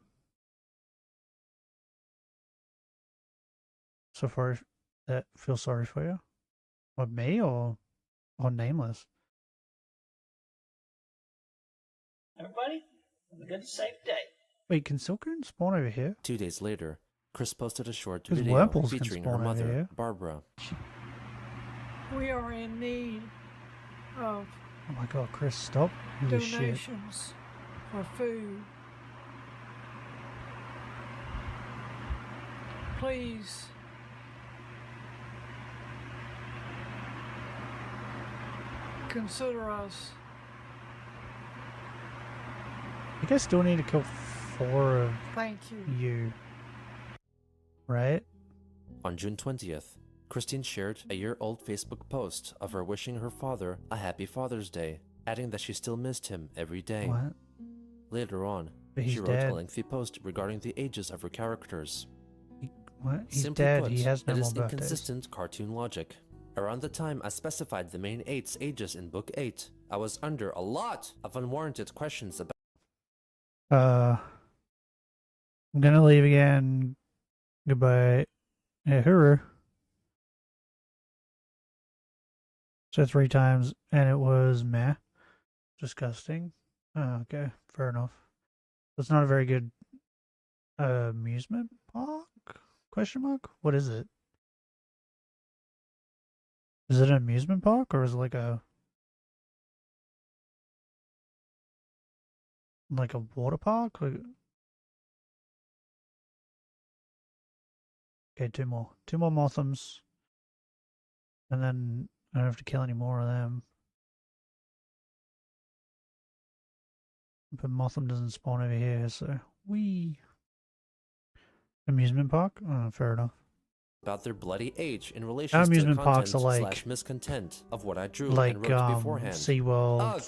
So far, that feel sorry for you? Or me or Nameless?
Everybody, have a good, safe day.
Wait, can Silcoon spawn over here?
2 days later, Chris posted a short
Because
video
Wurmples can
featuring her
spawn over
mother,
here.
Barbara.
We are in need of
Oh my god, Chris, stop. Holy shit.
donations for food. Please consider us.
I guess still need to kill 4 of
Thank you.
you. Right?
On June 20th, Christine shared a year-old Facebook post of her wishing her father a happy Father's Day, adding that she still missed him every day.
What?
Later on,
But he's
she wrote
dead.
a lengthy post regarding the ages of her characters.
What? He's
Simply
dead.
put,
He has no
it
more
is
birthdays.
inconsistent cartoon logic. Around the time I specified the main 8's ages in Book 8, I was under a lot of unwarranted questions about
I'm gonna leave again. Goodbye. Yeah, hooroo. So 3 times, and it was meh. Disgusting. Oh, okay, fair enough. That's not a very good amusement park? Question mark? What is it? Is it an amusement park or is it like a water park? Like... Okay, 2 more. 2 more Mothams. And then I don't have to kill any more of them. But Motham doesn't spawn over here, so wee. Amusement park? Oh, fair enough.
their bloody age in relation to the
Amusement
content
parks are like-
slash miscontent of what I drew
Like
and wrote beforehand.
SeaWorld.
Ugh!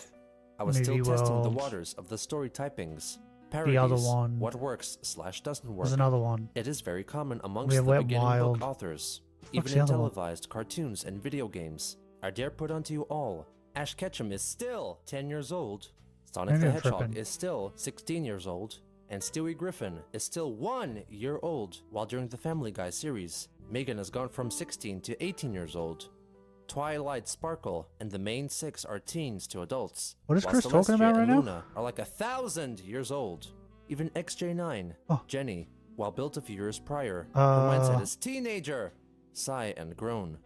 I was still
Movie
testing the
World.
waters of the story typings.
The
Parodies,
other one.
what works slash doesn't work.
There's another one.
It is very common
We
amongst
have
the
Wet
beginning
Wild.
book authors.
Fuck's
Even
the
in
other one?
televised cartoons and video games. I dare put unto you all, Ash Ketchum is still 10 years old, Sonic
Maybe
the
I'm
Hedgehog
tripping.
is still 16 years old, and Stewie Griffin is still 1 year old, while during the Family Guy series, Megan has gone from 16 to 18 years old. Twilight Sparkle and the main 6 are teens to adults.
What is
while
Chris talking
Celestia
about right
and
now?
Luna are like 1,000 years old. Even XJ9,
Oh.
Jenny, while built a few years prior, her mindset
Uh.
is teenager. Sigh and groan.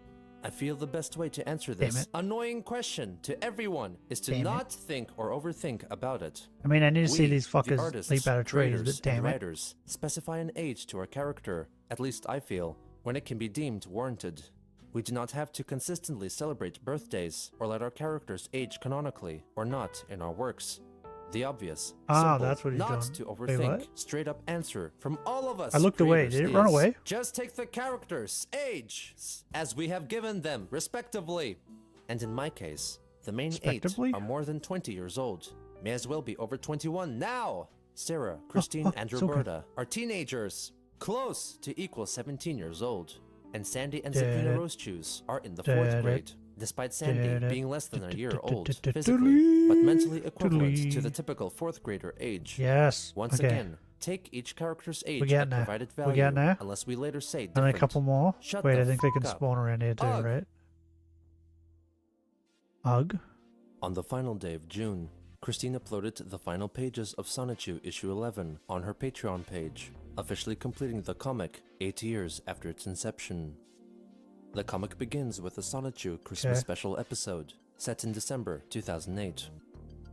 I feel the best way to answer
Damn
this
it.
annoying question to everyone is to
Damn it.
not think or overthink about it.
I mean, I need to see
We,
these
the
fuckers
artists,
leap out of trees,
creators,
but damn
and
it.
writers, specify an age to our character, at least I feel, when it can be deemed warranted. We do not have to consistently celebrate birthdays or let our characters age canonically or not in our works. The obvious,
Ah,
simple,
that's what he's
not
doing.
to
Wait,
overthink,
what?
straight up answer from all of us
I looked away.
creators
Did it run
is,
away?
just take the characters' age as we have given them, respectively. And in my case, the main 8
Respectively?
are more than 20 years old. May as well be over 21 now. Sarah, Christine, and
it's okay.
Roberta are teenagers, close to equal 17 years old. And Sandy and Sabrina
Did it.
Rosechews are in the 4th
Did it.
grade, despite Sandy
Did it.
being less than a year
Did-
old
did- did-
physically, but mentally equivalent
diddly.
to the typical 4th grader age.
Yes.
Once
okay.
again, take each character's age
getting
at
there.
provided
We
value,
getting there?
unless we later say
And then
different.
a couple more.
Shut
Wait,
the
I think they can
fuck up.
spawn around here too,
Ugh.
right? Ugh.
On the final day of June, Christine uploaded the final pages of Sonichu issue 11 on her Patreon page, officially completing the comic 8 years after its inception. The comic begins with a Sonichu Christmas
Okay.
special episode, set in December 2008.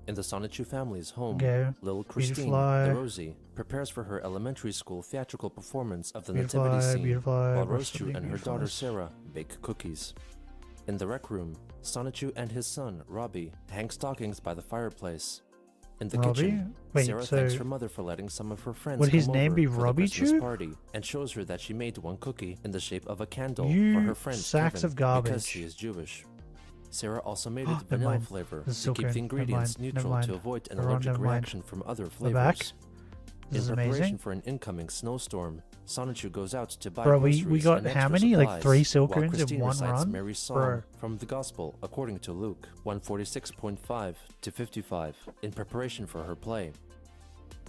In the Sonichu family's home,
Okay.
little Christine,
Beautifly.
the Rosie, prepares for her elementary school theatrical performance of the
Beautiful,
nativity scene,
beautiful,
while
beautiful,
Rosechu and her daughter
beautiful.
Sarah bake cookies. In the rec room, Sonichu and his son, Robbie, hang stockings by the fireplace. In the
Robbie?
kitchen,
Wait,
Sarah
so
thanks her mother for letting some of her friends
would his
come
name
over
be
for the
Robbie
Christmas
Chew?
party and shows her that she made one cookie in the shape of a candle
You
for her friend
sacks
Kevin
of garbage.
because she is Jewish. Sarah also made it
Never
vanilla
mind.
flavor
This is
to keep
okay.
the
Never
ingredients
mind.
neutral
Never
to
mind.
avoid an
Never mind.
allergic
Never mind.
reaction from other
The back?
flavors.
This is
In preparation
amazing.
for an incoming snowstorm, Sonichu goes out to buy
Bro, we
groceries
got
and
how
extra
many? Like
supplies,
3 silk
while
runes in
Christine
one
recites
run?
Mary's song
Bro.
from the Gospel according to Luke 146.5 to 55 in preparation for her play.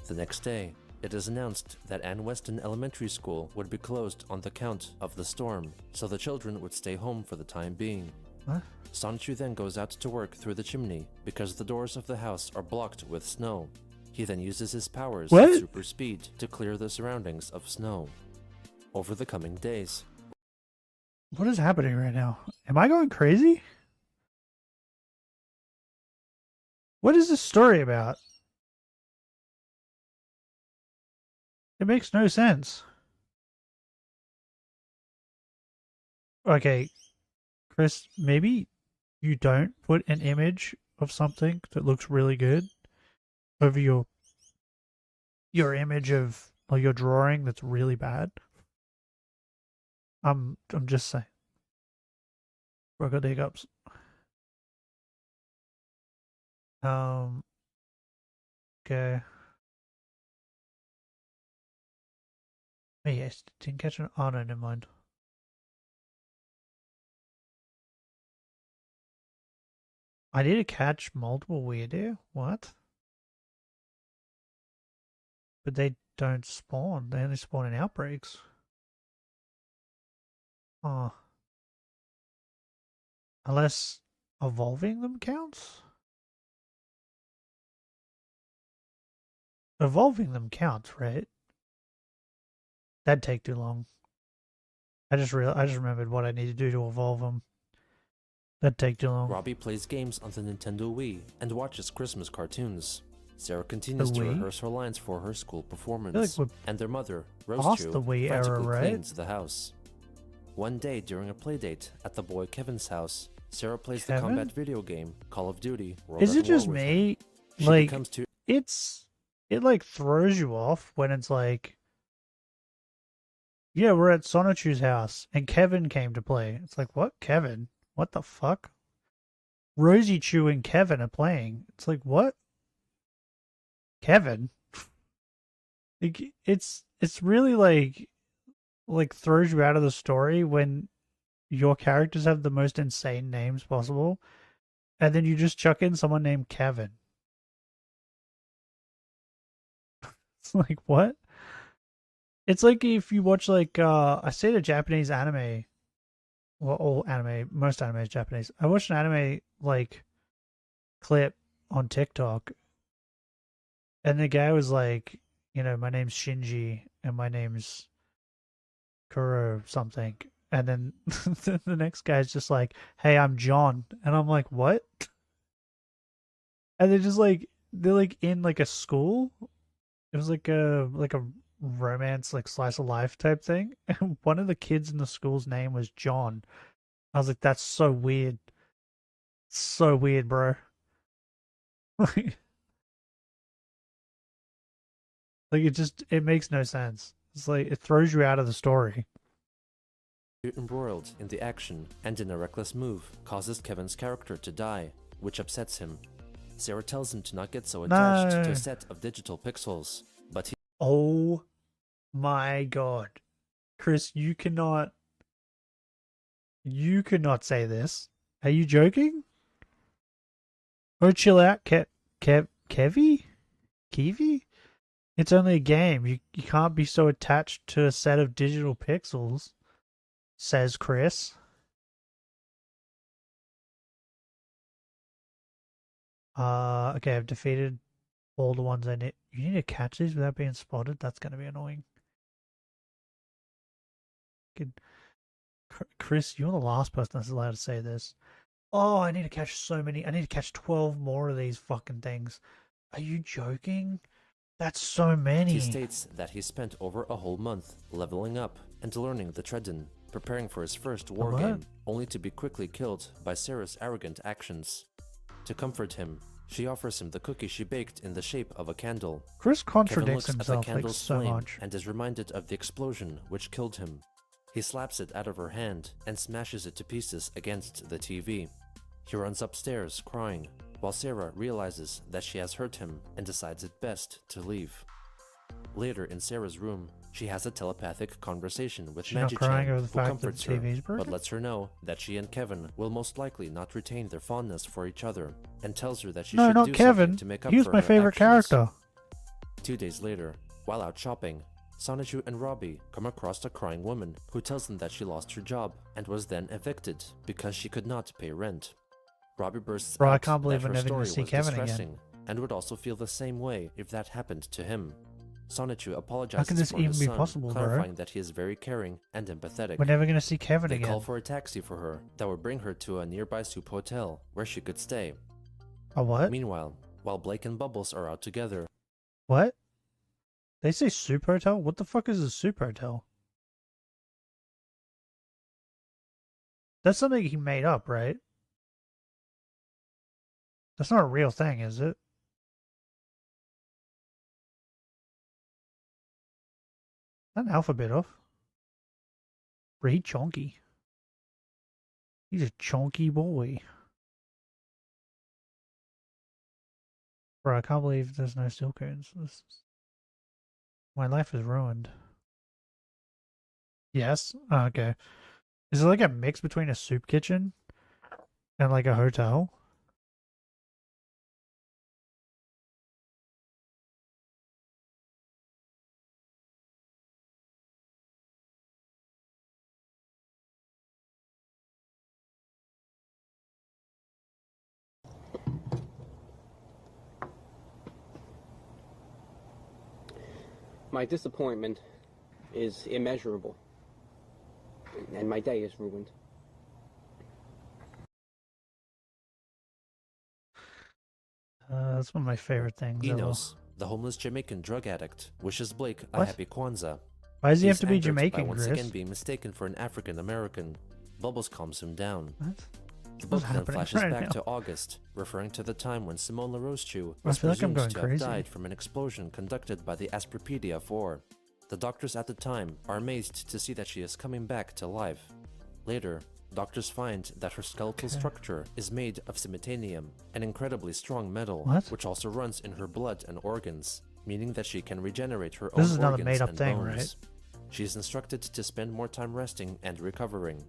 The next day, it is announced that Ann Weston Elementary School would be closed on the count of the storm, so the children would stay home for the time being.
What?
Sonichu then goes out to work through the chimney because the doors of the house are blocked with snow. He then uses his powers
What?
at super speed to clear the surroundings of snow. Over the coming days,
What is happening right now? Am I going crazy? What is this story about? It makes no sense. Okay, Chris, maybe you don't put an image of something that looks really good over your image of, or your drawing that's really bad. I'm just saying. I got the hiccups. Okay. Oh, yes, didn't catch an. Oh, no, never mind. I need to catch multiple weirdo? What? But they don't spawn. They only spawn in outbreaks. Oh. Unless evolving them counts? Evolving them counts, right? That'd take too long. I just remembered what I need to do to evolve them. That'd take too long.
Robbie plays games on the Nintendo Wii and watches Christmas cartoons. Sarah continues
The
to
Wii?
rehearse her lines for her school
I
performance,
feel like
and their mother,
past
Rose
the Wii era,
frantically
right?
cleans the house. One day during a playdate at the boy Kevin's house, Sarah plays the
Kevin?
combat video game Call of Duty World
Is
at
it just
War with him.
me?
She
Like,
becomes too
it like throws you off when it's like, yeah, we're at Sonichu's house and Kevin came to play. It's like, what? Kevin? What the fuck? Rosie Chew and Kevin are playing. It's like, what? Kevin? Like, it's really like throws you out of the story when your characters have the most insane names possible, and then you just chuck in someone named Kevin. It's like, what? It's like if you watch like I say the Japanese anime, well, all anime, most anime is Japanese. I watched an anime like clip on TikTok, and the guy was like, you know, my name's Shinji and my name's Kuro something, and then the next guy's just like, hey, I'm John, and I'm like, what? And they're like in like a school. It was like a romance, like slice of life type thing. And one of the kids in the school's name was John. I was like, that's so weird. So weird, bro. Like it makes no sense. It's like it throws you out of the story.
embroiled in the action and in a reckless move causes Kevin's character to die, which upsets him. Sarah tells him to not get so attached to
No.
a set of digital pixels, but he
Oh my god. Chris, you cannot say this. Are you joking? Oh, chill out, Kevy? It's only a game. You can't be so attached to a set of digital pixels, says Chris. Okay, I've defeated all the ones I need. You need to catch these without being spotted? That's going to be annoying. Chris, you're the last person that's allowed to say this. Oh, I need to catch so many. I need to catch 12 more of these fucking things. Are you joking? That's so many.
He states that he spent over a whole month leveling up and learning the Treadden, preparing for his first war
what?
game, only to be quickly killed by Sarah's arrogant actions. To comfort him, she offers him the cookie she baked in the shape of a candle.
Chris
Kevin
contradicts
looks at the
himself like
candle's
so
flame
much.
and is reminded of the explosion which killed him. He slaps it out of her hand and smashes it to pieces against the TV. He runs upstairs crying, while Sarah realizes that she has hurt him and decides it best to leave. Later, in Sarah's room, she has a telepathic conversation with
She's not crying over the
who
fact that
comforts
the
her,
TV's broken?
but lets her know that she and Kevin will most likely not retain their fondness for each other, and tells her that she
No,
should
not
do
Kevin.
something to make up
He was
for
my
her
favorite
actions.
character.
2 days later, while out shopping, Sonichu and Robbie come across a crying woman who tells them that she lost her job and was then evicted because she could not pay rent. Robbie bursts
Bro, I
out
can't believe
that
we're
her
never gonna
story
see
was
Kevin again.
distressing and would also feel the same way if that happened to him. Sonichu
How
apologizes
can this
for
even
his
be
son,
possible, bro?
clarifying that he is very caring and empathetic.
We're never gonna see Kevin
They
again.
call for a taxi for her that would bring her to a nearby soup hotel where she could stay.
A what?
Meanwhile, while Blake and Bubbles are out together,
What? They say soup hotel? What the fuck is a soup hotel? That's something he made up, right? That's not a real thing, is it? An alphabet off. Pretty chunky. He's a chunky boy. Bro, I can't believe there's no steel cones. My life is ruined. Yes? Oh, okay. Is it like a mix between a soup kitchen and like a hotel?
My disappointment is immeasurable, and my day is ruined.
That's one of my favorite things ever.
Enos, the homeless Jamaican drug addict, wishes Blake a
What?
happy Kwanzaa.
Why does he have
He's
to be
angered
Jamaican,
by once
Chris?
again being mistaken for an African American. Bubbles calms him down.
What?
The
What's
book then
happening
flashes
right
back
now?
to August, referring to the time when Simone LaRoche
I
was
feel like I'm
presumed
going
to
crazy.
have died from an explosion conducted by the Aspropedia 4. The doctors at the time are amazed to see that she is coming back to life. Later, doctors find that her skeletal structure is made of simitanium, an incredibly strong metal,
What?
which also runs in her blood and organs, meaning that she can regenerate her
This
own
is another
organs
made-up
and
thing,
bones.
right?
She is instructed to spend more time resting and recovering.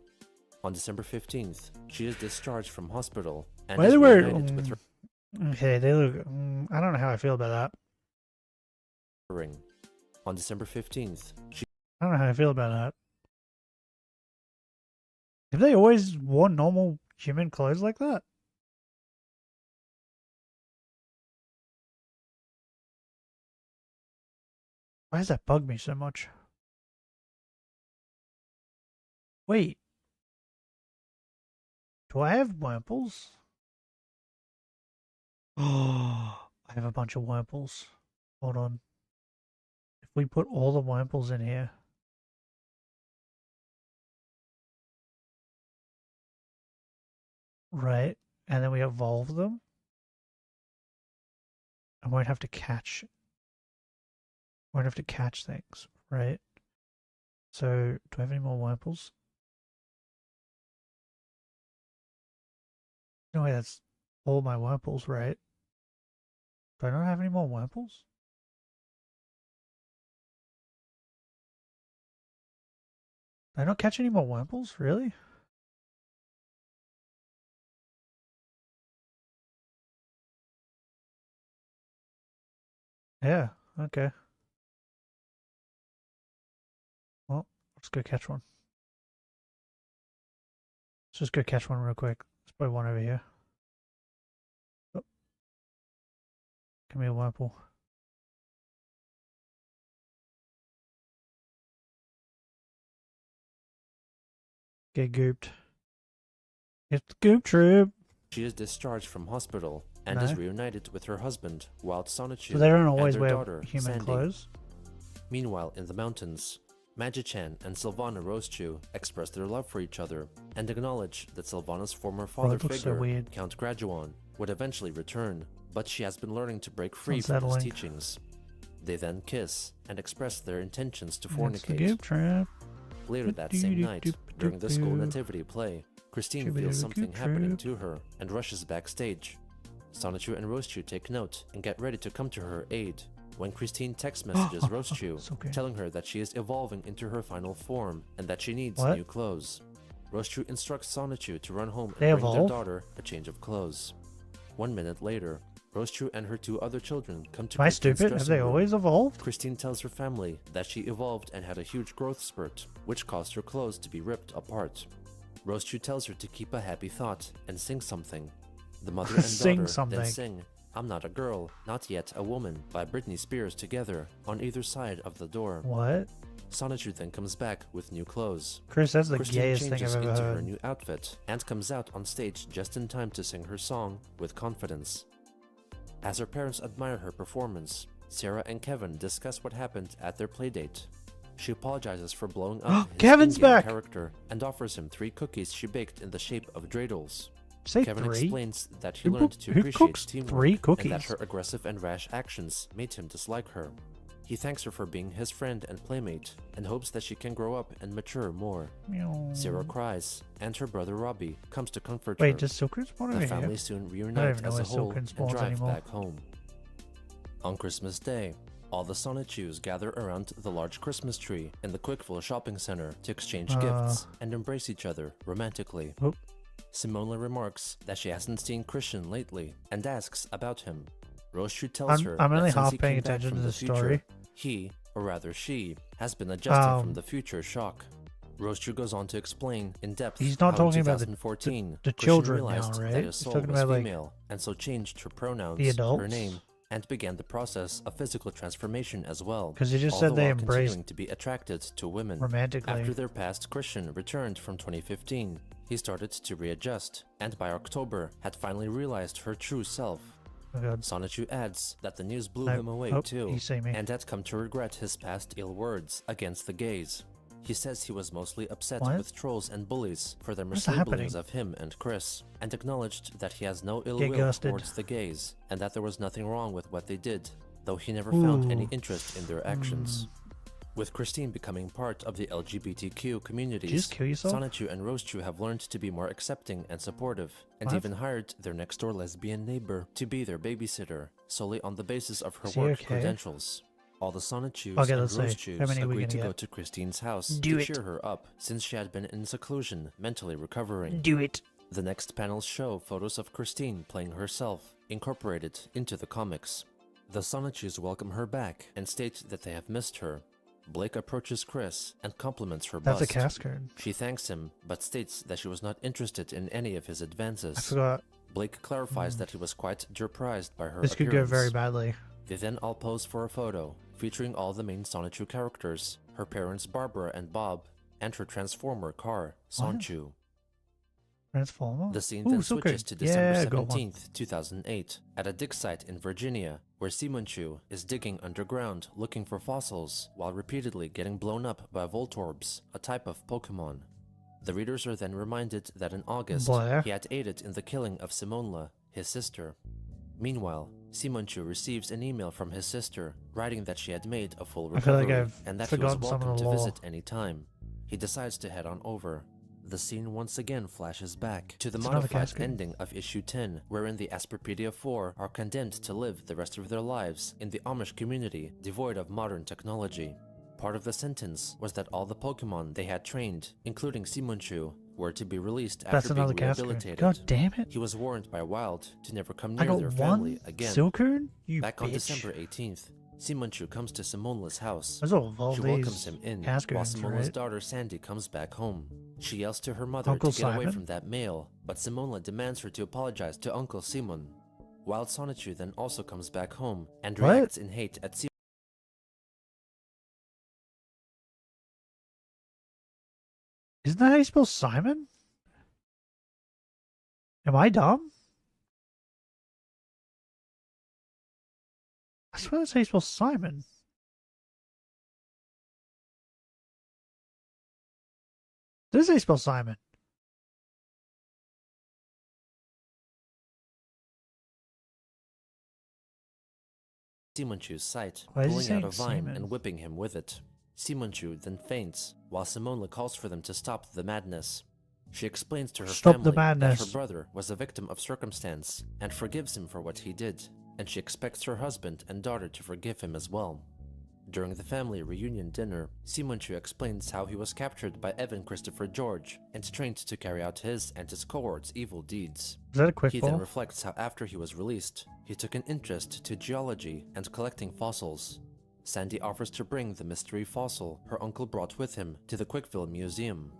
On December 15th, she is discharged from hospital and
By
is
the way,
reunited with her
okay, they look. I don't know how I feel about that.
ring. On December 15th, she
I don't know how I feel about that. Have they always worn normal human clothes like that? Why does that bug me so much? Wait. Do I have Wurmples? Oh, I have a bunch of Wurmples. Hold on. If we put all the Wurmples in here. Right. And then we evolve them. I won't have to catch. Won't have to catch things, right? So, do I have any more Wurmples? No way, that's all my Wurmples, right? Do I not have any more Wurmples? Did I not catch any more Wurmples? Really? Yeah, okay. Well, let's go catch one. Let's just go catch one real quick. Let's put one over here. Oh. Give me a Wurmple. Get gooped. It's the goop trip.
She is discharged from hospital and is
No.
reunited with her husband, Wild Sonichu,
So they don't
and
always
their
wear
daughter,
human
Sandy.
clothes.
Meanwhile, in the mountains, Magi-chan and Sylvana Rosechew express their love for each other and acknowledge that Sylvana's former father
it looks so
figure,
weird.
Count Graduan, would eventually return, but she has been learning to break free from
Unsettling.
his teachings. They then kiss and express their intentions to
It's the
fornicate.
goop trap.
Later that same night, during the school nativity play, Christine feels something happening to her and rushes backstage. Sonichu and Rosechew take note and get ready to come to her aid, when Christine text messages Roschu,
It's okay.
telling her that she is evolving into her final form and that she needs
What?
new clothes. Roschu instructs Sonichu to run home and
They
bring their
evolve?
daughter a change of clothes. 1 minute later, Roschu and her 2 other children come to
Am I
Christine's
stupid? Have
dressing
they
room.
always evolved?
Christine tells her family that she evolved and had a huge growth spurt, which caused her clothes to be ripped apart. Roschu tells her to keep a happy thought and sing something. The mother and
Sing
daughter
something.
then sing I'm Not a Girl, Not Yet a Woman by Britney Spears together on either side of the door.
What?
Sonichu then comes back with new clothes.
Chris, that's the
Christine
gayest thing
changes
I've ever
into her
heard.
new outfit and comes out on stage just in time to sing her song with confidence. As her parents admire her performance, Sarah and Kevin discuss what happened at their playdate. She apologizes for blowing up his
Kevin's
in-game
back!
character and offers him 3 cookies she baked in the shape of dreidels.
Say
Kevin
3?
explains that he
Who
learned
cook-
to
who
appreciate
cooks
teamwork
3
and that
cookies?
her aggressive and rash actions made him dislike her. He thanks her for being his friend and playmate and hopes that she can grow up and mature more.
Meow.
Sarah cries, and her brother Robbie comes to comfort
Wait,
her.
does Silkern spawn over
The
here?
family soon
I don't
reunite
even know
as a
where
whole
Silkern
and
spawns
drive
anymore.
back home. On Christmas Day, all the Sonichus gather around the large Christmas tree in the Quickville shopping center to exchange gifts and embrace each other romantically.
Oop.
Simona remarks that she hasn't seen Christian lately and asks about him. Roshu tells her
I'm
that
only
since
half
he
paying
came back
attention
from
to
the
the
future,
story.
he, or rather she, has been adjusting from
Um,
the future shock. Roshu goes on to explain in depth
He's not
how in
talking about the
2014
the
Christian
children now,
realized
right?
that
He's
his soul
talking
was
about, like,
female and so changed her pronouns,
the
her
adults?
name, and began the process of physical transformation as well.
'Cause he just
all
said
the
they
while
embraced
continuing to be attracted to women.
romantically.
After their past Christian returned from 2015, he started to readjust, and by October had finally realized her true self.
Oh god.
Sonichu adds that the news blew
No.
him away
Oh,
too,
he see me.
and had come to regret his past ill words against the gays. He says he was mostly upset
What?
with trolls and bullies for their
What's happening?
mislabelings of him and Chris, and acknowledged that he has no ill
Get
will
ghosted.
towards the gays, and that there was nothing wrong with what they did, though he never found any
Ooh.
interest in their actions. With Christine becoming part of the LGBTQ communities,
Did you just kill yourself?
Sonichu and Rosechu have learned to be more accepting and supportive, and
What?
even hired their next-door lesbian neighbor to be their babysitter, solely on the basis of her
Is he
work
okay?
credentials. All the Sonichus
Okay,
and
let's see.
Rosechus
How many are we
agreed to
gonna
go
get?
to Christine's house
Do
to
it.
cheer her up, since she had been in seclusion, mentally recovering.
Do it.
The next panels show photos of Christine playing herself, incorporated into the comics. The Sonichus welcome her back and state that they have missed her. Blake approaches Chris and compliments her
That's
bust.
a cast card.
She thanks him, but states that she was not interested in any of his advances.
I forgot.
Blake clarifies that he was quite surprised by her
This could go
appearance.
very badly.
They then all pose for a photo, featuring all the main Sonichu characters, her parents Barbara and Bob, and her transformer car, Sonchu.
Transformer?
The scene
Ooh,
then
so
switches
good.
to December
Yeah, got one.
17th, 2008, at a dig site in Virginia, where Simunchu is digging underground looking for fossils while repeatedly getting blown up by Voltorbs, a type of Pokémon. The readers are then reminded that in August,
Blair.
he had aided in the killing of Simonla, his sister. Meanwhile, Simunchu receives an email from his sister writing that she had made a full
I feel like
recovery
I've
and that he was
forgotten some of
welcome
the
to
lore.
visit any time. He decides to head on over. The scene once again flashes back to the
It's another
modified
casket.
ending of issue 10, wherein the Asperpedia 4 are condemned to live the rest of their lives in the Amish community devoid of modern technology. Part of the sentence was that all the Pokemon they had trained, including Simunchu, were to be released
That's
after being
another casket.
rehabilitated.
God damn it.
He was warned by Wild to never come
I
near
got
their
one
family again.
Silkern? You
Back
bitch.
on December 18th, Simunchu comes to Simonla's house.
There's all of
She
these
welcomes him in, while
cascards,
Simonla's
right?
daughter Sandy comes back home. She yells to her mother
Uncle
to get away
Simon?
from that male, but Simonla demands her to apologize to Uncle Simon. Wild Sonichu then also comes back home and
What?
reacts in hate at Simon.
Isn't that how you spell Simon? Am I dumb? I swear that's how you spell Simon. This is how you spell Simon.
Simunchu's sight,
Why is he
pulling out
saying
a vine
Simon?
and whipping him with it. Simunchu then faints, while Simonla calls for them to stop the madness. She explains to her
Stop
family
the madness.
that her brother was a victim of circumstance and forgives him for what he did. and she expects her husband and daughter to forgive him as well. During the family reunion dinner, Simunchu explains how he was captured by Evan Christopher George and trained to carry out his and his cohort's evil deeds.
Is that a quick
He
ball?
then reflects how after he was released, he took an interest to geology and collecting fossils. Sandy offers to bring the mystery fossil her uncle brought with him to the Quickville Museum.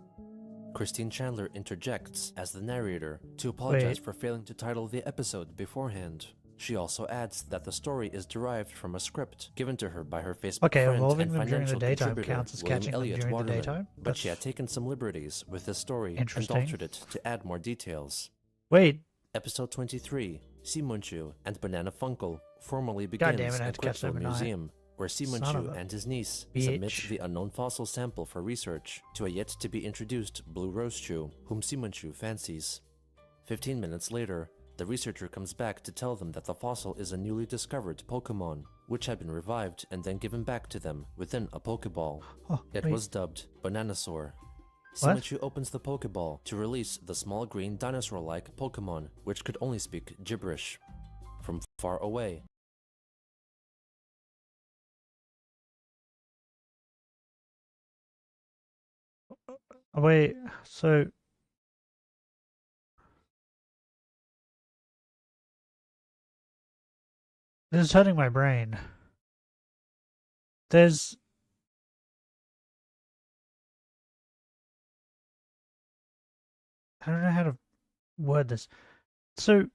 Christine Chandler interjects as the narrator to apologize for failing to title the episode beforehand. She also adds that the story is derived from a script given to her by her Facebook friend
evolving
and
them during the
financial
daytime
contributor,
counts as
William
catching them
Elliott
during the
Waterman,
daytime?
but she had taken some liberties with this story and
Interesting.
altered it to add more details.
Wait,
Episode 23, Simunchu and Banana Funkle, formally
God
begins
damn it, I had
at
to catch
Quickville
them at night.
Museum, where
Son of
Simunchu
a
and his niece
bitch.
submit the unknown fossil sample for research to a yet-to-be-introduced Blue Rosechu, whom Simunchu fancies. 15 minutes later, the researcher comes back to tell them that the fossil is a newly discovered Pokémon, which had been revived and then given back to them within a Pokéball.
Oh,
It
wait.
was dubbed Bananasaur.
What?
Simunchu opens the Pokéball to release the small green dinosaur-like Pokémon, which could only speak gibberish. From far away,
Wait, so this is hurting my brain. There's I don't know how to word this. So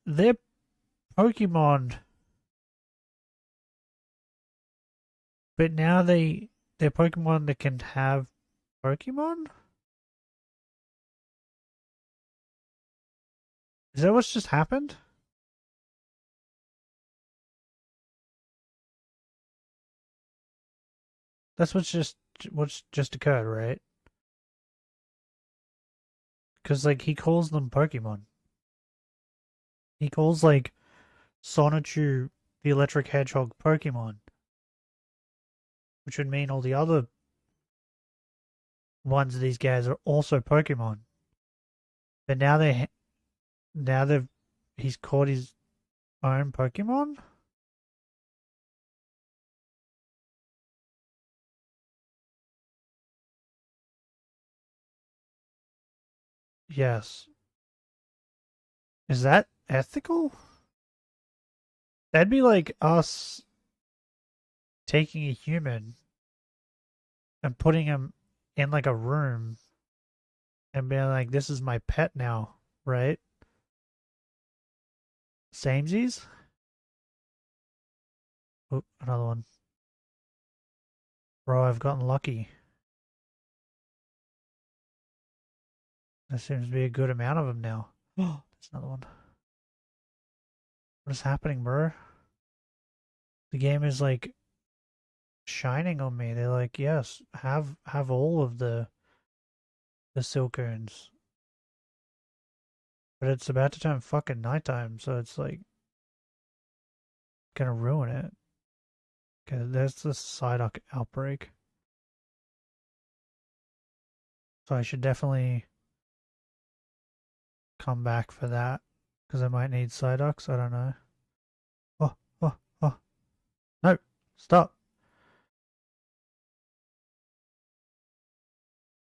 they're Pokemon, but now they're Pokemon that can have Pokemon? Is that what's just happened? That's what's just occurred, right? Because like he calls them Pokemon. He calls like Sonichu the Electric Hedgehog Pokemon, which would mean all the other ones of these guys are also Pokemon. But now he's caught his own Pokemon? Yes. Is that ethical? That'd be like us taking a human and putting him in like a room and being like, this is my pet now, right? Samesies? Oh, another one. Bro, I've gotten lucky. There seems to be a good amount of them now. Oh, there's another one. What is happening, bro? The game is like shining on me. They're like, yes, have all of the Silcoons. But it's about to turn fucking nighttime, so it's like gonna ruin it. Okay, there's the Psyduck outbreak. So I should definitely come back for that, because I might need Psyducks, I don't know. Oh. No, stop.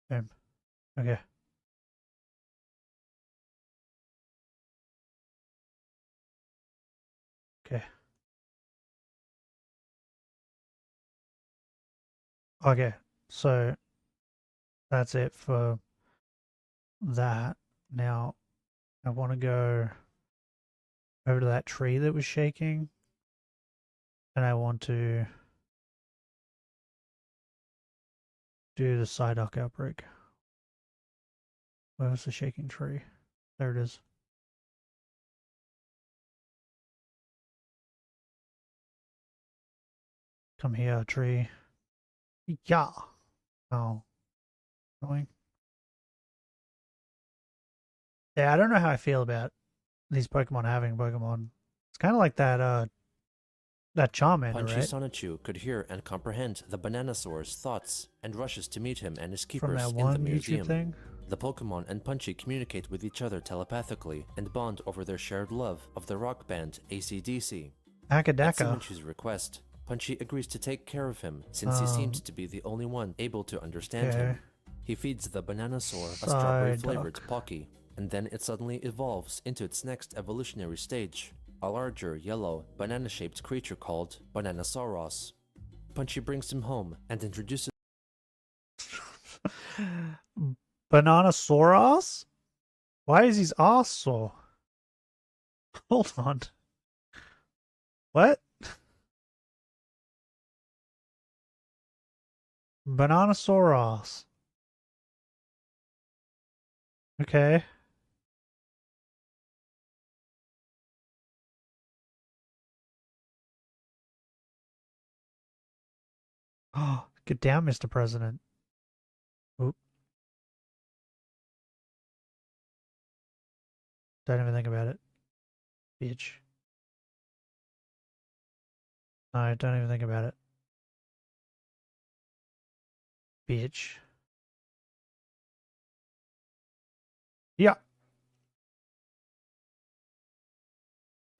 Boom. Okay. Okay. Okay, so that's it for that. Now, I want to go over to that tree that was shaking, and I want to do the Psyduck outbreak. Where was the shaking tree? There it is. Come here, tree. Yeah. Oh. Going. Yeah, I don't know how I feel about these Pokemon having Pokemon. It's kind of like that Charmander,
Punchy
right?
Sonichu could hear and comprehend the Bananasaur's thoughts and rushes to meet him and his
From
keepers
that
in
one
the
YouTube
museum.
thing.
The Pokemon and Punchy communicate with each other telepathically and bond over their shared love of the rock band AC/DC. At
Akadaka.
Summonchu's request, Punchy agrees to take care of him since he seems to be the only one able to understand him. He feeds the Bananasaur a strawberry-flavored Pocky, and then it suddenly evolves into its next evolutionary stage, a larger, yellow, banana-shaped creature called Bananasauros. Punchy brings him home and introduces
Bananasauros? Why is his ass sore? Hold on. What? Bananasauros. Okay. Oh, get down, Mr. President. Oop. Don't even think about it. Bitch. No, don't even think about it. Bitch. Yeah.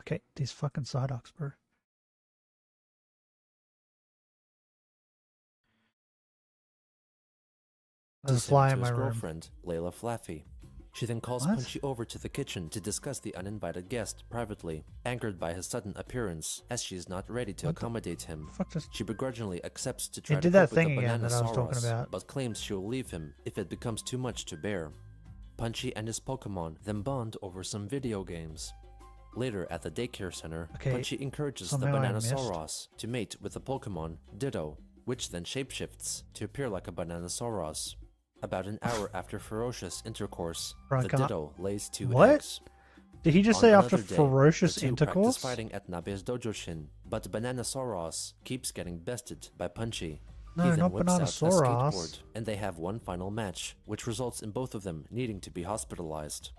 Okay, these fucking Psyducks, bro. There's a fly in my
his
room.
girlfriend, Layla Flaffy. She then calls
What?
Punchy over to the kitchen to discuss the uninvited guest privately, angered by his sudden appearance, as she is not ready to accommodate him.
Fuck this.
She begrudgingly accepts to try to
did
cope
that
with
thing
the
again that I was talking
Bananasauros,
about.
but claims she will leave him if it becomes too much to bear. Punchy and his Pokemon then bond over some video games. Later at the daycare center,
Okay,
Punchy encourages the
somehow I missed.
Bananasauros to mate with the Pokemon Ditto, which then shapeshifts to appear like a Bananasauros. About an hour after ferocious intercourse,
Bro,
the
can I-
Ditto lays 2
What?
eggs.
Did he just
On
say after
another day,
ferocious
the two
intercourse?
practice fighting at Nabe's Dojoshin, but Bananasauros keeps getting bested by Punchy.
No,
He then
not
whips out a
Bananasauros.
skateboard, and they have one final match, which results in both of them needing to be hospitalized.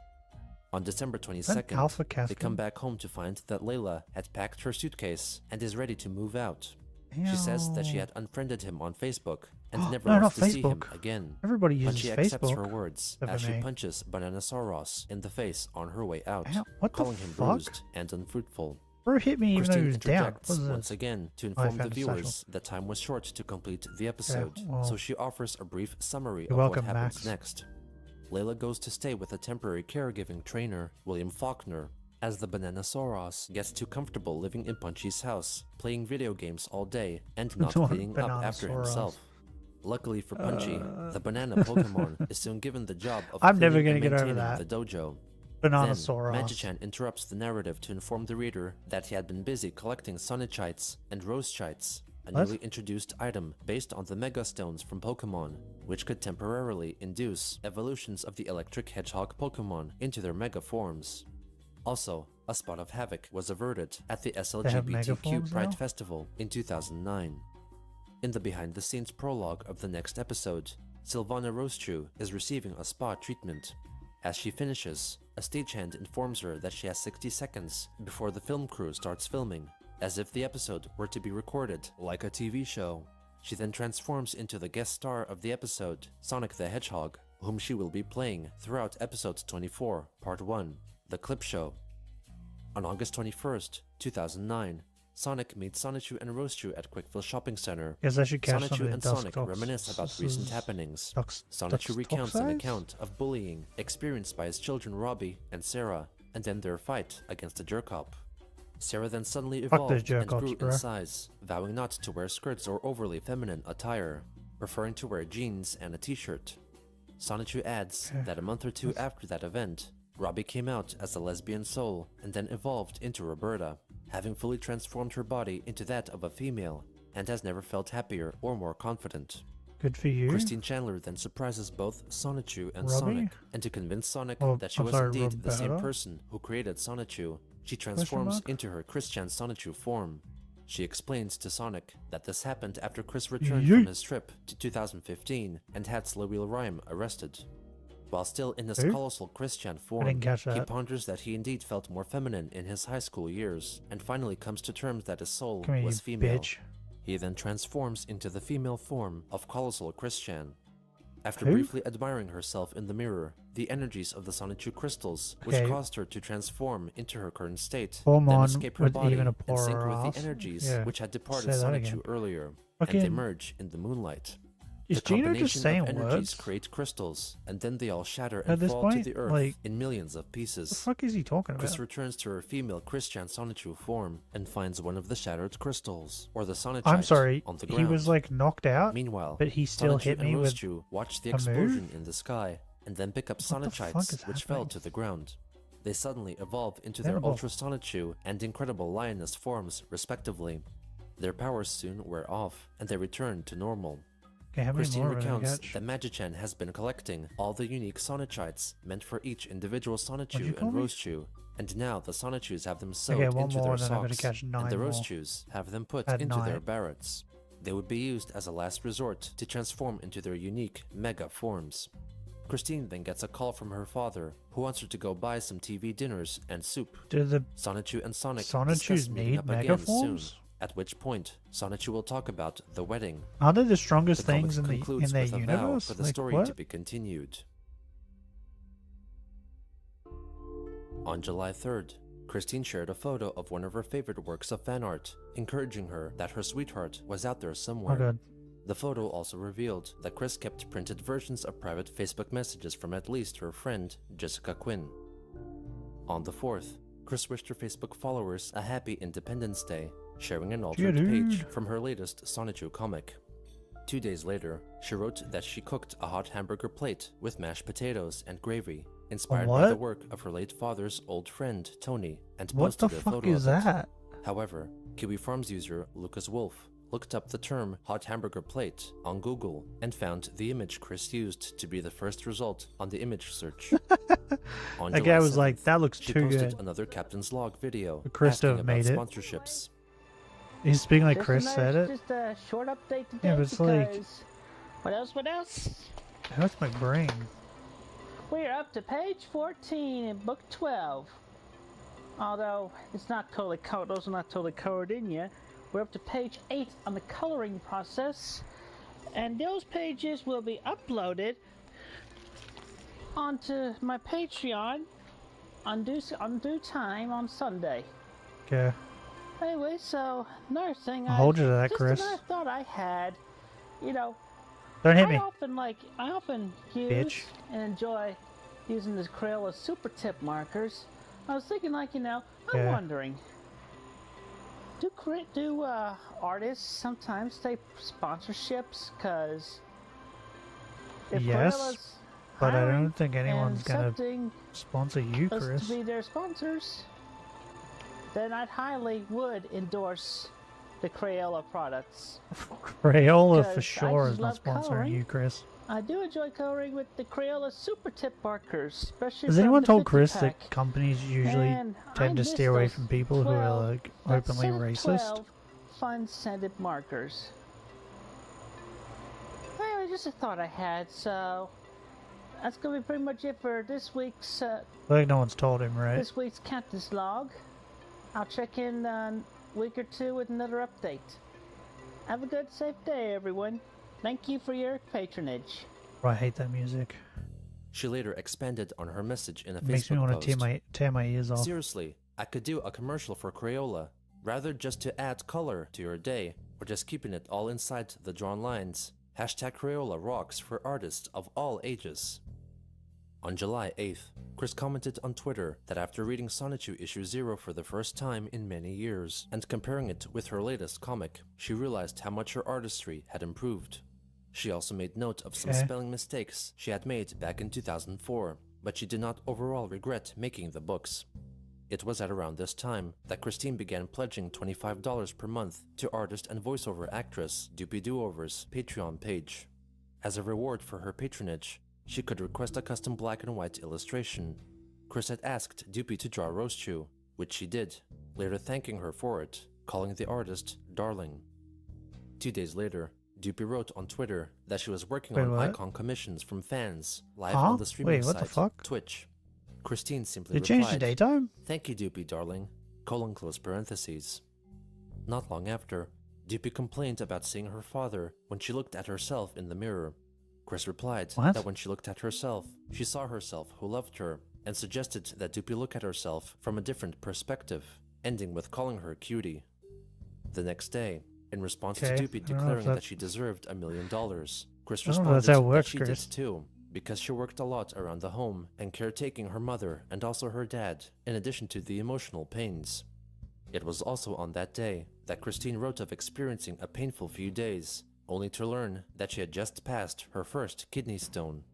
On December 22nd,
Alpha
they
Cascade?
come back home to find that Layla had packed her suitcase and is ready to move out. She says that she had unfriended him on Facebook and never
No,
wants
not
to see him
Facebook.
again.
Everybody uses
Punchy accepts her
Facebook.
words
except
as
for
she
me.
punches Bananasauros in the face on her way out,
Ow, what the
calling him
fuck?
bruised and unfruitful.
Bro hit me even though he
Christine
was down.
interjects
What is
once
this?
again to
I
inform the
found a
viewers
satchel.
that time was short to complete the episode,
well,
so she offers a brief summary
you're
of
welcome,
what happens
Max.
next. Layla goes to stay with a temporary caregiving trainer, William Faulkner, as the Bananasauros gets too comfortable living in Punchy's house, playing video games all day and not
Don't
cleaning up after
Bananasauros.
himself. Luckily for Punchy, the banana Pokemon is soon given the job of
I'm never
cleaning and
gonna get over
maintaining
that.
the dojo.
Bananasauros.
Then, Magichan interrupts the narrative to inform the reader that he had been busy collecting Sonichites and Rosechites, a
What?
newly introduced item based on the Mega Stones from Pokemon, which could temporarily induce evolutions of the electric hedgehog Pokemon into their Mega forms. Also, a spot of havoc was averted at the
have Mega
SLGBTQ
forms
Pride
now?
Festival in 2009. In the behind-the-scenes prologue of the next episode, Sylvana Rosechew is receiving a spa treatment. As she finishes, a stagehand informs her that she has 60 seconds before the film crew starts filming, as if the episode were to be recorded like a TV show. She then transforms into the guest star of the episode, Sonic the Hedgehog, whom she will be playing throughout episode 24, part 1, The Clip Show. On August 21st, 2009, Sonic meets Sonichu and Rosechew at Quickville Shopping Center.
Guess I should catch some
Sonichu
of
and
the
Sonic reminisce about recent happenings. Sonichu recounts an account of bullying experienced by his children Robbie and Sarah, and then their fight against a jerk-op. Sarah then suddenly
Fuck
evolved
those
and
jerk-ops,
grew
bro.
in size, vowing not to wear skirts or overly feminine attire, preferring to wear jeans and a t-shirt. Sonichu adds that a month or two after that event, Robbie came out as a lesbian soul and then evolved into Roberta, having fully transformed her body into that of a female, and has never felt happier or more confident.
Good for you.
Christine Chandler then surprises both Sonichu and
Robbie?
Sonic, and to convince Sonic
Oh,
that she
I'm
was
sorry,
indeed the same
Roberta?
person who created Sonichu, she transforms
mark?
into her Christian Sonichu form. She explains to Sonic that this happened after Chris returned
Yeet.
from his trip to 2015 and had Sloweel Rhyme arrested. While still in his
Who?
colossal Christian form,
didn't catch
he
that.
ponders that he indeed felt more feminine in his high school years, and finally comes to terms that his soul
Come here,
was
you
female.
bitch.
He then transforms into the female form of Colossal Christian. After
Who?
briefly admiring herself in the mirror, the energies of the Sonichu crystals, which
Okay.
caused her to transform into her current state,
Form
then
on
escape her
with
body
even a
and sync
poorer
with
ass.
the energies
Yeah.
which had departed
Say that
Sonichu
again.
earlier, and
Fucking-
they merge in the moonlight.
Is
The
Gino
combination
just saying
of energies
words?
create crystals, and then they all shatter
At
and
this
fall
point,
to the earth
like,
in millions of
What the
pieces.
fuck is he talking
Chris
about?
returns to her female Christian Sonichu form and finds one of the shattered crystals, or the Sonichite,
I'm sorry.
on the
He
ground.
was like knocked out,
Meanwhile,
but he still
Sonichu
hit
and
me with.
Rosechu watch the
a move?
explosion in the sky, and then pick up
What the fuck
Sonichites,
is
which fell
happening?
to the ground. They suddenly evolve into their
Terrible.
Ultra Sonichu and Incredible Lioness forms, respectively. Their powers soon wear off, and they return to normal.
Okay, how many
Christine
more are we gonna
recounts
catch?
that Magichan has been collecting all the unique Sonichites meant for each individual
What'd you
Sonichu
call
and
me?
Rosechu, and now the Sonichus have them sewed
Okay, one
into
more,
their
and then I'm gonna
socks,
catch
and
9
the
more.
Rosechus have them put
At
into their
night.
barrettes. They would be used as a last resort to transform into their unique mega forms. Christine then gets a call from her father, who wants her to go buy some TV dinners and soup.
Do the
Sonichu and Sonic
Sonichus
discuss meeting
need
up
mega
again soon,
forms?
at which point Sonichu will talk about the wedding.
Are they the strongest
The comic
things in
concludes
their
with a vow
universe?
for the
Like
story
what?
to be continued. On July 3rd, Christine shared a photo of one of her favorite works of fan art, encouraging her that her sweetheart was out there somewhere.
Oh god.
The photo also revealed that Chris kept printed versions of private Facebook messages from at least her friend, Jessica Quinn. On the 4th, Chris wished her Facebook followers a happy Independence Day, sharing an alternate page
dude.
from her latest Sonichu comic. 2 days later, she wrote that she cooked a hot hamburger plate with mashed potatoes and gravy, inspired by the
What?
work of her late father's old friend, Tony, and
What the
posted a
fuck
photo
is
of it.
that?
However, Kiwi Farms user Lucas Wolf looked up the term hot hamburger plate on Google and found the image Chris used to be the first result on the image search. On
That
July
guy was like,
7th,
that looks
she
too
posted
good.
another Captain's Log video
Chris to
asking
have
about
made it.
sponsorships.
He's speaking like
Just
Chris said it.
Just a short update today
Yeah, but it's like-
because what else? What else?
It hurts my brain.
We're up to page 14 in book 12. Although it's not totally covered, those are not totally covered in yet. We're up to page 8 on the coloring process, and those pages will be uploaded onto my Patreon on due time on Sunday.
Okay.
Anyway, so another thing
I'll hold you to that,
just
Chris.
another thought I had, you know,
Don't hit
I
me.
often use
Bitch.
and enjoy using this Crayola super tip markers. I was thinking, like, you know, I'm
Yeah.
wondering, do artists sometimes take sponsorships? Cause if
Yes,
Crayola's
But I
hiring
don't think anyone's
and
gonna
accepting
sponsor you,
us
Chris.
to be their sponsors, then I highly would endorse the Crayola products.
Crayola for
Because I
sure
just
is not
love
sponsoring
coloring.
you, Chris.
I do enjoy coloring with the Crayola super tip markers, especially
Has
from
anyone
the
told
50
Chris
pack.
that companies usually
And
tend
I
to
miss
steer away
those
from people who are
12
like
that's
openly
set
racist?
12 fun scented markers. Anyway, just a thought I had, so that's gonna be pretty much it for this week's
Like no one's told him, right?
this week's Captain's Log. I'll check in a week or two with another update. Have a good, safe day, everyone. Thank you for your patronage.
Oh, I hate that music.
She later expanded on her message in a
It makes me
Facebook
want
post.
to tear my ears off.
Seriously, I could do a commercial for Crayola, rather just to add color to your day, or just keeping it all inside the drawn lines. Hashtag Crayola rocks for artists of all ages. On July 8th, Chris commented on Twitter that after reading Sonichu issue 0 for the first time in many years, and comparing it with her latest comic, she realized how much her artistry had improved. She also made note of some
Okay.
spelling mistakes she had made back in 2004, but she did not overall regret making the books. It was at around this time that Christine began pledging $25 per month to artist and voiceover actress Doopy Doover's Patreon page. As a reward for her patronage, she could request a custom black and white illustration. Chris had asked Doopy to draw Rosechu, which she did, later thanking her for it, calling the artist Darling. 2 days later, Doopy wrote on Twitter that she was working
Wait,
on
what?
icon commissions from fans live
Huh?
on the streaming
Wait, what the
site
fuck?
Twitch. Christine simply
They changed the
replied,
daytime?
"Thank you, Doopy, darling," close parentheses. Not long after, Doopy complained about seeing her father when she looked at herself in the mirror. Chris replied
What?
that when she looked at herself, she saw herself who loved her, and suggested that Doopy look at herself from a different perspective, ending with calling her cutie. The next day, in response
Okay,
to
I
Doopy
don't know if
declaring
that-
that she deserved $1 million, Chris
I don't know if
responded
that's how it
that
works,
she
Chris.
did too, because she worked a lot around the home and caretaking her mother and also her dad, in addition to the emotional pains. It was also on that day that Christine wrote of experiencing a painful few days, only to learn that she had just passed her first kidney stone.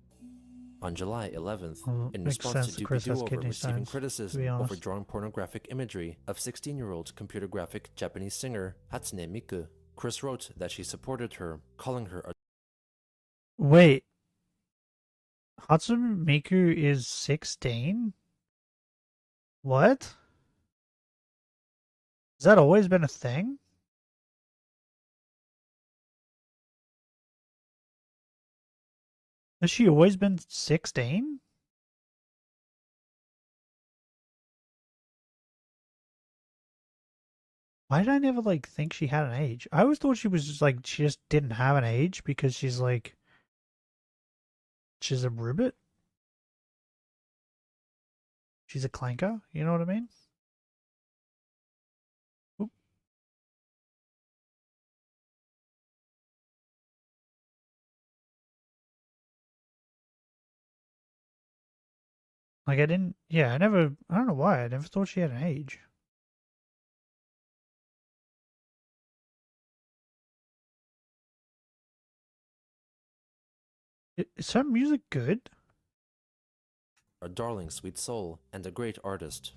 On July 11th,
Well,
in
makes
response
sense
to
that
Doopy
Chris has
Do-Over
kidney
receiving
stones, to be
criticism
honest.
over drawing pornographic imagery of 16-year-old computer graphic Japanese singer Hatsune Miku, Chris wrote that she supported her, calling her a
Wait. Hatsune Miku is 16? What? Has that always been a thing? Has she always been 16? Why did I never like think she had an age? I always thought she was just like she just didn't have an age because she's a ribbit. She's a clanker, you know what I mean? Oop. Like I don't know why, I never thought she had an age. Is her music good?
darling sweet soul and a great artist.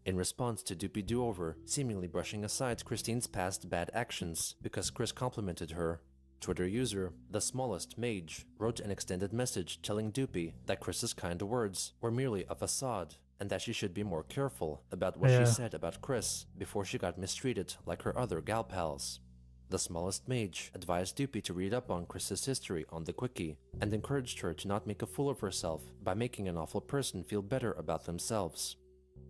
In response to Doopy Do-Over seemingly brushing aside Christine's past bad actions because Chris complimented her, Twitter user The Smallest Mage wrote an extended message telling Doopy that Chris's kind words were merely a facade and that she should be more careful about what
Yeah.
she said about Chris before she got mistreated like her other gal pals. The Smallest Mage advised Doopy to read up on Chris's history on the Quickie and encouraged her to not make a fool of herself by making an awful person feel better about themselves.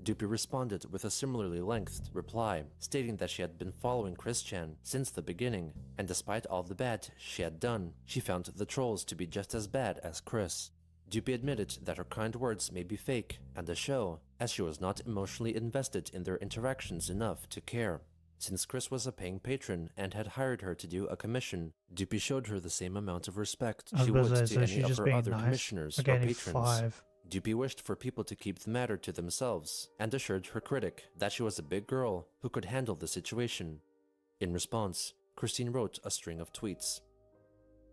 Doopy responded with a similarly lengthed reply, stating that she had been following Chris-chan since the beginning, and despite all the bad she had done, she found the trolls to be just as bad as Chris. Doopy admitted that her kind words may be fake and a show, as she was not emotionally invested in their interactions enough to care. Since Chris was a paying patron and had hired her to do a commission, Doopy showed her the same amount of respect she would to any of her other commissioners or patrons.
5.
Doopy wished for people to keep the matter to themselves and assured her critic that she was a big girl who could handle the situation. In response, Christine wrote a string of tweets.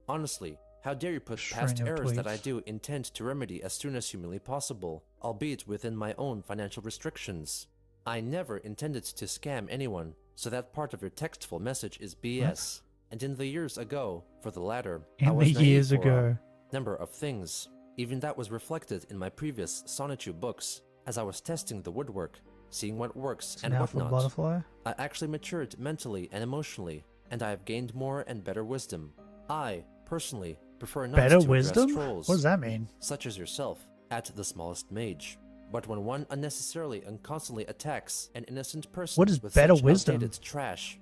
Honestly, how dare you put past errors that I do intend to remedy as soon as humanly possible, albeit within my own financial restrictions. I never intended to scam anyone, so that part of your textful message is BS. What? And in the years ago, for the latter, I was naive for a number of things. Even that was reflected in my previous Sonichu books, as I was testing the woodwork, seeing what works and what not.
Butterfly?
I actually matured mentally and emotionally, and I have gained more and better wisdom. I, personally, prefer not to address trolls,
what does that mean?
such as yourself, at the smallest mage. But when one unnecessarily and constantly attacks an innocent person
what is
with
better
such
wisdom?
outdated trash,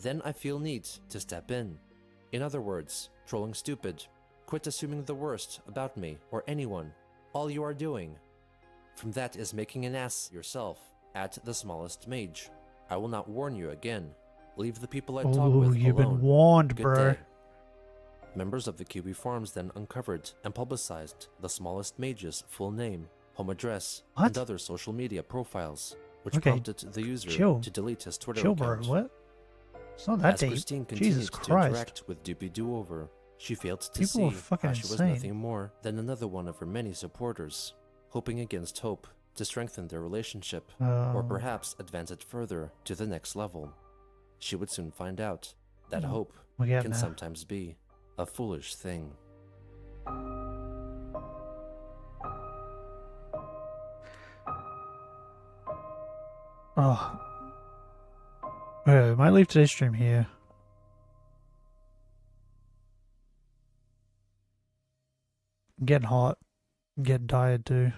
then I feel need to step in. In other words, trolling stupid. Quit assuming the worst about me or anyone. All you are doing from that is making an ass yourself at the smallest mage. I will not warn you again. Leave the people I talk with
you've
alone.
been warned,
Good
bro.
day. Members of the QB Farms then uncovered and publicized the smallest mage's full name, home address, and other social media profiles, which prompted the user to delete his Twitter account.
Bro, what? It's not that
As
deep.
Christine continued
Jesus
to
Christ.
interact with Doopy Do-Over, she failed to
People are
see
fucking
how she was
insane.
nothing more than another one of her many supporters, hoping against hope to strengthen their relationship, or perhaps advance it further to the next level. She would soon find out that hope can sometimes be a foolish thing.
Oh. Okay, we might leave today's stream here. I'm getting hot. I'm getting tired too.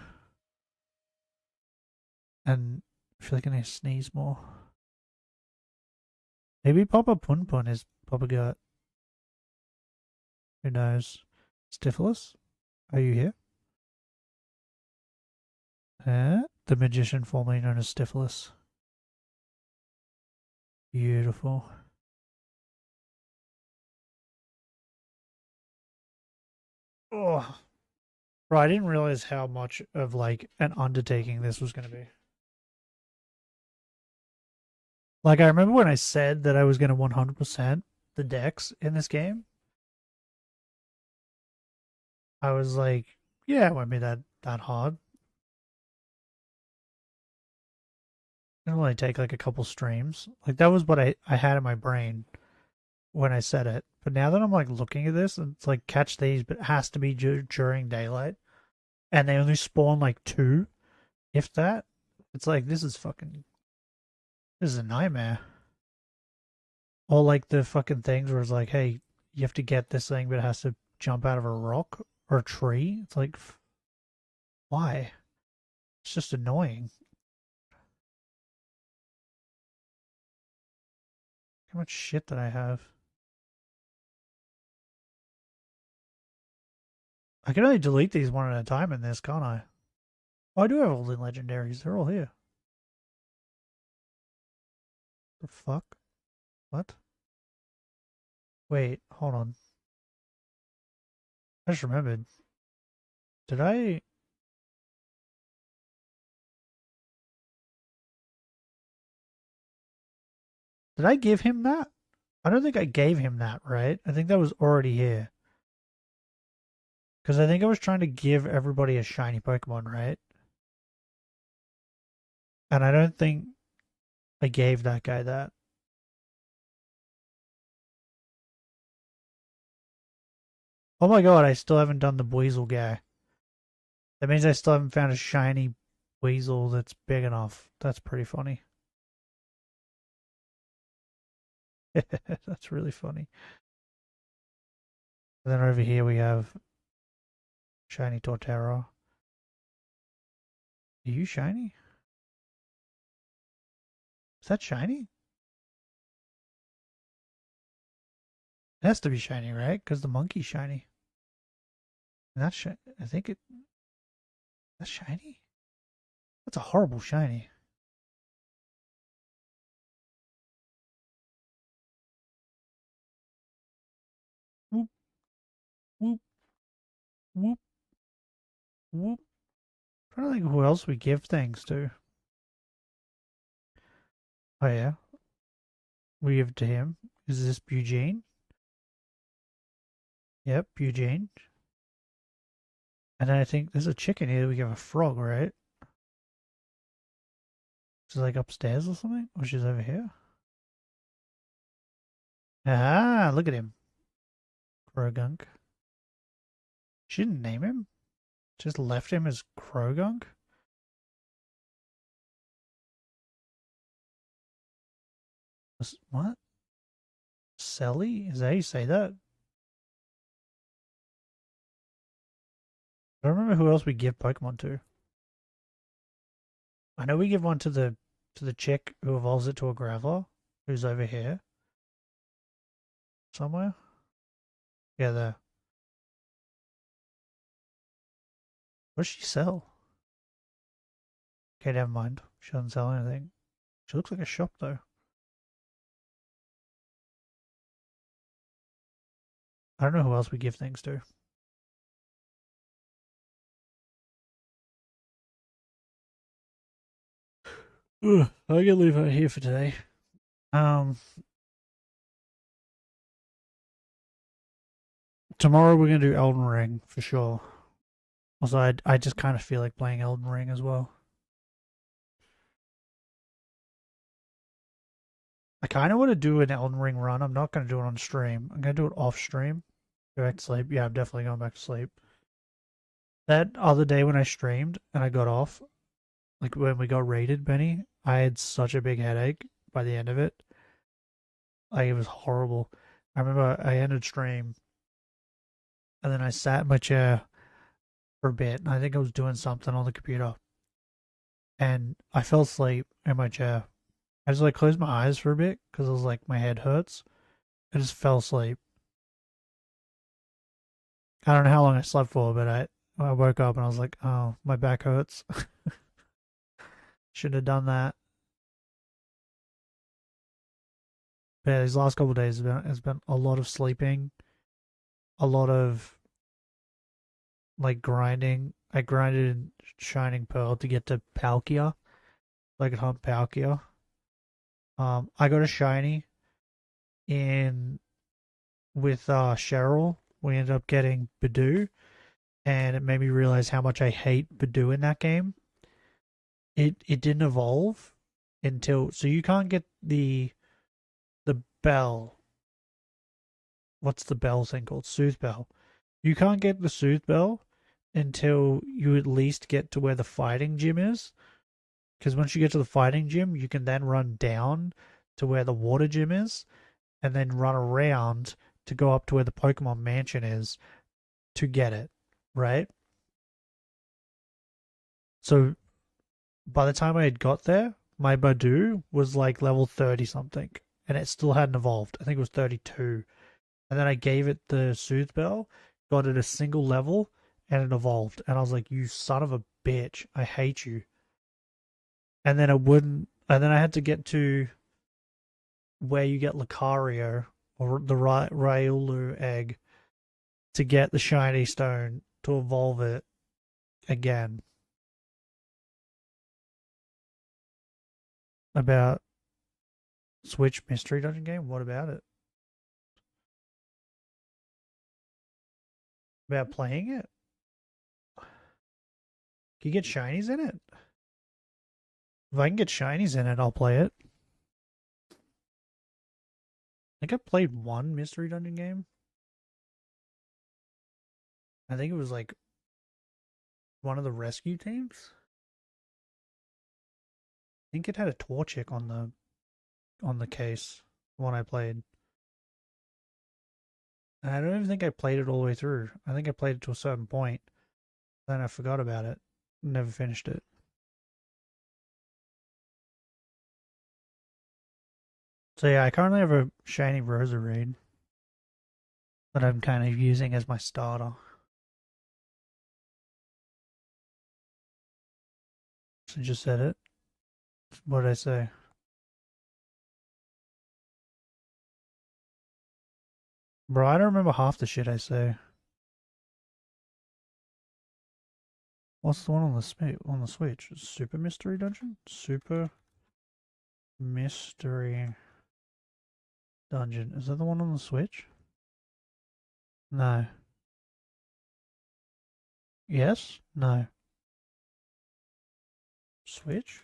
And I feel like I need to sneeze more. Maybe Papa Pun Pun is Papa Gut. Who knows? Stifilus, are you here? The magician formerly known as Stifilus. Beautiful. Oh, bro, I didn't realize how much of like an undertaking this was going to be. Like, I remember when I said that I was going to 100% the decks in this game. I was like, yeah, it won't be that hard. It'll only take like a couple streams. Like, that was what I had in my brain when I said it. But now that I'm like looking at this, it's like catch these, but it has to be during daylight. And they only spawn like 2, if that. It's like, this is a nightmare. Or like the fucking things where it's like, hey, you have to get this thing, but it has to jump out of a rock or a tree. It's like, why? It's just annoying. How much shit did I have? I can only delete these one at a time in this, can't I? Oh, I do have all the legendaries. They're all here. The fuck? What? Wait, hold on. I just remembered. Did I... Did I give him that? I don't think I gave him that, right? I think that was already here. Because I think I was trying to give everybody a shiny Pokemon, right? And I don't think I gave that guy that. Oh my god, I still haven't done the Weasel guy. That means I still haven't found a shiny Weasel that's big enough. That's pretty funny. That's really funny. And then over here we have shiny Torterra. Are you shiny? Is that shiny? It has to be shiny, right? Because the monkey's shiny. And that's I think it... That's shiny? That's a horrible shiny. Whoop. Whoop. Whoop. Whoop. I'm trying to think who else we give things to. Oh yeah. We give to him. Is this Eugene? Yep, Eugene. And then I think there's a chicken here. We give a frog, right? She's like upstairs or something? Or she's over here? Ah, look at him. Krogunk. She didn't name him. Just left him as Krogunk. What? Selly? Is that how you say that? I don't remember who else we give Pokemon to. I know we give one to the chick who evolves it to a Graveler, who's over here. Somewhere. Yeah, there. What does she sell? Okay, never mind. She doesn't sell anything. She looks like a shop, though. I don't know who else we give things to. Ugh, I can leave her here for today. Tomorrow we're gonna do Elden Ring for sure. Also, I just kind of feel like playing Elden Ring as well. I kind of want to do an Elden Ring run. I'm not going to do it on stream. I'm going to do it off stream. Go back to sleep. Yeah, I'm definitely going back to sleep. That other day when I streamed and I got off, like when we got raided, Benny, I had such a big headache by the end of it. Like, it was horrible. I remember I ended stream and then I sat in my chair for a bit and I think I was doing something on the computer. And I fell asleep in my chair. I just like closed my eyes for a bit because I was like, my head hurts. I just fell asleep. I don't know how long I slept for, but I woke up and I was like, oh, my back hurts. Should have done that. But yeah, these last couple of days has been a lot of sleeping, a lot of like grinding. I grinded in Shining Pearl to get to Palkia, so I could hunt Palkia. I got a shiny in with Cheryl. We ended up getting Badoo, and it made me realize how much I hate Badoo in that game. It didn't evolve until, so you can't get the bell. What's the bell thing called? Soothe Bell. You can't get the Soothe Bell until you at least get to where the fighting gym is. Because once you get to the fighting gym, you can then run down to where the water gym is, and then run around to go up to where the Pokemon Mansion is to get it, right? So by the time I had got there, my Badoo was like level 30 something, and it still hadn't evolved. I think it was 32. And then I gave it the Soothe Bell, got it a single level, and it evolved. And I was like, you son of a bitch, I hate you. And then and then I had to get to where you get Lucario, or the Riolu egg, to get the shiny stone to evolve it again. About Switch Mystery Dungeon game? What about it? About playing it? Can you get shinies in it? If I can get shinies in it, I'll play it. I think I played one Mystery Dungeon game. I think it was like one of the rescue teams. I think it had a Torchic on the case, the one I played. I don't even think I played it all the way through. I think I played it to a certain point. Then I forgot about it. Never finished it. So yeah, I currently have a shiny Roserade that I'm kind of using as my starter. So just said it. What did I say? Bro, I don't remember half the shit I say. What's the one on the Switch? Super Mystery Dungeon? Super Mystery Dungeon. Is that the one on the Switch? No. Yes? No. Switch?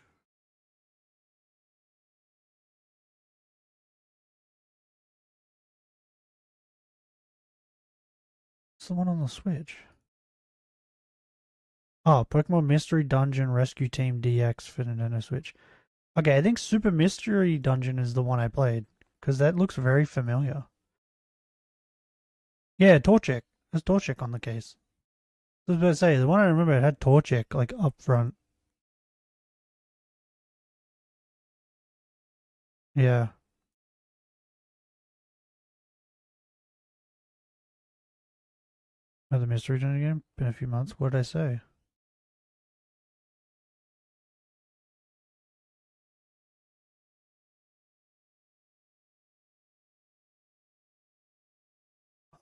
What's the one on the Switch? Oh, Pokemon Mystery Dungeon Rescue Team DX for Nintendo Switch. Okay, I think Super Mystery Dungeon is the one I played, because that looks very familiar. Yeah, Torchic. There's Torchic on the case. I was about to say, the one I remember it had Torchic, like, up front. Yeah. Another Mystery Dungeon game? Been a few months. What did I say?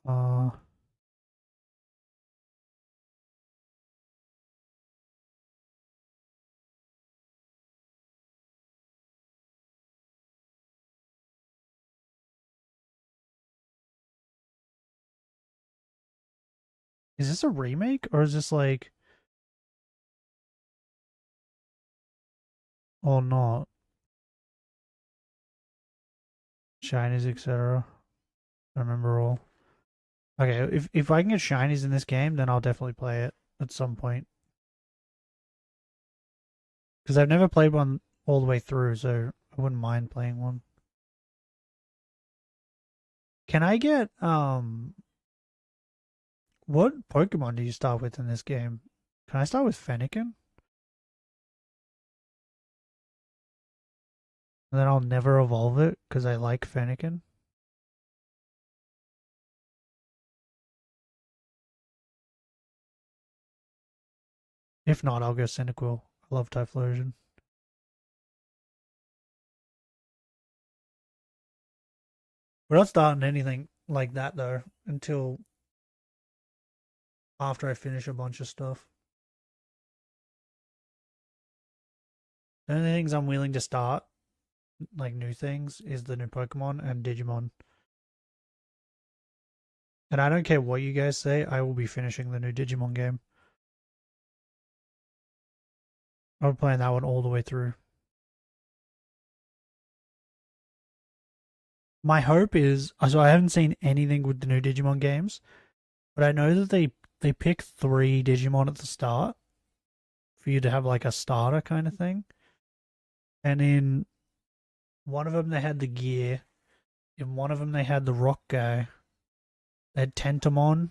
Uh... Is this a remake, or is this like... Or not? Shinies, etc. I remember all. Okay, if I can get shinies in this game, then I'll definitely play it at some point. Because I've never played one all the way through, so I wouldn't mind playing one. Can I get, what Pokemon do you start with in this game? Can I start with Fennekin? And then I'll never evolve it, because I like Fennekin? If not, I'll go Cyndaquil. I love Typhlosion. We're not starting anything like that though until after I finish a bunch of stuff. The only things I'm willing to start, like new things, is the new Pokemon and Digimon. And I don't care what you guys say, I will be finishing the new Digimon game. I'll be playing that one all the way through. My hope is, so I haven't seen anything with the new Digimon games, but I know that they pick 3 Digimon at the start for you to have like a starter kind of thing. And in one of them they had the gear, in one of them they had the rock guy, they had Tentamon.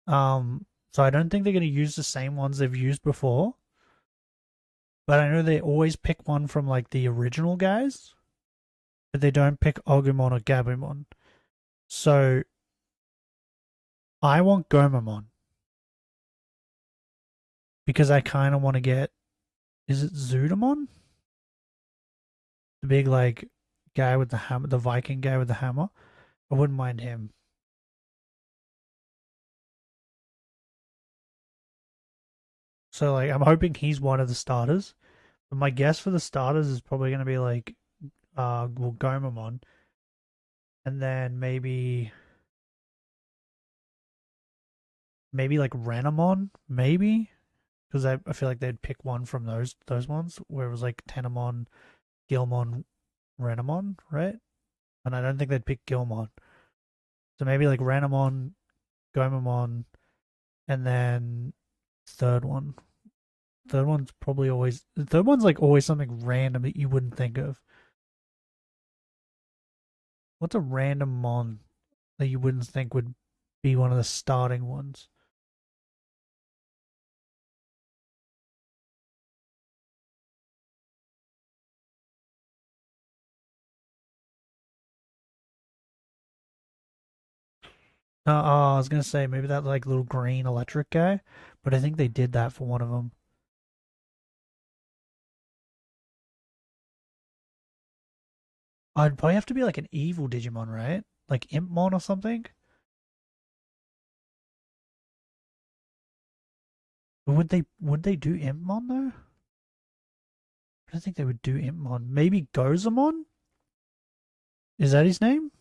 So I don't think they're going to use the same ones they've used before, but I know they always pick one from like the original guys, but they don't pick Agumon or Gabumon. So I want Gomamon because I kind of want to get, is it Zudamon? The big like guy with the hammer, the Viking guy with the hammer. I wouldn't mind him. So like I'm hoping he's one of the starters. But my guess for the starters is probably going to be like well, Gomamon, and then maybe like Renamon, maybe, because I feel like they'd pick one from those ones where it was like Tenamon, Gilmon, Renamon, right? And I don't think they'd pick Gilmon, so maybe like Renamon, Gomamon, and then third one. Third one's probably always the third one's like always something random that you wouldn't think of. What's a random mon that you wouldn't think would be one of the starting ones? I was gonna say maybe that like little green electric guy, but I think they did that for one of them. I'd probably have to be like an evil Digimon, right? Like Impmon or something. But would they do Impmon though? I don't think they would do Impmon. Maybe Gozamon? Is that his name?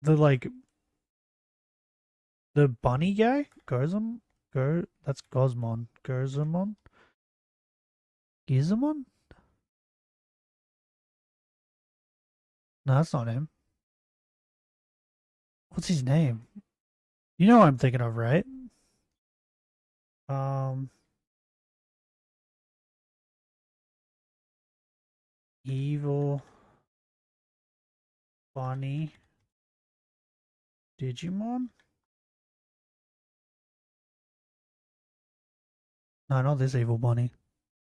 The like the bunny guy? That's Gozmon. Gozamon? Gizamon? No, that's not him. What's his name? You know what I'm thinking of, right? Um Evil Bunny Digimon? No, not this evil bunny.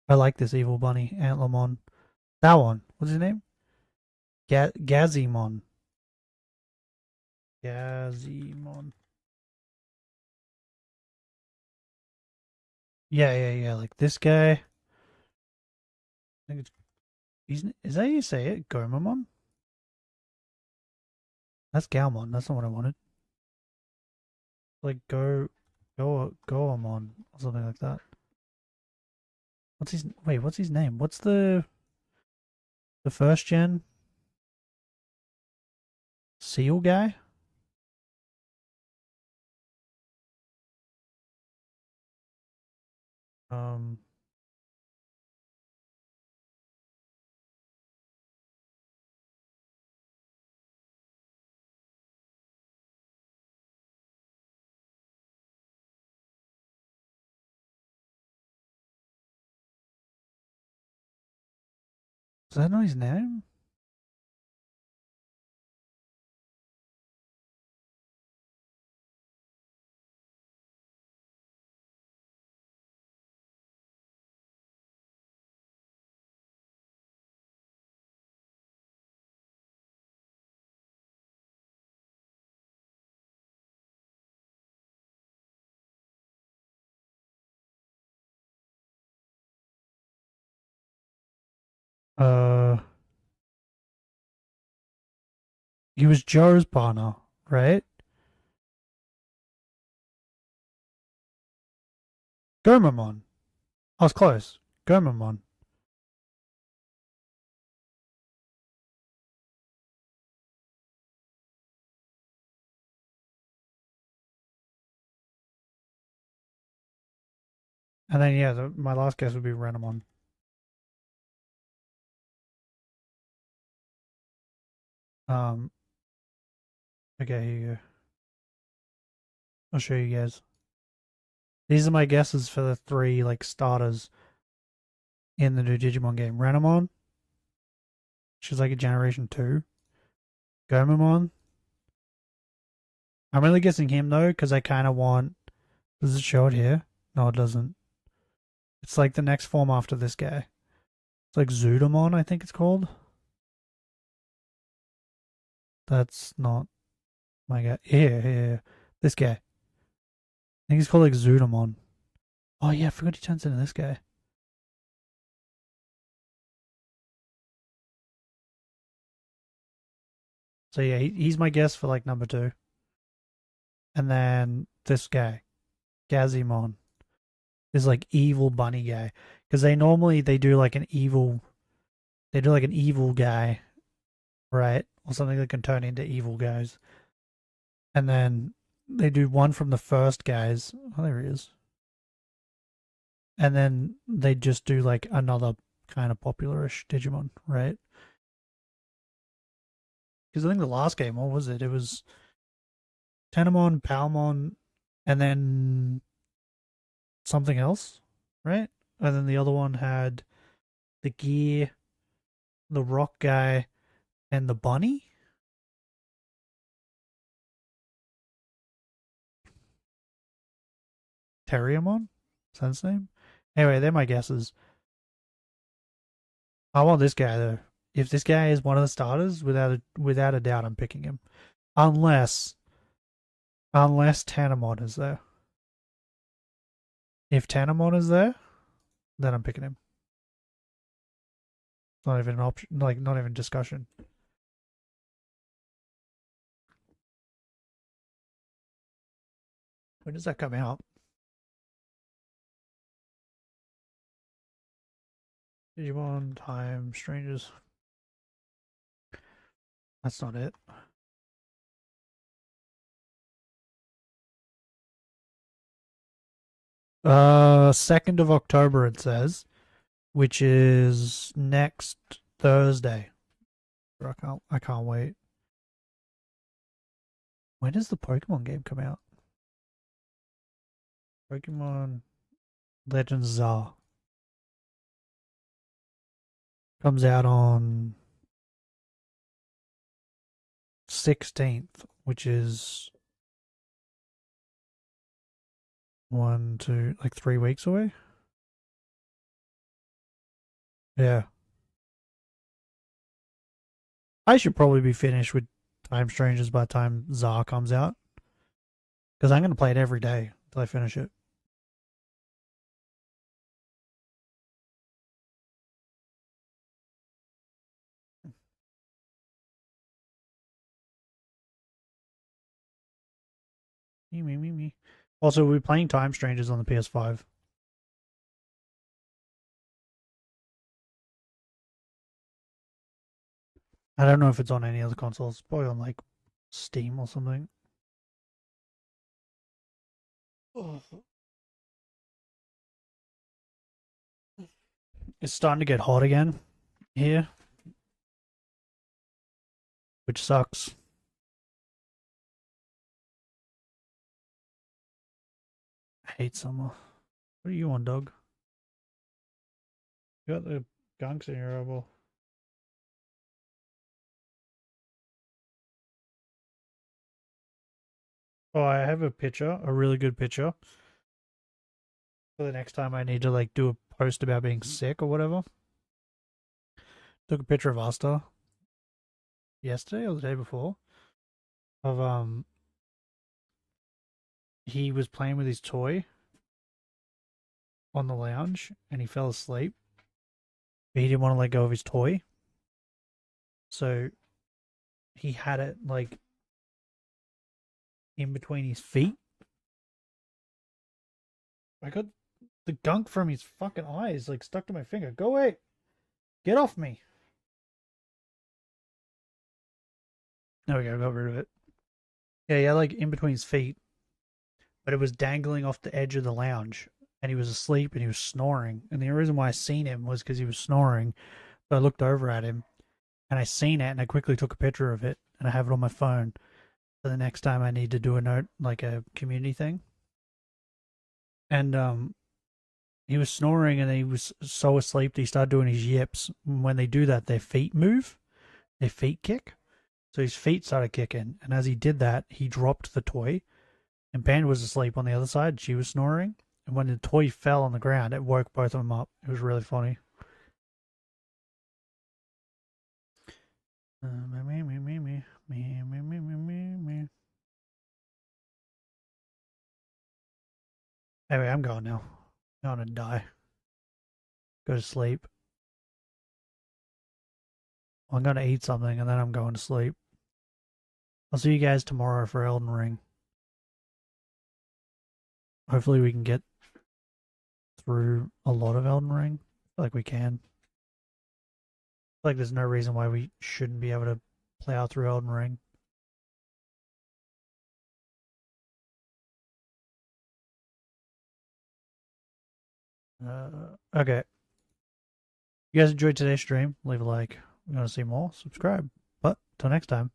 I like this evil bunny, Antlermon. That one. What's his name? Gazimon. Gazimon. Yeah. Like this guy. I think is that how you say it? Gomamon? That's Galmon. That's not what I wanted. Like Goamon or something like that. What's his name? What's the first gen seal guy? Um Is that not his name? Uh, he was Joe's partner, right? Gomamon. I was close. Gomamon. And then, yeah, my last guess would be Renamon. Okay, here you go. I'll show you guys. These are my guesses for the 3, like, starters in the new Digimon game. Renamon. She's like a Generation 2. Gomamon. I'm really guessing him, though, because I kind of want... Does it show it here? No, it doesn't. It's like the next form after this guy. It's like Zudamon, I think it's called. That's not my guy. Here. This guy. I think he's called like Zudamon. Oh yeah, I forgot he turns into this guy. So yeah, he's my guess for like number 2. And then this guy, Gazimon, is like evil bunny guy. Because they do like an evil guy, right? Or something that can turn into evil guys. And then they do one from the first guys. Oh, there he is. And then they just do like another kind of popularish Digimon, right? Because I think the last game, what was it? It was Tenamon, Palmon, and then something else, right? And then the other one had the gear, the rock guy, and the bunny. Terriamon? Is that his name? Anyway, they're my guesses. I want this guy though. If this guy is one of the starters, without a doubt, I'm picking him. Unless Tanamon is there. If Tanamon is there, then I'm picking him. Not even an option, like not even discussion. When does that come out? Digimon Time Strangers. That's not it. Second of October it says, which is next Thursday. I can't wait. When does the Pokemon game come out? Pokemon Legends Arceus comes out on 16th, which is 3 weeks away. Yeah. I should probably be finished with Time Strangers by the time Zar comes out. Because I'm going to play it every day until I finish it. Me. Also, we're playing Time Strangers on the PS5. I don't know if it's on any other consoles. Probably on like Steam or something. Oh. It's starting to get hot again here, which sucks. I hate summer. What are you on, dog? You got the gunks in your elbow. Oh, I have a picture, a really good picture. For the next time I need to like do a post about being sick or whatever. Took a picture of Asta yesterday or the day before. Of he was playing with his toy on the lounge and he fell asleep. But he didn't want to let go of his toy. So he had it like in between his feet. I got the gunk from his fucking eyes like stuck to my finger. Go away. Get off me. There we go, got rid of it. Yeah, like in between his feet. But it was dangling off the edge of the lounge. And he was asleep and he was snoring. And the reason why I seen him was because he was snoring. So I looked over at him and I seen it and I quickly took a picture of it and I have it on my phone. So the next time I need to do a note, like a community thing. And he was snoring and he was so asleep that he started doing his yips. When they do that, their feet move. Their feet kick. So his feet started kicking. And as he did that, he dropped the toy. And Panda was asleep on the other side. She was snoring. And when the toy fell on the ground, it woke both of them up. It was really funny. Anyway, I'm going now. I'm going to die. Go to sleep. I'm going to eat something and then I'm going to sleep. I'll see you guys tomorrow for Elden Ring. Hopefully we can get through a lot of Elden Ring. I feel like we can. I feel like there's no reason why we shouldn't be able to play out through Elden Ring. Okay. You guys enjoyed today's stream? Leave a like. If you want to see more, subscribe. But till next time,